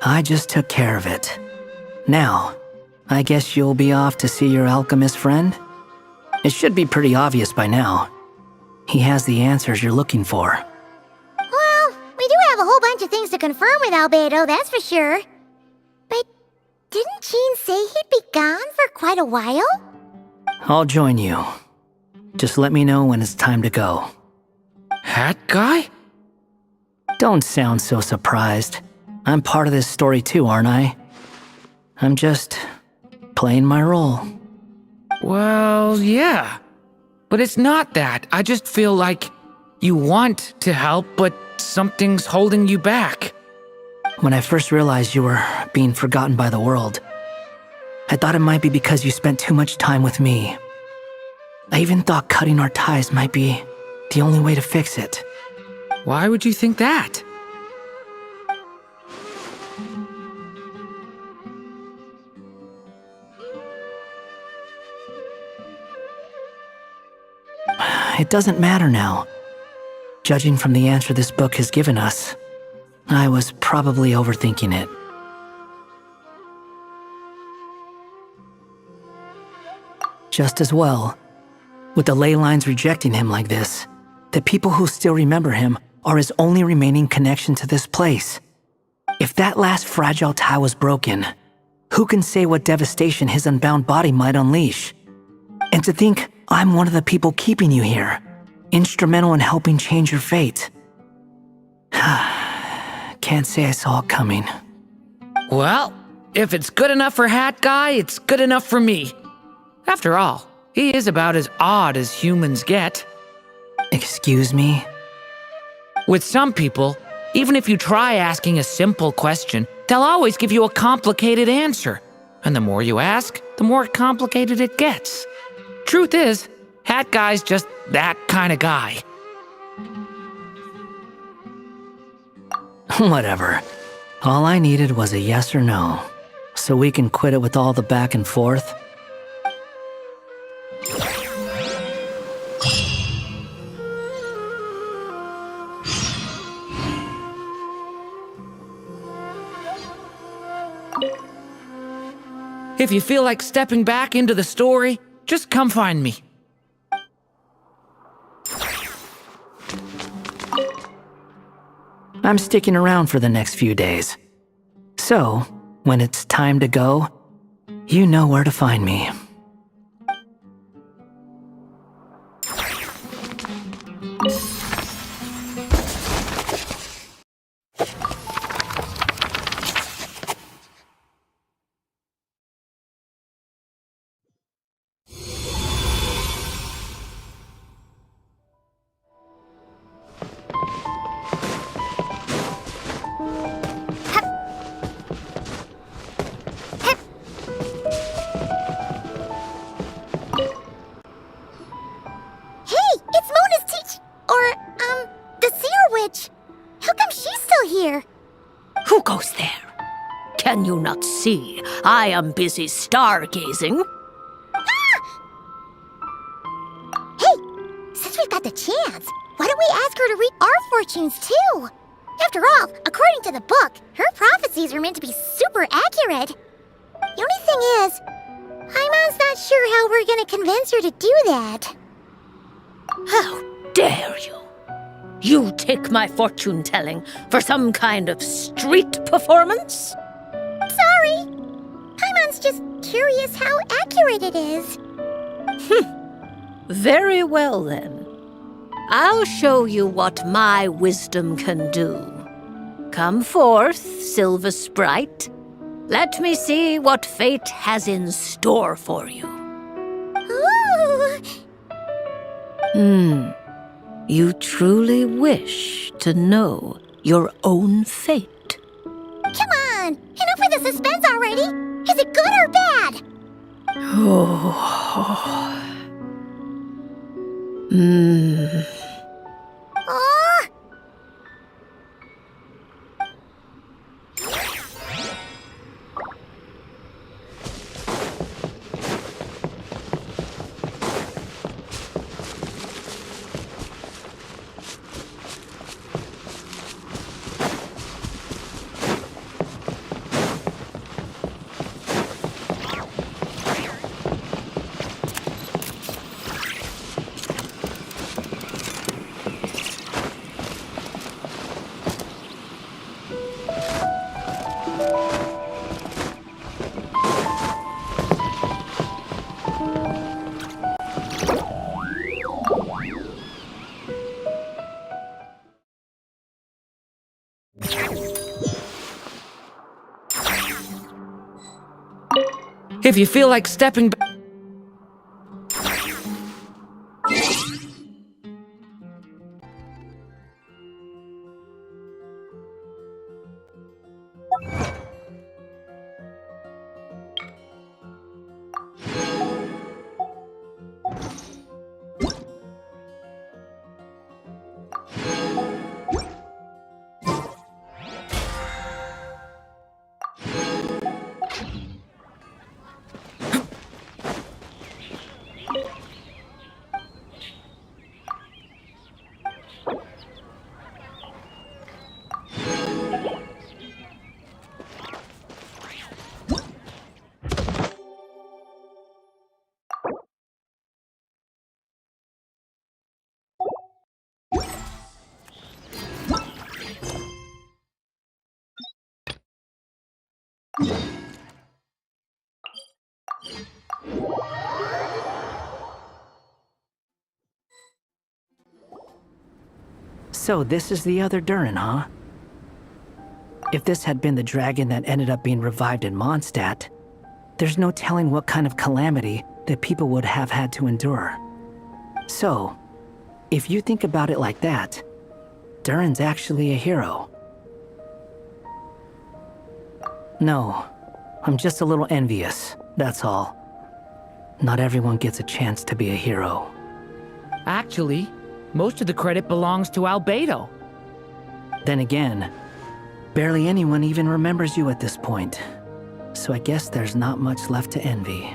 I just took care of it. Now, I guess you'll be off to see your alchemist friend? It should be pretty obvious by now. He has the answers you're looking for. Well, we do have a whole bunch of things to confirm with Albedo, that's for sure. But didn't Jean say he'd be gone for quite a while? I'll join you. Just let me know when it's time to go. Hat guy? Don't sound so surprised. I'm part of this story too, aren't I? I'm just playing my role. Well, yeah. But it's not that. I just feel like you want to help, but something's holding you back. When I first realized you were being forgotten by the world, I thought it might be because you spent too much time with me. I even thought cutting our ties might be the only way to fix it. Why would you think that? It doesn't matter now. Judging from the answer this book has given us, I was probably overthinking it. Just as well. With the ley lines rejecting him like this, the people who still remember him are his only remaining connection to this place. If that last fragile tie was broken, who can say what devastation his unbound body might unleash? And to think I'm one of the people keeping you here, instrumental in helping change your fate. Can't say I saw it coming. Well, if it's good enough for Hat Guy, it's good enough for me. After all, he is about as odd as humans get. Excuse me? With some people, even if you try asking a simple question, they'll always give you a complicated answer. And the more you ask, the more complicated it gets. Truth is, Hat Guy's just that kind of guy. Whatever. All I needed was a yes or no, so we can quit it with all the back and forth. If you feel like stepping back into the story, just come find me. I'm sticking around for the next few days. So, when it's time to go, you know where to find me. Who goes there? Can you not see? I am busy stargazing. Hey, since we've got the chance, why don't we ask her to read our fortunes too? After all, according to the book, her prophecies are meant to be super accurate. The only thing is, Paimon's not sure how we're gonna convince her to do that. How dare you? You take my fortune-telling for some kind of street performance? Sorry. Paimon's just curious how accurate it is. Very well, then. I'll show you what my wisdom can do. Come forth, Silver Sprite. Let me see what fate has in store for you. Ooh. You truly wish to know your own fate? Come on! Enough with the suspense already! Is it good or bad? Oh. If you feel like stepping back... So this is the other Durin, huh? If this had been the dragon that ended up being revived in Mondstadt, there's no telling what kind of calamity that people would have had to endure. So, if you think about it like that, Durin's actually a hero. No, I'm just a little envious, that's all. Not everyone gets a chance to be a hero. Actually, most of the credit belongs to Albedo. Then again, barely anyone even remembers you at this point. So I guess there's not much left to envy.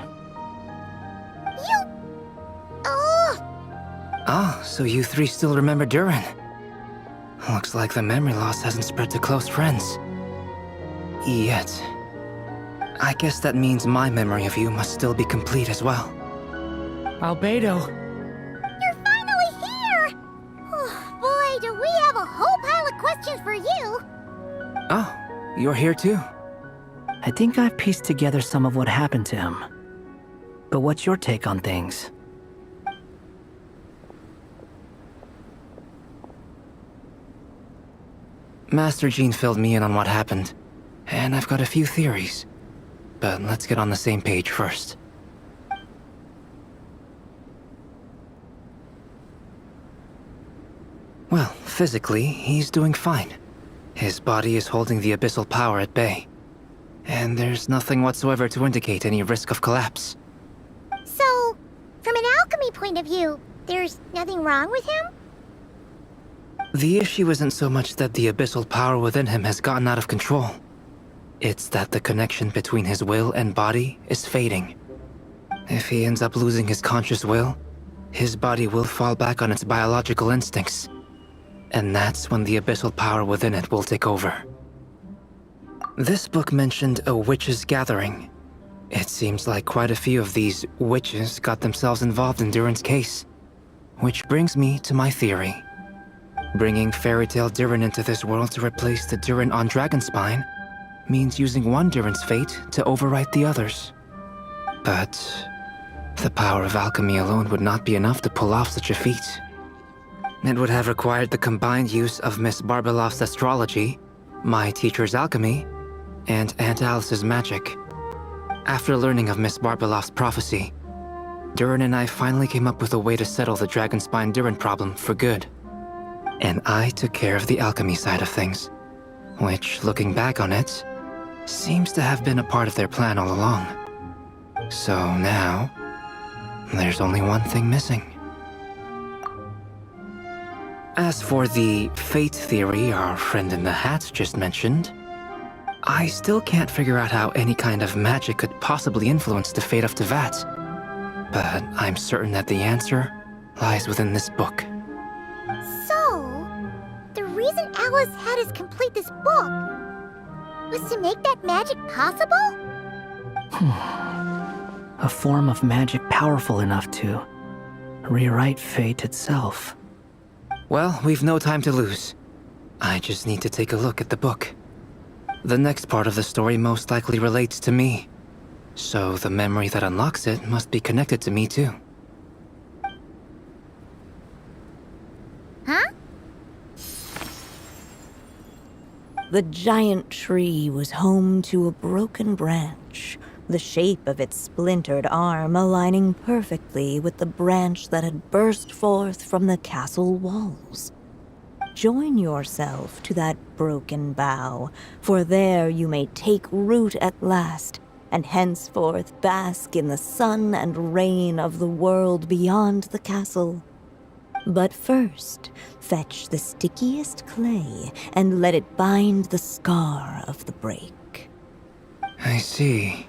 Oh, so you three still remember Durin. Looks like the memory loss hasn't spread to close friends. Yet. I guess that means my memory of you must still be complete as well. Albedo. You're finally here! Oh, boy, do we have a whole pile of questions for you! Oh, you're here too. I think I've pieced together some of what happened to him. But what's your take on things? Master Jean filled me in on what happened, and I've got a few theories. But let's get on the same page first. Well, physically, he's doing fine. His body is holding the abyssal power at bay. And there's nothing whatsoever to indicate any risk of collapse. So, from an alchemy point of view, there's nothing wrong with him? The issue isn't so much that the abyssal power within him has gotten out of control. It's that the connection between his will and body is fading. If he ends up losing his conscious will, his body will fall back on its biological instincts. And that's when the abyssal power within it will take over. This book mentioned a witches' gathering. It seems like quite a few of these witches got themselves involved in Durin's case. Which brings me to my theory. Bringing fairy tale Durin into this world to replace the Durin on Dragonspine means using one Durin's fate to overwrite the others. But the power of alchemy alone would not be enough to pull off such a feat. It would have required the combined use of Miss Barbeloff's astrology, my teacher's alchemy, and Aunt Alice's magic. After learning of Miss Barbeloff's prophecy, Durin and I finally came up with a way to settle the Dragonspine Durin problem for good. And I took care of the alchemy side of things, which, looking back on it, seems to have been a part of their plan all along. So now, there's only one thing missing. As for the fate theory our friend in the hat just mentioned, I still can't figure out how any kind of magic could possibly influence the fate of Tevat. But I'm certain that the answer lies within this book. So, the reason Alice had us complete this book was to make that magic possible? A form of magic powerful enough to rewrite fate itself. Well, we've no time to lose. I just need to take a look at the book. The next part of the story most likely relates to me, so the memory that unlocks it must be connected to me too. Huh? The giant tree was home to a broken branch, the shape of its splintered arm aligning perfectly with the branch that had burst forth from the castle walls. Join yourself to that broken bough, for there you may take root at last, and henceforth bask in the sun and rain of the world beyond the castle. But first, fetch the stickiest clay and let it bind the scar of the break. I see.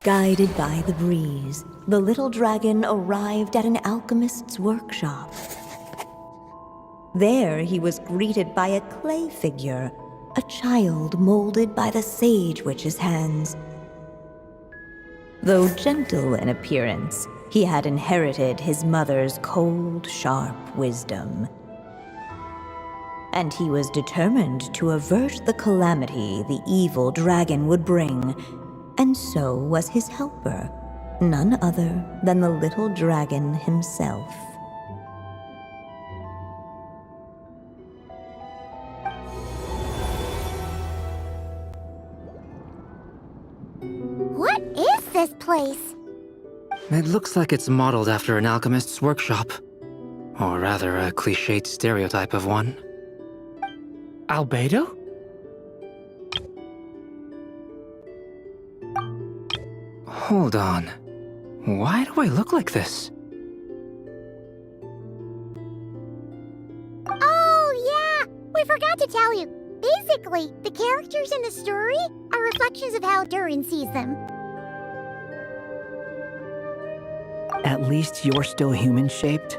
Guided by the breeze, the little dragon arrived at an alchemist's workshop. There he was greeted by a clay figure, a child molded by the sage witch's hands. Though gentle in appearance, he had inherited his mother's cold, sharp wisdom. And he was determined to avert the calamity the evil dragon would bring. And so was his helper, none other than the little dragon himself. What is this place? It looks like it's modeled after an alchemist's workshop. Or rather, a cliched stereotype of one. Albedo? Hold on. Why do I look like this? Oh, yeah! We forgot to tell you. Basically, the characters in the story are reflections of how Durin sees them. At least you're still human-shaped?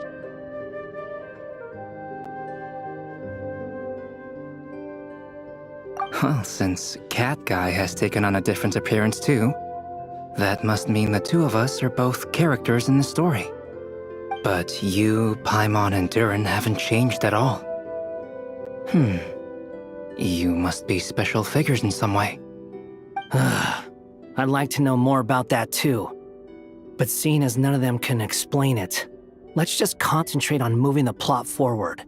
Well, since Cat Guy has taken on a different appearance too, that must mean the two of us are both characters in the story. But you, Paimon, and Durin haven't changed at all. You must be special figures in some way. I'd like to know more about that too. But seeing as none of them can explain it, let's just concentrate on moving the plot forward.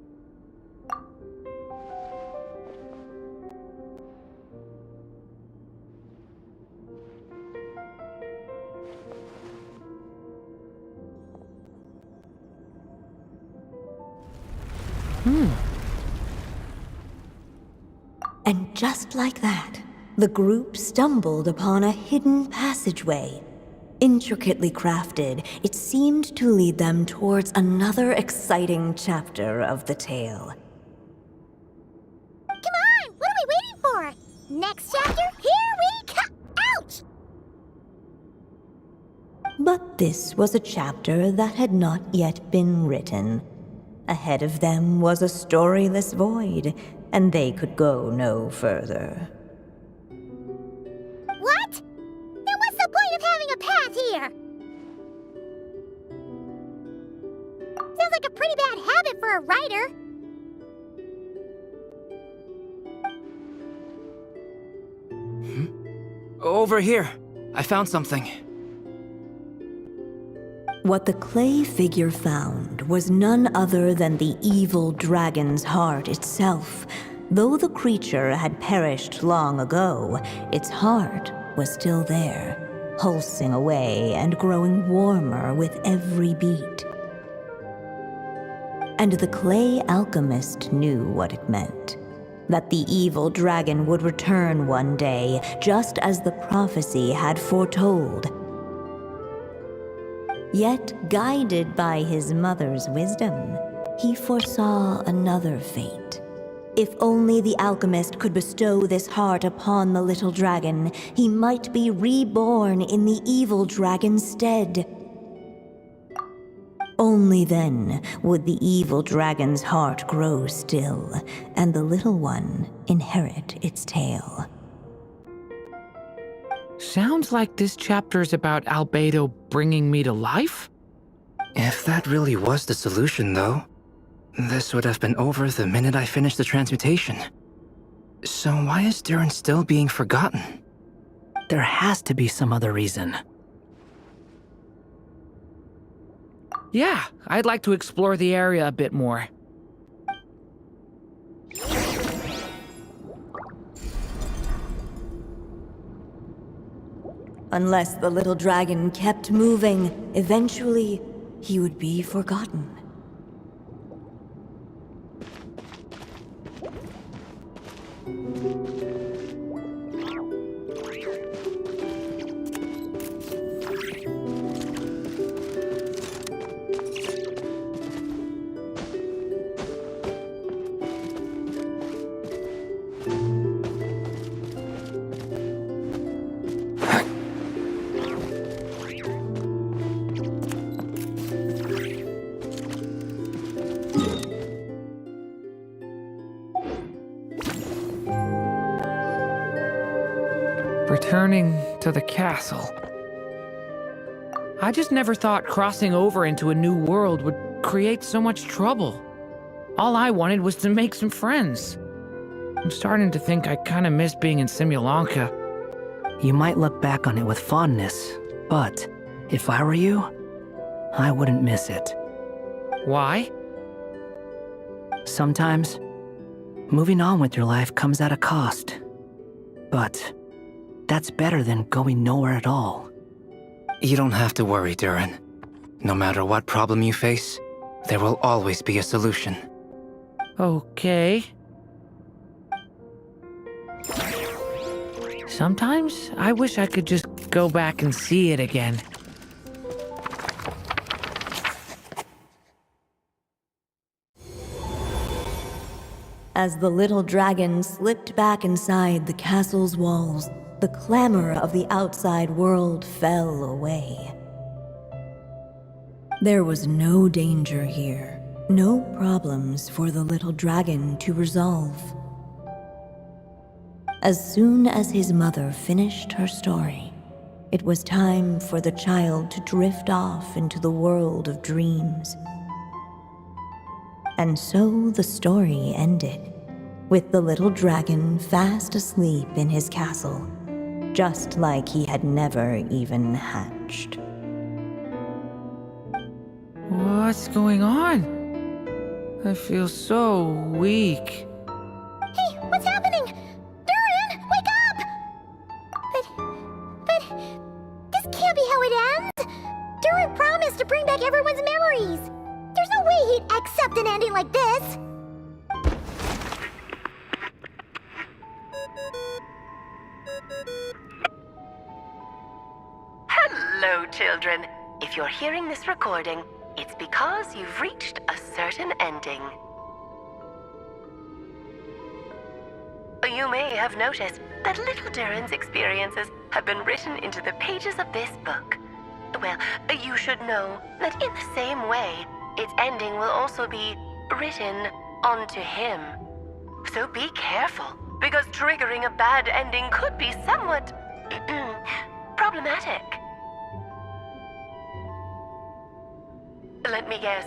And just like that, the group stumbled upon a hidden passageway. Intricately crafted, it seemed to lead them towards another exciting chapter of the tale. Come on! What are we waiting for? Next chapter? Here we come! Ouch! But this was a chapter that had not yet been written. Ahead of them was a storyless void, and they could go no further. What? Then what's the point of having a path here? Sounds like a pretty bad habit for a writer. Over here. I found something. What the clay figure found was none other than the evil dragon's heart itself. Though the creature had perished long ago, its heart was still there, pulsing away and growing warmer with every beat. And the clay alchemist knew what it meant. That the evil dragon would return one day, just as the prophecy had foretold. Yet, guided by his mother's wisdom, he foresaw another fate. If only the alchemist could bestow this heart upon the little dragon, he might be reborn in the evil dragon's stead. Only then would the evil dragon's heart grow still, and the little one inherit its tale. Sounds like this chapter's about Albedo bringing me to life? If that really was the solution, though, this would have been over the minute I finished the transmutation. So why is Durin still being forgotten? There has to be some other reason. Yeah, I'd like to explore the area a bit more. Unless the little dragon kept moving, eventually he would be forgotten. Returning to the castle. I just never thought crossing over into a new world would create so much trouble. All I wanted was to make some friends. I'm starting to think I kinda miss being in Simulanka. You might look back on it with fondness, but if I were you, I wouldn't miss it. Why? Sometimes, moving on with your life comes at a cost. But that's better than going nowhere at all. You don't have to worry, Durin. No matter what problem you face, there will always be a solution. Okay. Sometimes I wish I could just go back and see it again. As the little dragon slipped back inside the castle's walls, the clamor of the outside world fell away. There was no danger here, no problems for the little dragon to resolve. As soon as his mother finished her story, it was time for the child to drift off into the world of dreams. And so the story ended, with the little dragon fast asleep in his castle, just like he had never even hatched. What's going on? I feel so weak. Hey, what's happening? Durin, wake up! But this can't be how it ends. Durin promised to bring back everyone's memories. There's no way he'd accept an ending like this. Hello, children. If you're hearing this recording, it's because you've reached a certain ending. You may have noticed that little Durin's experiences have been written into the pages of this book. Well, you should know that in the same way, its ending will also be written onto him. So be careful, because triggering a bad ending could be somewhat problematic. Let me guess,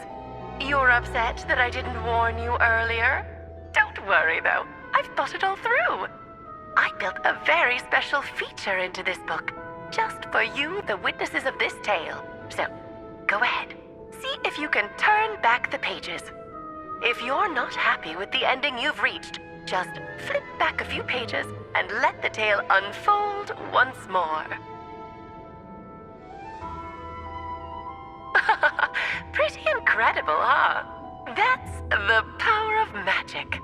you're upset that I didn't warn you earlier? Don't worry though, I've thought it all through. I built a very special feature into this book, just for you, the witnesses of this tale. So, go ahead, see if you can turn back the pages. If you're not happy with the ending you've reached, just flip back a few pages and let the tale unfold once more. Pretty incredible, huh? That's the power of magic.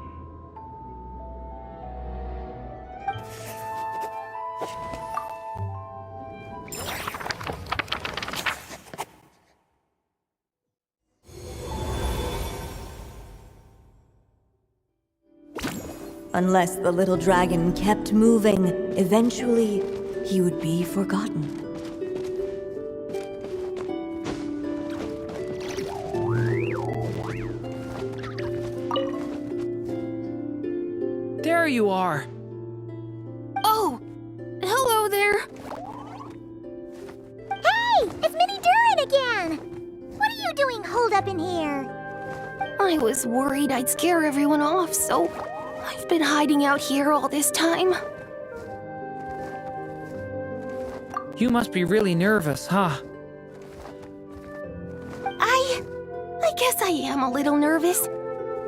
Unless the little dragon kept moving, eventually he would be forgotten. There you are. Oh, hello there. Hey, it's Mini Durin again. What are you doing holed up in here? I was worried I'd scare everyone off, so I've been hiding out here all this time. You must be really nervous, huh? I guess I am a little nervous,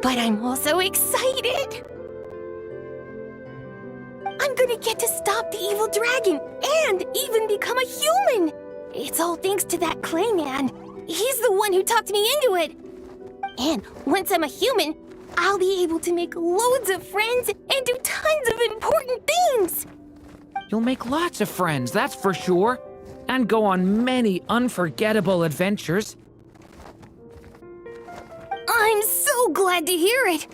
but I'm also excited. I'm gonna get to stop the evil dragon and even become a human. It's all thanks to that clay man. He's the one who talked me into it. And once I'm a human, I'll be able to make loads of friends and do tons of important things. You'll make lots of friends, that's for sure. And go on many unforgettable adventures. I'm so glad to hear it.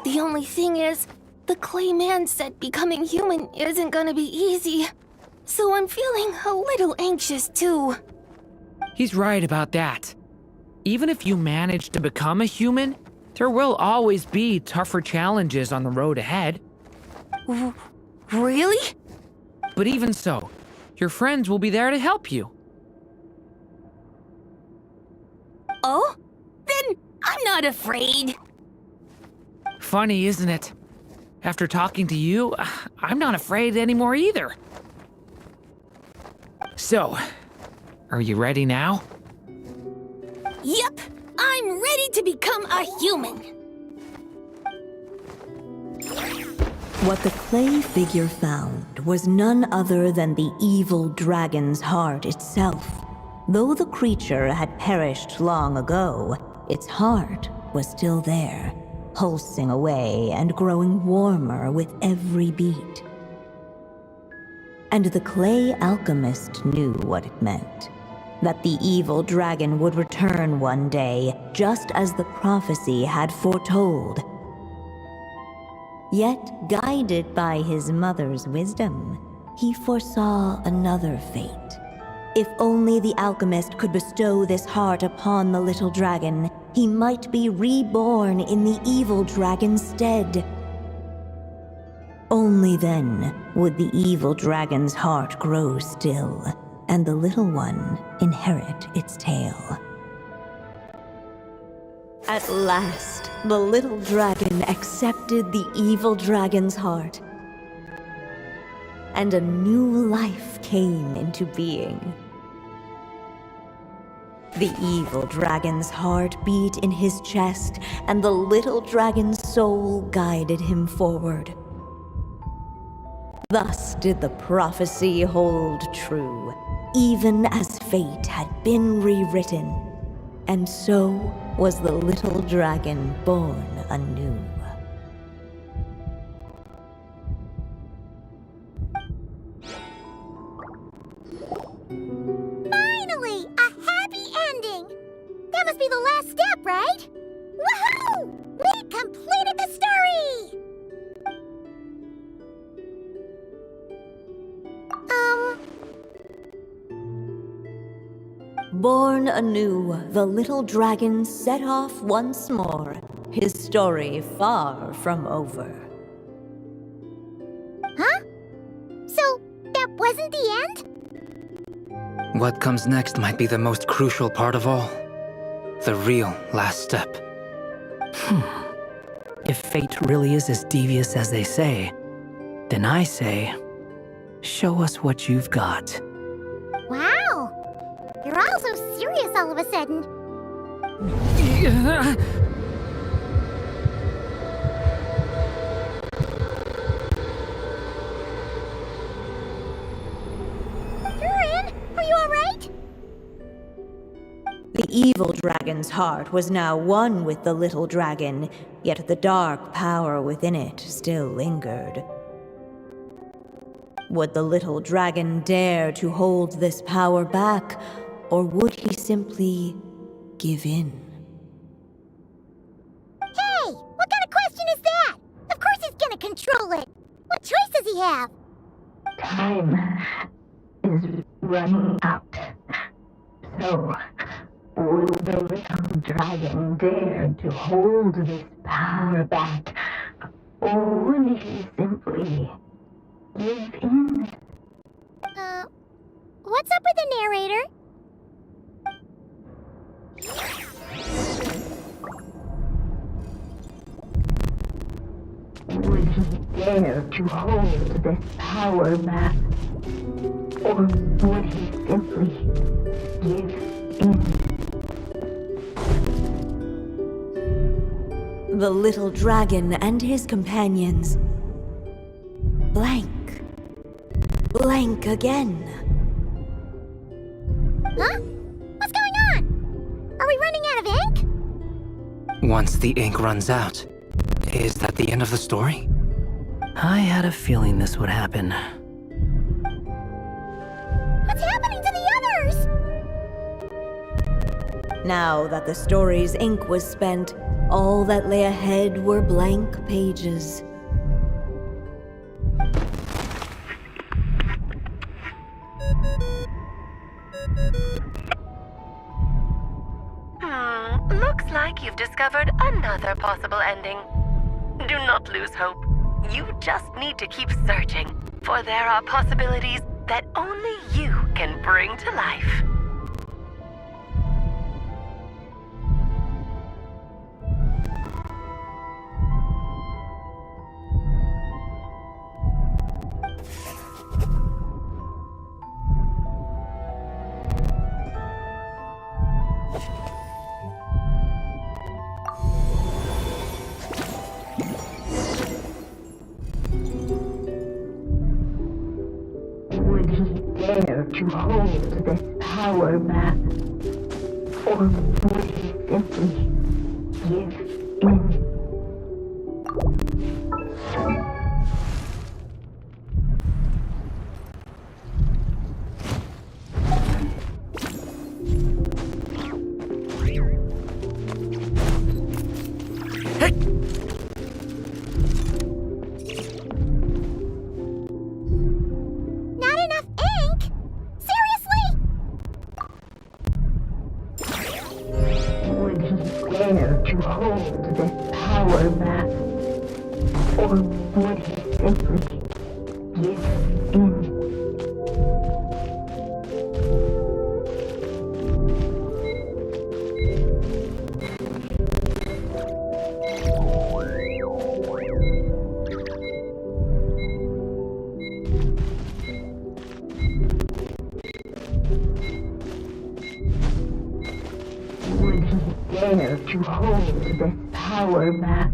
The only thing is, the clay man said becoming human isn't gonna be easy. So I'm feeling a little anxious too. He's right about that. Even if you manage to become a human, there will always be tougher challenges on the road ahead. Really? But even so, your friends will be there to help you. Oh? Then I'm not afraid. Funny, isn't it? After talking to you, I'm not afraid anymore either. So, are you ready now? Yep, I'm ready to become a human. What the clay figure found was none other than the evil dragon's heart itself. Though the creature had perished long ago, its heart was still there, pulsing away and growing warmer with every beat. And the clay alchemist knew what it meant. That the evil dragon would return one day, just as the prophecy had foretold. Yet, guided by his mother's wisdom, he foresaw another fate. If only the alchemist could bestow this heart upon the little dragon, he might be reborn in the evil dragon's stead. Only then would the evil dragon's heart grow still, and the little one inherit its tale. At last, the little dragon accepted the evil dragon's heart, and a new life came into being. The evil dragon's heart beat in his chest, and the little dragon's soul guided him forward. Thus did the prophecy hold true, even as fate had been rewritten, and so was the little dragon born anew. Finally! A happy ending! That must be the last step, right? Woohoo! We completed the story! Born anew, the little dragon set off once more, his story far from over. Huh? So, that wasn't the end? What comes next might be the most crucial part of all. The real last step. If fate really is as devious as they say, then I say, show us what you've got. Wow! You're all so serious all of a sudden. Durin, are you alright? The evil dragon's heart was now one with the little dragon, yet the dark power within it still lingered. Would the little dragon dare to hold this power back, or would he simply give in? Hey! What kind of question is that? Of course he's gonna control it! What choice does he have? Time is running out. So, will the little dragon dare to hold this power back, or would he simply give in? What's up with the narrator? Would he dare to hold this power back, or would he simply give in? The little dragon and his companions blank. Blank again. Huh? What's going on? Are we running out of ink? Once the ink runs out, is that the end of the story? I had a feeling this would happen. What's happening to the others? Now that the story's ink was spent, all that lay ahead were blank pages. Looks like you've discovered another possible ending. Do not lose hope. You just need to keep searching, for there are possibilities that only you can bring to life. Dare to hold this power back, or would he simply give in? simply give in. Would he dare to hold this power map?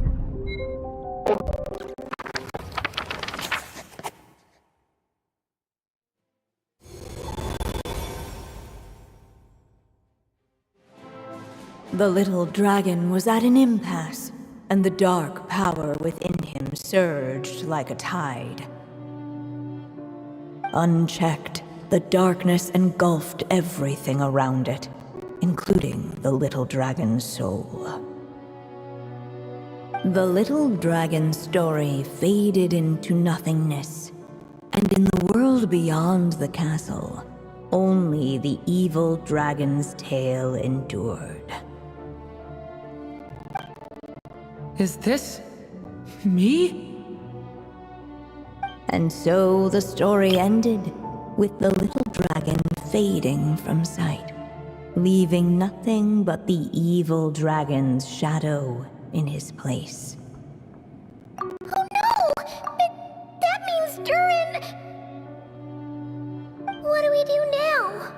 The little dragon was at an impasse, and the dark power within him surged like a tide. Unchecked, the darkness engulfed everything around it, including the little dragon's soul. The little dragon's story faded into nothingness, and in the world beyond the castle, only the evil dragon's tale endured. Is this me? And so the story ended, with the little dragon fading from sight, leaving nothing but the evil dragon's shadow in his place. Oh no! That means Durin... What do we do now?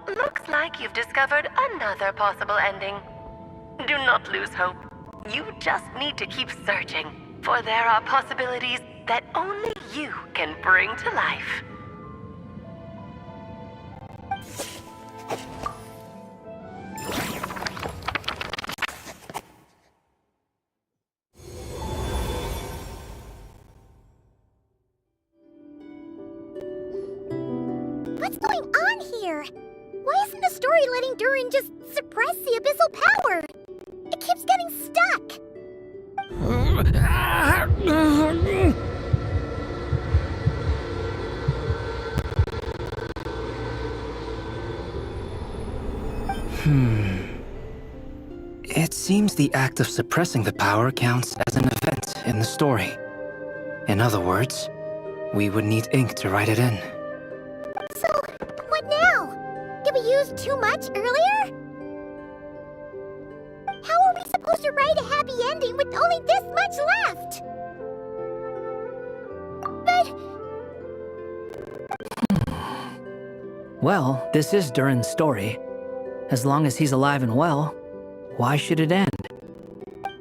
Looks like you've discovered another possible ending. Do not lose hope. You just need to keep searching, for there are possibilities that only you can bring to life. What's going on here? Why isn't the story letting Durin just suppress the abyssal power? It keeps getting stuck. It seems the act of suppressing the power counts as an event in the story. In other words, we would need ink to write it in. So, what now? Did we use too much earlier? How are we supposed to write a happy ending with only this much left? But... Well, this is Durin's story. As long as he's alive and well, why should it end?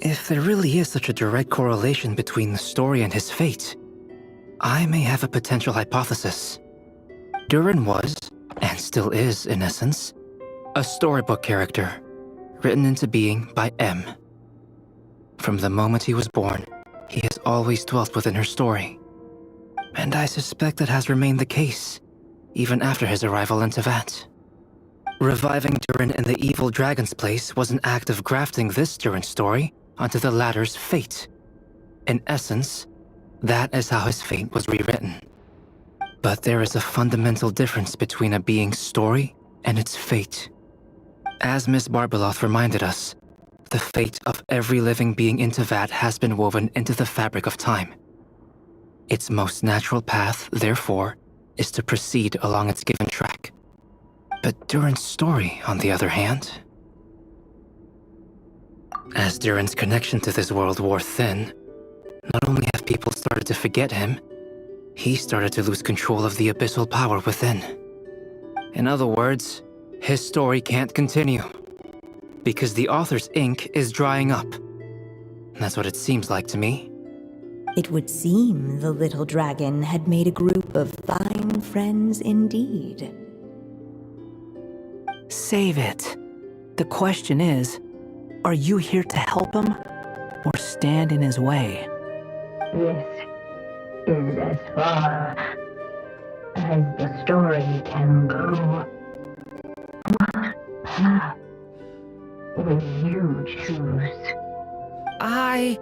If there really is such a direct correlation between the story and his fate, I may have a potential hypothesis. Durin was, and still is in essence, a storybook character, written into being by M. From the moment he was born, he has always dwelt within her story. And I suspect that has remained the case, even after his arrival in Tevat. Reviving Durin in the evil dragon's place was an act of grafting this Durin story onto the latter's fate. In essence, that is how his fate was rewritten. But there is a fundamental difference between a being's story and its fate. As Miss Barbeloth reminded us, the fate of every living being in Tevat has been woven into the fabric of time. Its most natural path, therefore, is to proceed along its given track. But Durin's story, on the other hand... As Durin's connection to this world wore thin, not only have people started to forget him, he started to lose control of the abyssal power within. In other words, his story can't continue, because the author's ink is drying up. That's what it seems like to me. It would seem the little dragon had made a group of fine friends indeed. Save it. The question is, are you here to help him, or stand in his way? This is as far as the story can go. What path will you choose? I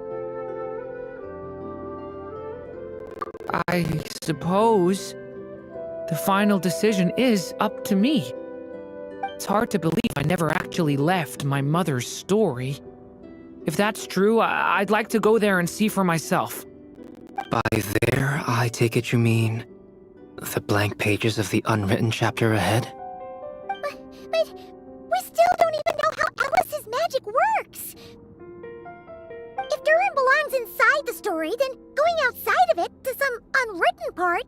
suppose the final decision is up to me. It's hard to believe I never actually left my mother's story. If that's true, I'd like to go there and see for myself. By there, I take it you mean the blank pages of the unwritten chapter ahead? But we still don't even know how Alice's magic works! If Durin belongs inside the story, then going outside of it to some unwritten part,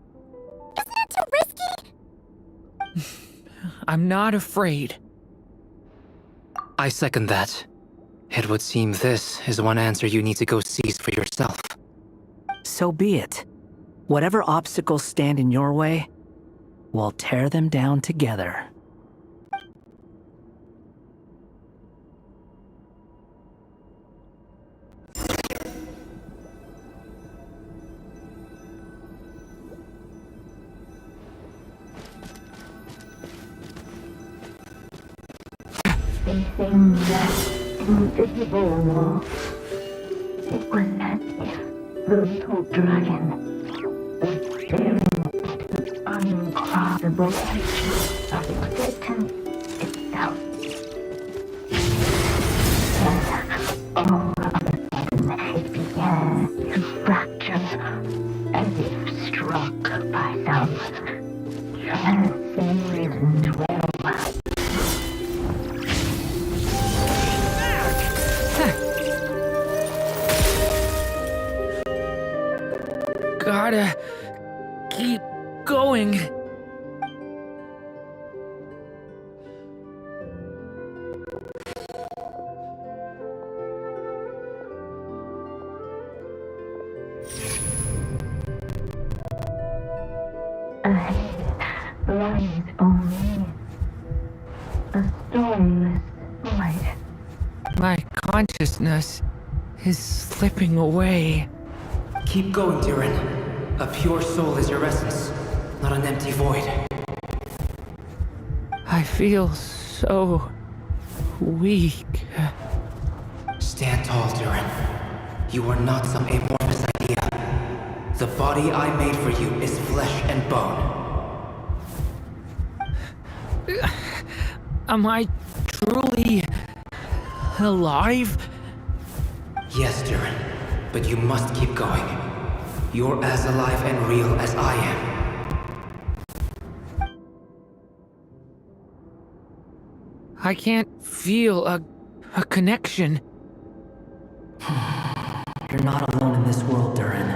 isn't that too risky? I'm not afraid. I second that. It would seem this is one answer you need to go seize for yourself. So be it. Whatever obstacles stand in your way, we'll tear them down together. Facing that invisible wall, it was as if the little dragon was staring at the uncrossable edge of existence itself. And all of a sudden it began to fracture, as if struck by some transcendent will. Gotta keep going. Ahead lies only a stormless void. My consciousness is slipping away. Keep going, Durin. A pure soul is your essence, not an empty void. I feel so weak. Stand tall, Durin. You are not some amorphous idea. The body I made for you is flesh and bone. Am I truly alive? Yes, Durin, but you must keep going. You're as alive and real as I am. I can't feel a connection. You're not alone in this world, Durin.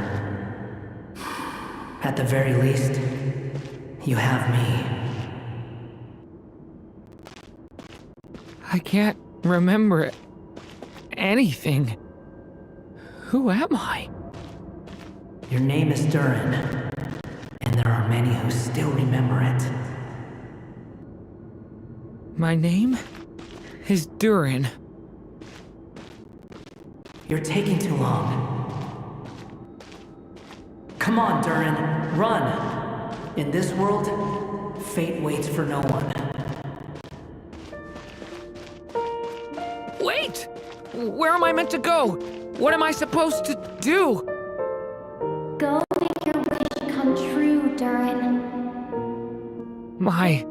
At the very least, you have me. I can't remember anything. Who am I? Your name is Durin, and there are many who still remember it. My name is Durin. You're taking too long. Come on, Durin, run! In this world, fate waits for no one. Wait! Where am I meant to go? What am I supposed to do? Go make your wish come true, Durin. My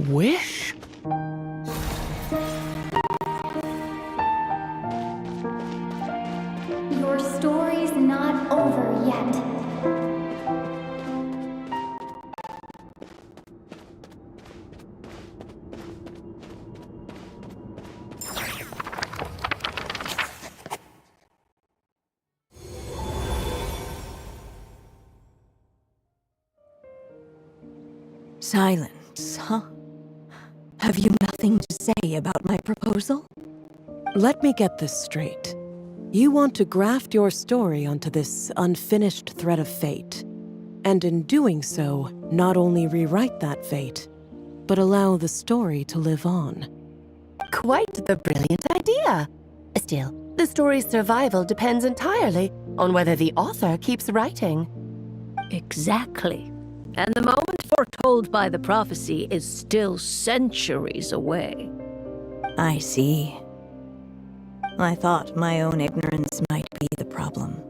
wish? Your story's not over yet. Silence, huh? Have you nothing to say about my proposal? Let me get this straight. You want to graft your story onto this unfinished thread of fate, and in doing so, not only rewrite that fate, but allow the story to live on. Quite the brilliant idea. Still, the story's survival depends entirely on whether the author keeps writing. Exactly. And the moment foretold by the prophecy is still centuries away. I see. I thought my own ignorance might be the problem.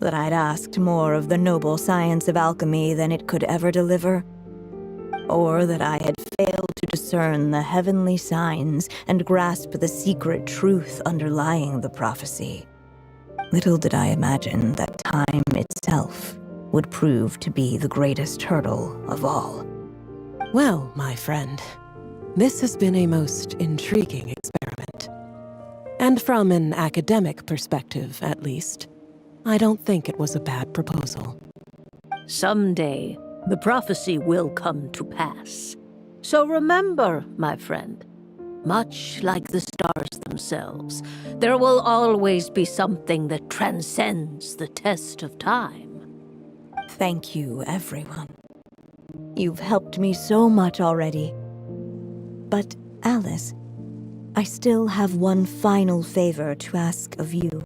That I'd asked more of the noble science of alchemy than it could ever deliver? Or that I had failed to discern the heavenly signs and grasp the secret truth underlying the prophecy? Little did I imagine that time itself would prove to be the greatest hurdle of all. Well, my friend, this has been a most intriguing experiment. And from an academic perspective, at least, I don't think it was a bad proposal. Someday, the prophecy will come to pass. So remember, my friend, much like the stars themselves, there will always be something that transcends the test of time. Thank you, everyone. You've helped me so much already. But, Alice, I still have one final favor to ask of you.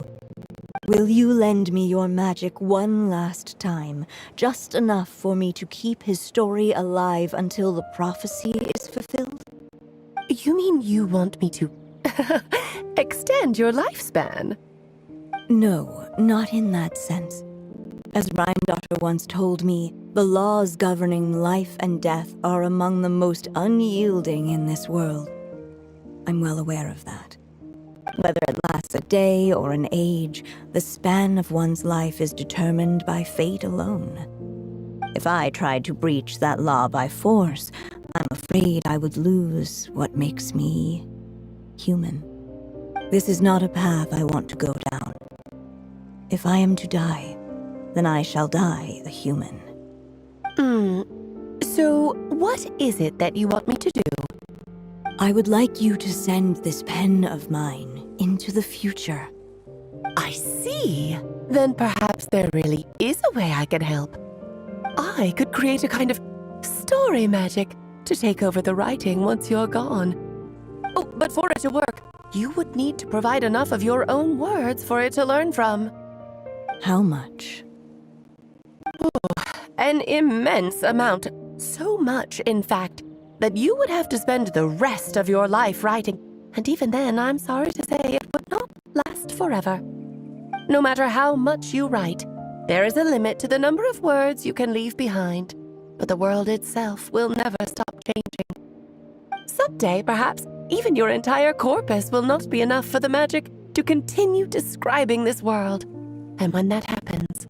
Will you lend me your magic one last time, just enough for me to keep his story alive until the prophecy is fulfilled? You mean you want me to extend your lifespan? No, not in that sense. As Rhymedaughter once told me, the laws governing life and death are among the most unyielding in this world. I'm well aware of that. Whether it lasts a day or an age, the span of one's life is determined by fate alone. If I tried to breach that law by force, I'm afraid I would lose what makes me human. This is not a path I want to go down. If I am to die, then I shall die a human. So, what is it that you want me to do? I would like you to send this pen of mine into the future. I see. Then perhaps there really is a way I can help. I could create a kind of story magic to take over the writing once you're gone. Oh, but for it to work, you would need to provide enough of your own words for it to learn from. How much? An immense amount. So much, in fact, that you would have to spend the rest of your life writing. And even then, I'm sorry to say, it would not last forever. No matter how much you write, there is a limit to the number of words you can leave behind. But the world itself will never stop changing. Someday, perhaps, even your entire corpus will not be enough for the magic to continue describing this world. And when that happens,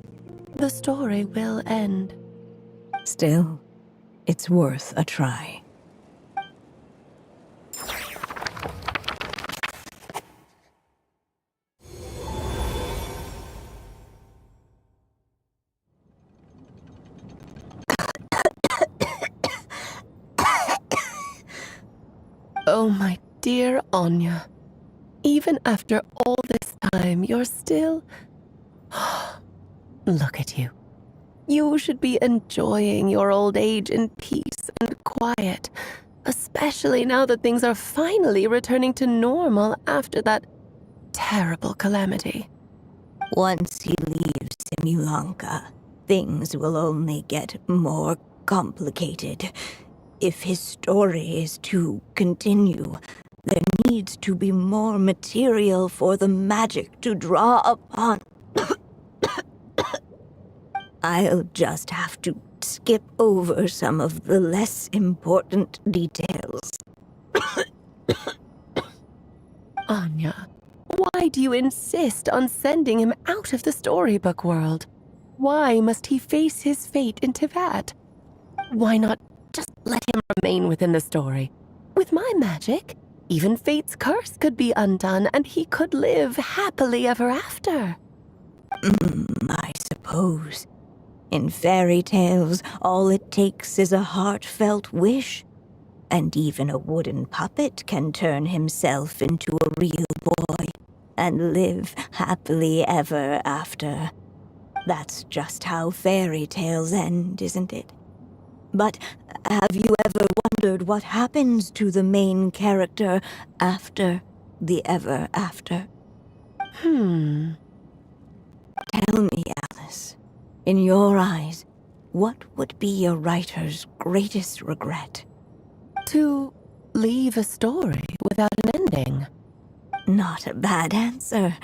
the story will end. Still, it's worth a try. Oh, my dear Anya. Even after all this time, you're still... Look at you. You should be enjoying your old age in peace and quiet, especially now that things are finally returning to normal after that terrible calamity. Once he leaves Simulanka, things will only get more complicated. If his story is to continue, there needs to be more material for the magic to draw upon. I'll just have to skip over some of the less important details. Anya, why do you insist on sending him out of the storybook world? Why must he face his fate in Teyvat? Why not just let him remain within the story? With my magic, even fate's curse could be undone and he could live happily ever after. I suppose. In fairy tales, all it takes is a heartfelt wish. And even a wooden puppet can turn himself into a real boy and live happily ever after. That's just how fairy tales end, isn't it? But have you ever wondered what happens to the main character after the ever after? Tell me, Alice. In your eyes, what would be a writer's greatest regret? To leave a story without an ending. Not a bad answer.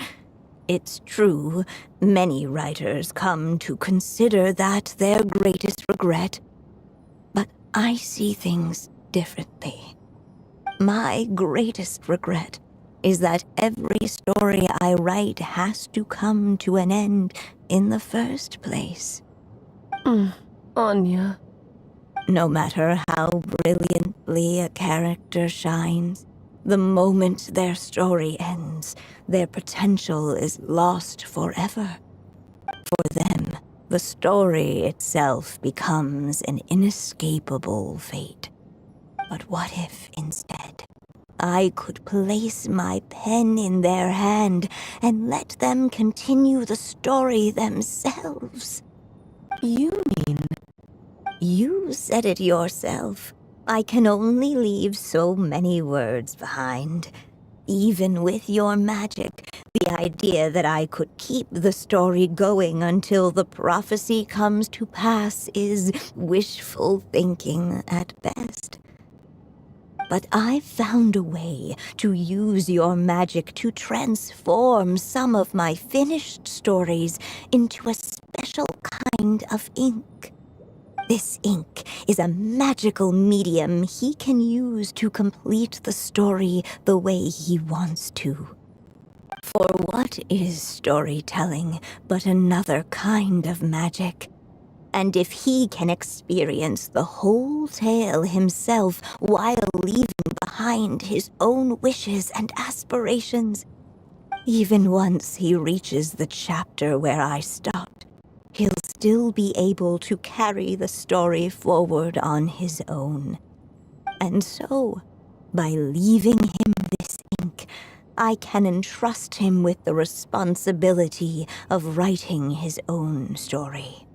It's true, many writers come to consider that their greatest regret. But I see things differently. My greatest regret is that every story I write has to come to an end in the first place. Anya. No matter how brilliantly a character shines, the moment their story ends, their potential is lost forever. For them, the story itself becomes an inescapable fate. But what if, instead, I could place my pen in their hand and let them continue the story themselves? You mean? You said it yourself. I can only leave so many words behind. Even with your magic, the idea that I could keep the story going until the prophecy comes to pass is wishful thinking at best. But I've found a way to use your magic to transform some of my finished stories into a special kind of ink. This ink is a magical medium he can use to complete the story the way he wants to. For what is storytelling but another kind of magic? And if he can experience the whole tale himself while leaving behind his own wishes and aspirations, even once he reaches the chapter where I stopped, he'll still be able to carry the story forward on his own. And so, by leaving him this ink, I can entrust him with the responsibility of writing his own story.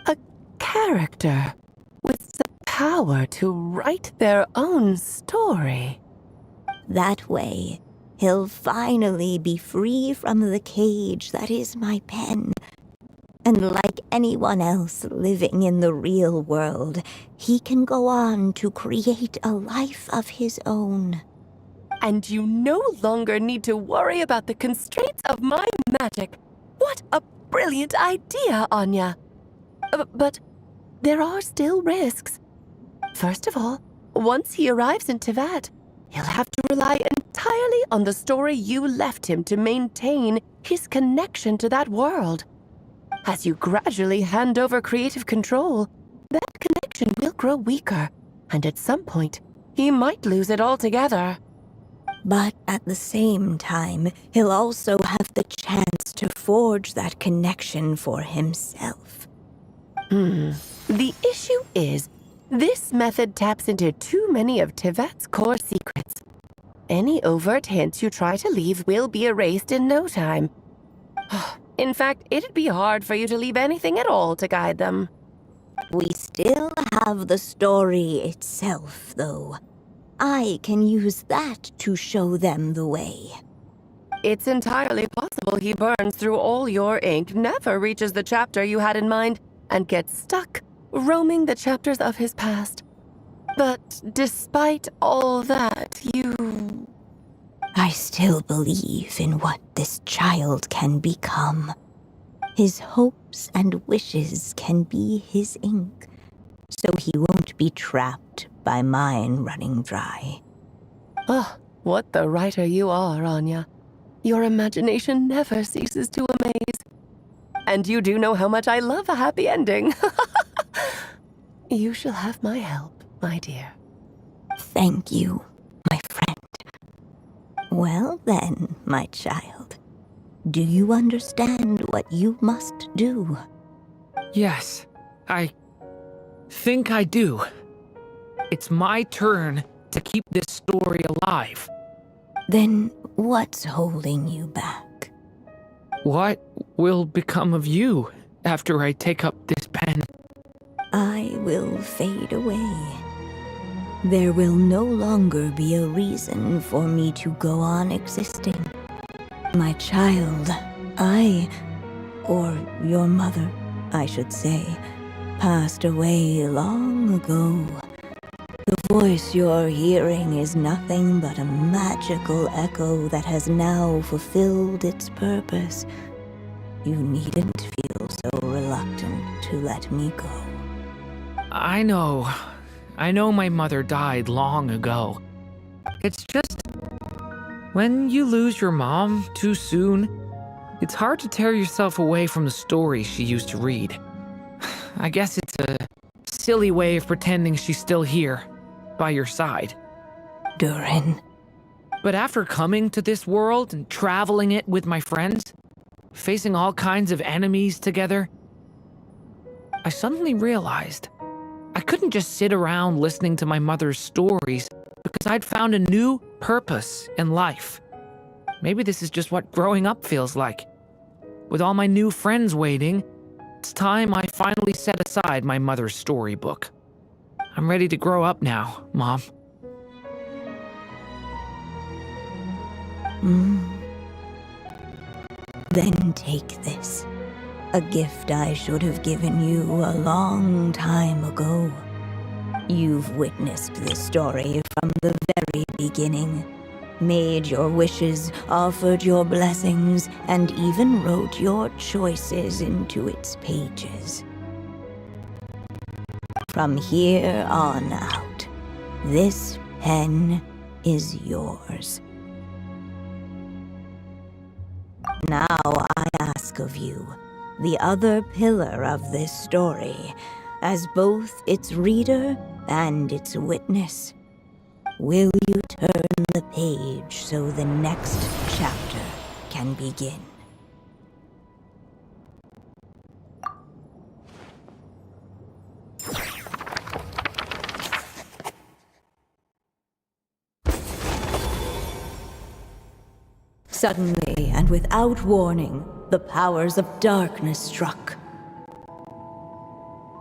A character with the power to write their own story. That way, he'll finally be free from the cage that is my pen. And like anyone else living in the real world, he can go on to create a life of his own. And you no longer need to worry about the constraints of my magic. What a brilliant idea, Anya! But there are still risks. First of all, once he arrives in Teyvat, he'll have to rely entirely on the story you left him to maintain his connection to that world. As you gradually hand over creative control, that connection will grow weaker, and at some point, he might lose it altogether. But at the same time, he'll also have the chance to forge that connection for himself. The issue is, this method taps into too many of Teyvat's core secrets. Any overt hints you try to leave will be erased in no time. In fact, it'd be hard for you to leave anything at all to guide them. We still have the story itself, though. I can use that to show them the way. It's entirely possible he burns through all your ink, never reaches the chapter you had in mind, and gets stuck, roaming the chapters of his past. But despite all that, I still believe in what this child can become. His hopes and wishes can be his ink, so he won't be trapped by mine running dry. Oh, what the writer you are, Anya. Your imagination never ceases to amaze. And you do know how much I love a happy ending. You shall have my help, my dear. Thank you, my friend. Well then, my child, do you understand what you must do? Yes, I think I do. It's my turn to keep this story alive. Then what's holding you back? What will become of you after I take up this pen? I will fade away. There will no longer be a reason for me to go on existing. My child, or your mother, I should say, passed away long ago. The voice you're hearing is nothing but a magical echo that has now fulfilled its purpose. You needn't feel so reluctant to let me go. I know my mother died long ago. It's just, when you lose your mom too soon, it's hard to tear yourself away from the stories she used to read. I guess it's a silly way of pretending she's still here, by your side. Durin. But after coming to this world and traveling it with my friends, facing all kinds of enemies together, I suddenly realized I couldn't just sit around listening to my mother's stories because I'd found a new purpose in life. Maybe this is just what growing up feels like. With all my new friends waiting, it's time I finally set aside my mother's storybook. I'm ready to grow up now, Mom. Then take this. A gift I should have given you a long time ago. You've witnessed this story from the very beginning. Made your wishes, offered your blessings, and even wrote your choices into its pages. From here on out, this pen is yours. Now I ask of you, the other pillar of this story, as both its reader and its witness, will you turn the page so the next chapter can begin? Suddenly, and without warning, the powers of darkness struck.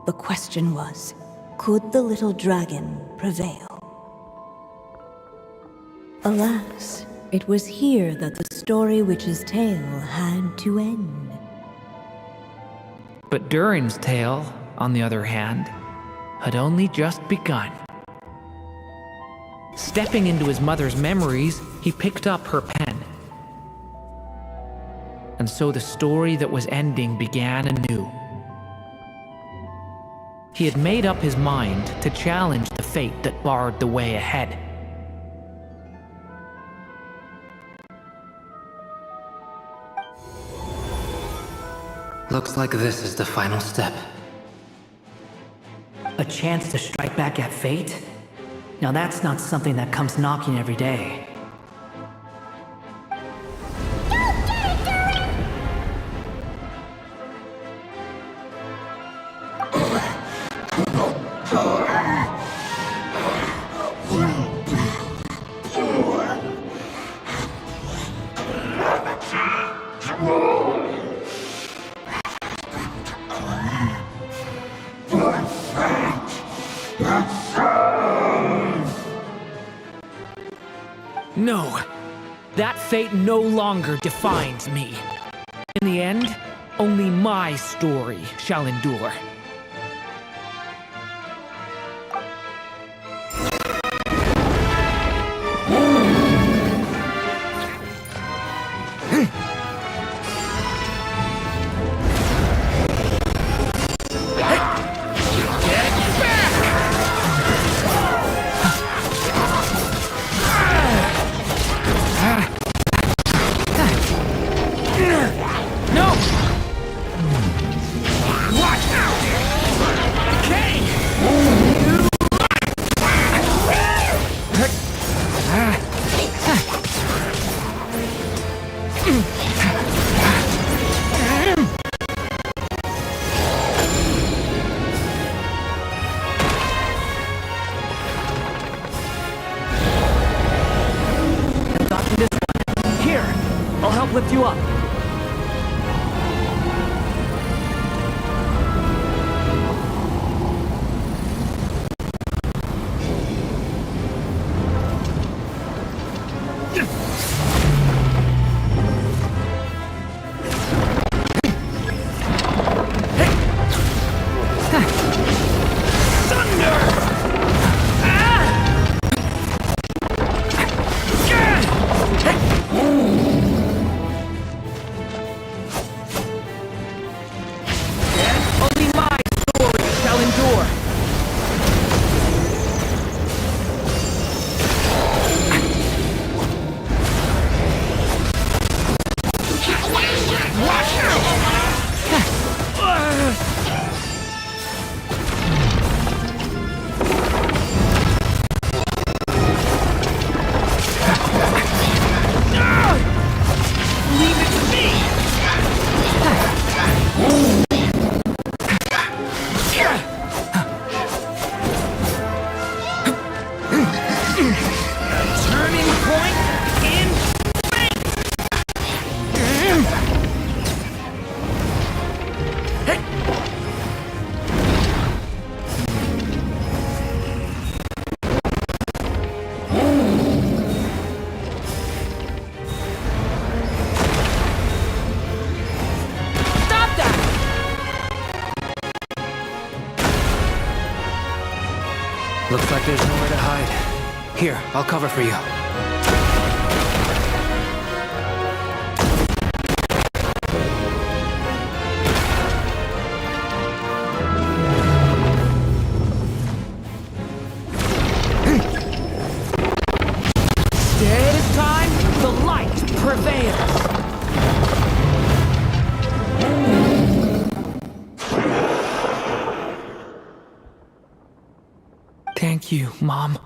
The question was, could the little dragon prevail? Alas, it was here that the story witch's tale had to end. But Durin's tale, on the other hand, had only just begun. Stepping into his mother's memories, he picked up her pen. And so the story that was ending began anew. He had made up his mind to challenge the fate that barred the way ahead. Looks like this is the final step. A chance to strike back at fate? Now that's not something that comes knocking every day. No, that fate no longer defines me. In the end, only my story shall endure. Lift you up. Thunder! Ah! turning point in Looks like there's nowhere to hide. Here, I'll cover for you. Dead time, the light prevails. Thank you, Mom.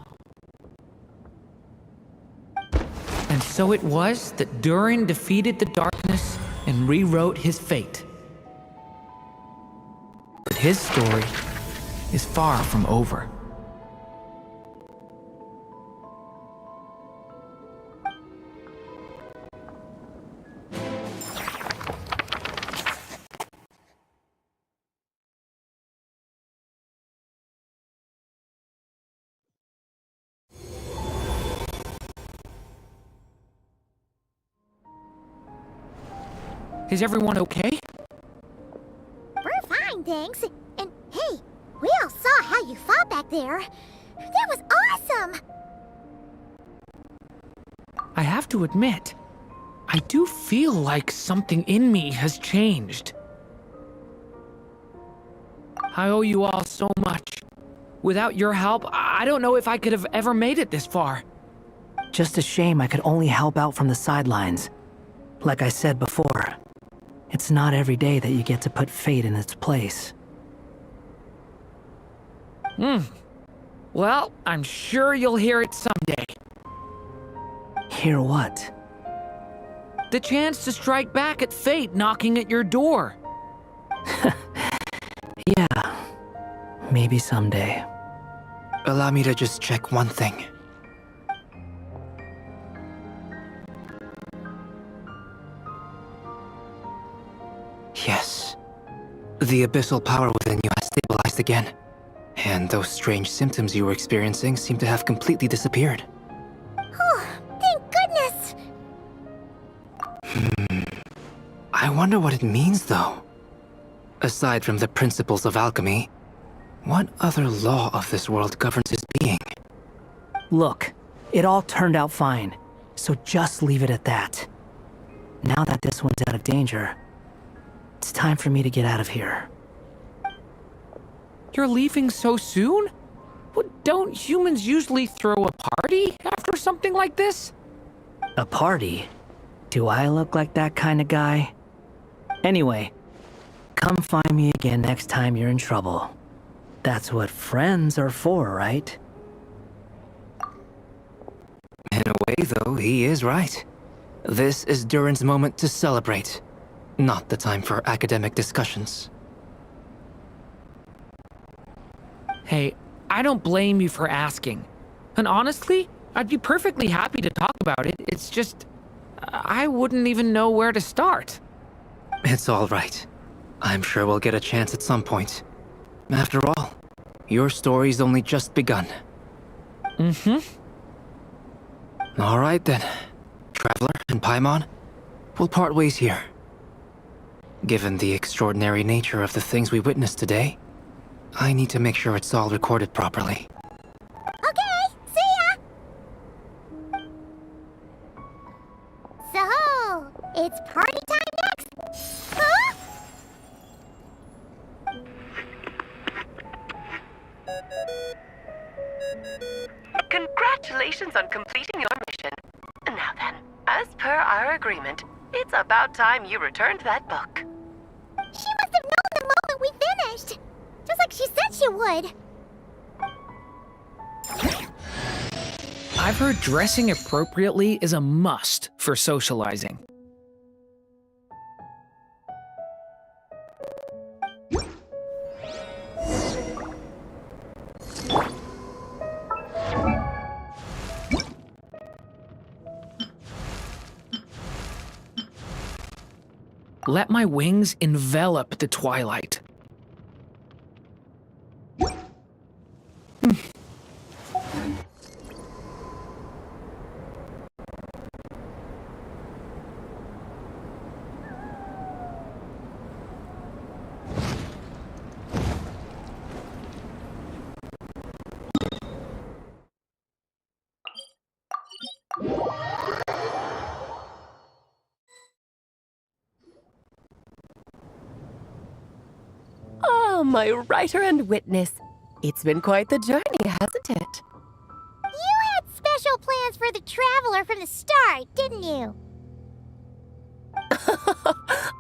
And so it was that Durin defeated the darkness and rewrote his fate. But his story is far from over. Is everyone okay? We're fine, thanks. And hey, we all saw how you fought back there. That was awesome! I have to admit, I do feel like something in me has changed. I owe you all so much. Without your help, I don't know if I could have ever made it this far. Just a shame I could only help out from the sidelines. Like I said before, it's not every day that you get to put fate in its place. Well, I'm sure you'll hear it someday. Hear what? The chance to strike back at fate knocking at your door. Yeah, maybe someday. Allow me to just check one thing. Yes. The abyssal power within you has stabilized again. And those strange symptoms you were experiencing seem to have completely disappeared. Oh, thank goodness! I wonder what it means, though. Aside from the principles of alchemy, what other law of this world governs his being? Look, it all turned out fine, so just leave it at that. Now that this one's out of danger, it's time for me to get out of here. You're leaving so soon? Don't humans usually throw a party after something like this? A party? Do I look like that kind of guy? Anyway, come find me again next time you're in trouble. That's what friends are for, right? In a way, though, he is right. This is Durin's moment to celebrate, not the time for academic discussions. Hey, I don't blame you for asking. And honestly, I'd be perfectly happy to talk about it. It's just, I wouldn't even know where to start. It's all right. I'm sure we'll get a chance at some point. After all, your story's only just begun. All right then. Traveler and Paimon, we'll part ways here. Given the extraordinary nature of the things we witnessed today, I need to make sure it's all recorded properly. Okay, see ya! So, it's party time next? Huh? Congratulations on completing your mission. Now then, as per our agreement, it's about time you returned that book. She must have known the moment we finished! Just like she said she would! I've heard dressing appropriately is a must for socializing. Let my wings envelop the twilight. Oh, my writer and witness. It's been quite the journey, hasn't it? You had special plans for the Traveler from the start, didn't you?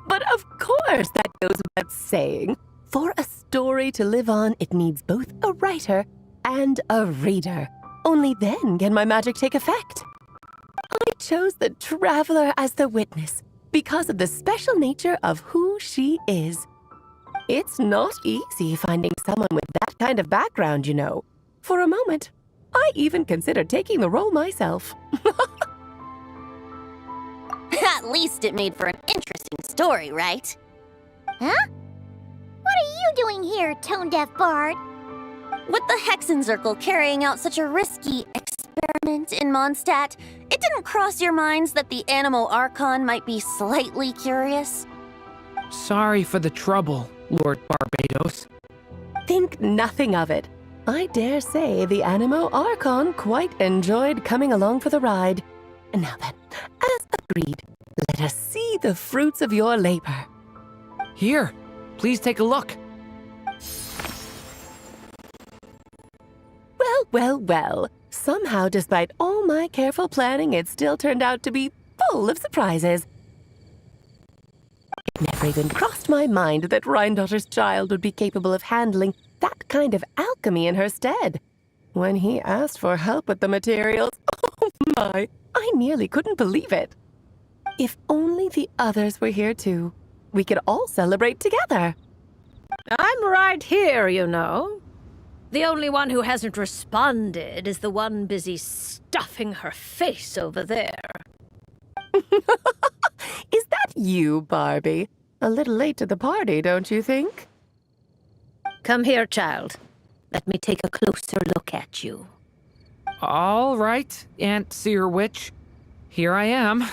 But of course, that goes without saying. For a story to live on, it needs both a writer and a reader. Only then can my magic take effect. I chose the Traveler as the witness because of the special nature of who she is. It's not easy finding someone with that kind of background, you know. For a moment, I even considered taking the role myself. At least it made for an interesting story, right? Huh? What are you doing here, tone-deaf bard? With the Hexen Circle carrying out such a risky experiment in Mondstadt, it didn't cross your minds that the Animo Archon might be slightly curious? Sorry for the trouble, Lord Barbados. Think nothing of it. I dare say the Animo Archon quite enjoyed coming along for the ride. Now then, as agreed, let us see the fruits of your labor. Here, please take a look. Well. Somehow, despite all my careful planning, it still turned out to be full of surprises. It never even crossed my mind that Rhindotter's child would be capable of handling that kind of alchemy in her stead. When he asked for help with the materials, oh my, I nearly couldn't believe it. If only the others were here too, we could all celebrate together. I'm right here, you know. The only one who hasn't responded is the one busy stuffing her face over there. Is that you, Barbie? A little late to the party, don't you think? Come here, child. Let me take a closer look at you. All right, Aunt Seer Witch. Here I am.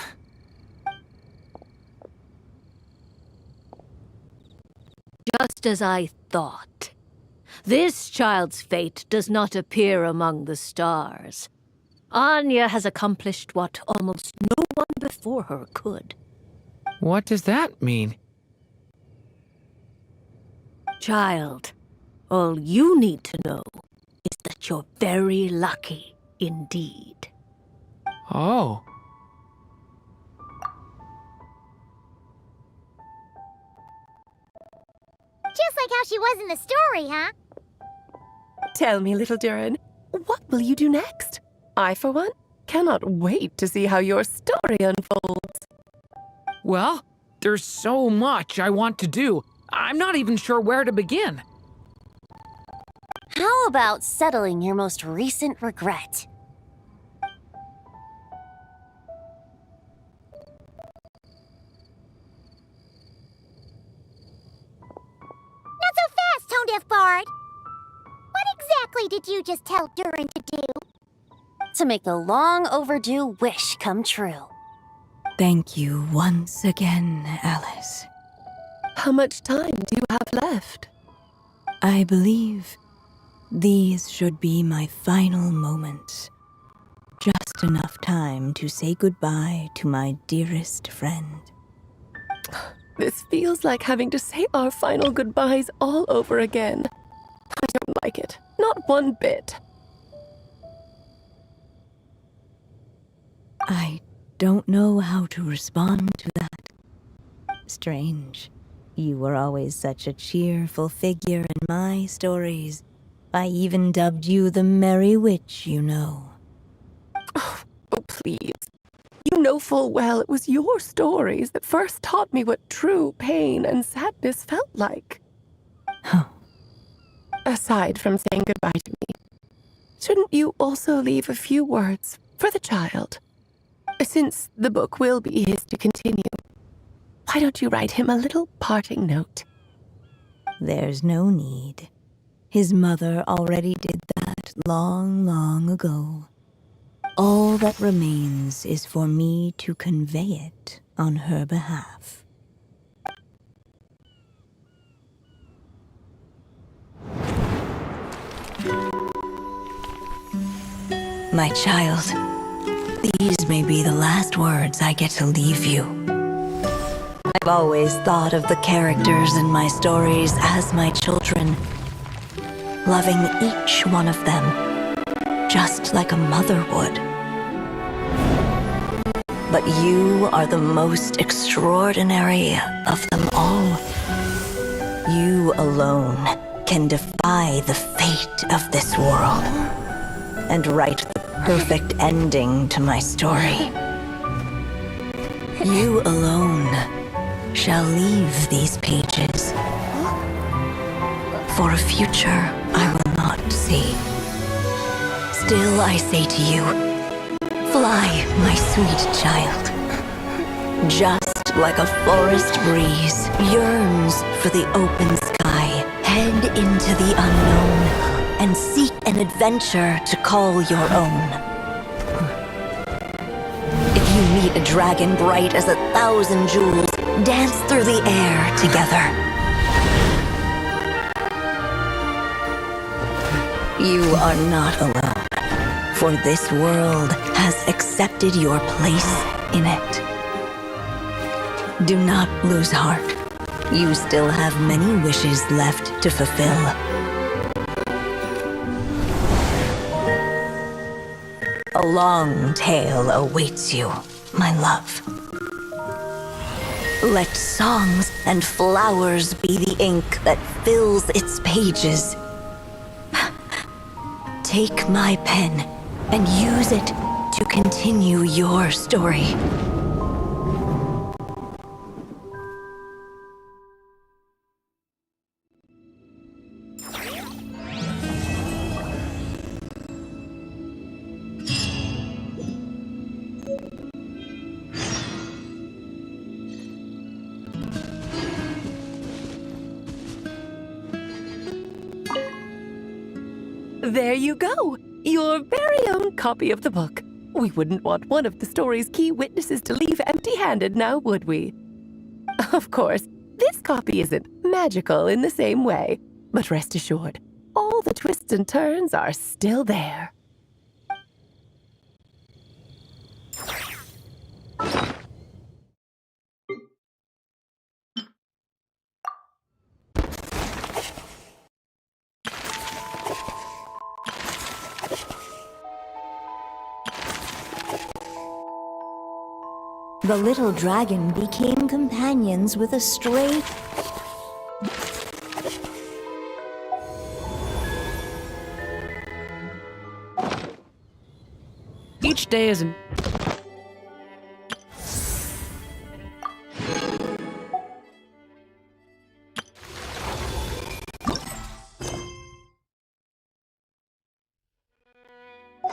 Just as I thought. This child's fate does not appear among the stars. Anya has accomplished what almost no one before her could. What does that mean? Child, all you need to know is that you're very lucky indeed. Oh. Just like how she was in the story, huh? Tell me, little Durin, what will you do next? I, for one, cannot wait to see how your story unfolds. Well, there's so much I want to do. I'm not even sure where to begin. How about settling your most recent regret? Not so fast, tone-deaf bard! What exactly did you just tell Durin to do? To make a long overdue wish come true. Thank you once again, Alice. How much time do you have left? I believe these should be my final moments. Just enough time to say goodbye to my dearest friend. This feels like having to say our final goodbyes all over again. I don't like it. Not one bit. I don't know how to respond to that. Strange. You were always such a cheerful figure in my stories. I even dubbed you the Merry Witch, you know. Oh, please. You know full well it was your stories that first taught me what true pain and sadness felt like. Huh. Aside from saying goodbye to me, shouldn't you also leave a few words for the child? Since the book will be his to continue, why why don't you write him a little parting note? There's no need. His mother already did that long, long ago. All that remains is for me to convey it on her behalf. My child, these may be the last words I get to leave you. I've always thought of the characters in my stories as my children, loving each one of them, just like a mother would. But you are the most extraordinary of them all. You alone can defy the fate of this world and write the perfect ending to my story. You alone shall leave these pages for a future I will not see. Still I say to you, fly, my sweet child. Just like a forest breeze yearns for the open sky, head into the unknown and seek an adventure to call your own. If you meet a dragon bright as 1,000 jewels, dance through the air together. You are not alone, for this world has accepted your place in it. Do not lose heart. You still have many wishes left to fulfill. A long tale awaits you, my love. Let songs and flowers be the ink that fills its pages. Take my pen and use it to continue your story. There you go! Your very own copy of the book. We wouldn't want one of the story's key witnesses to leave empty-handed now, would we? Of course, this copy isn't magical in the same way, but rest assured, all the twists and turns are still there. The little dragon became companions with a stray. Each day is an...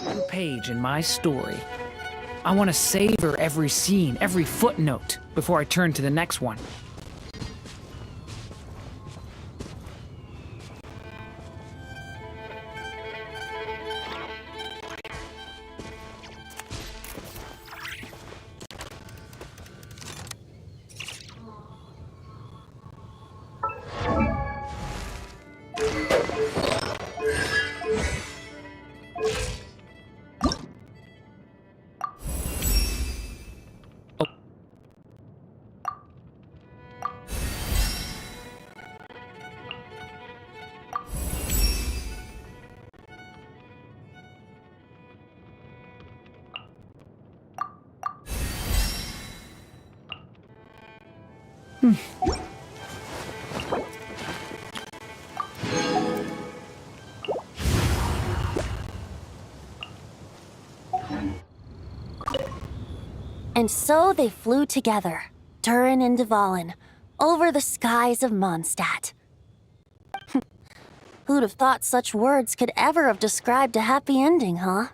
new page in my story. I want to savor every scene, every footnote, before I turn to the next one. And so they flew together, Durin and Dvalin, over the skies of Mondstadt. Who'd have thought such words could ever have described a happy ending, huh?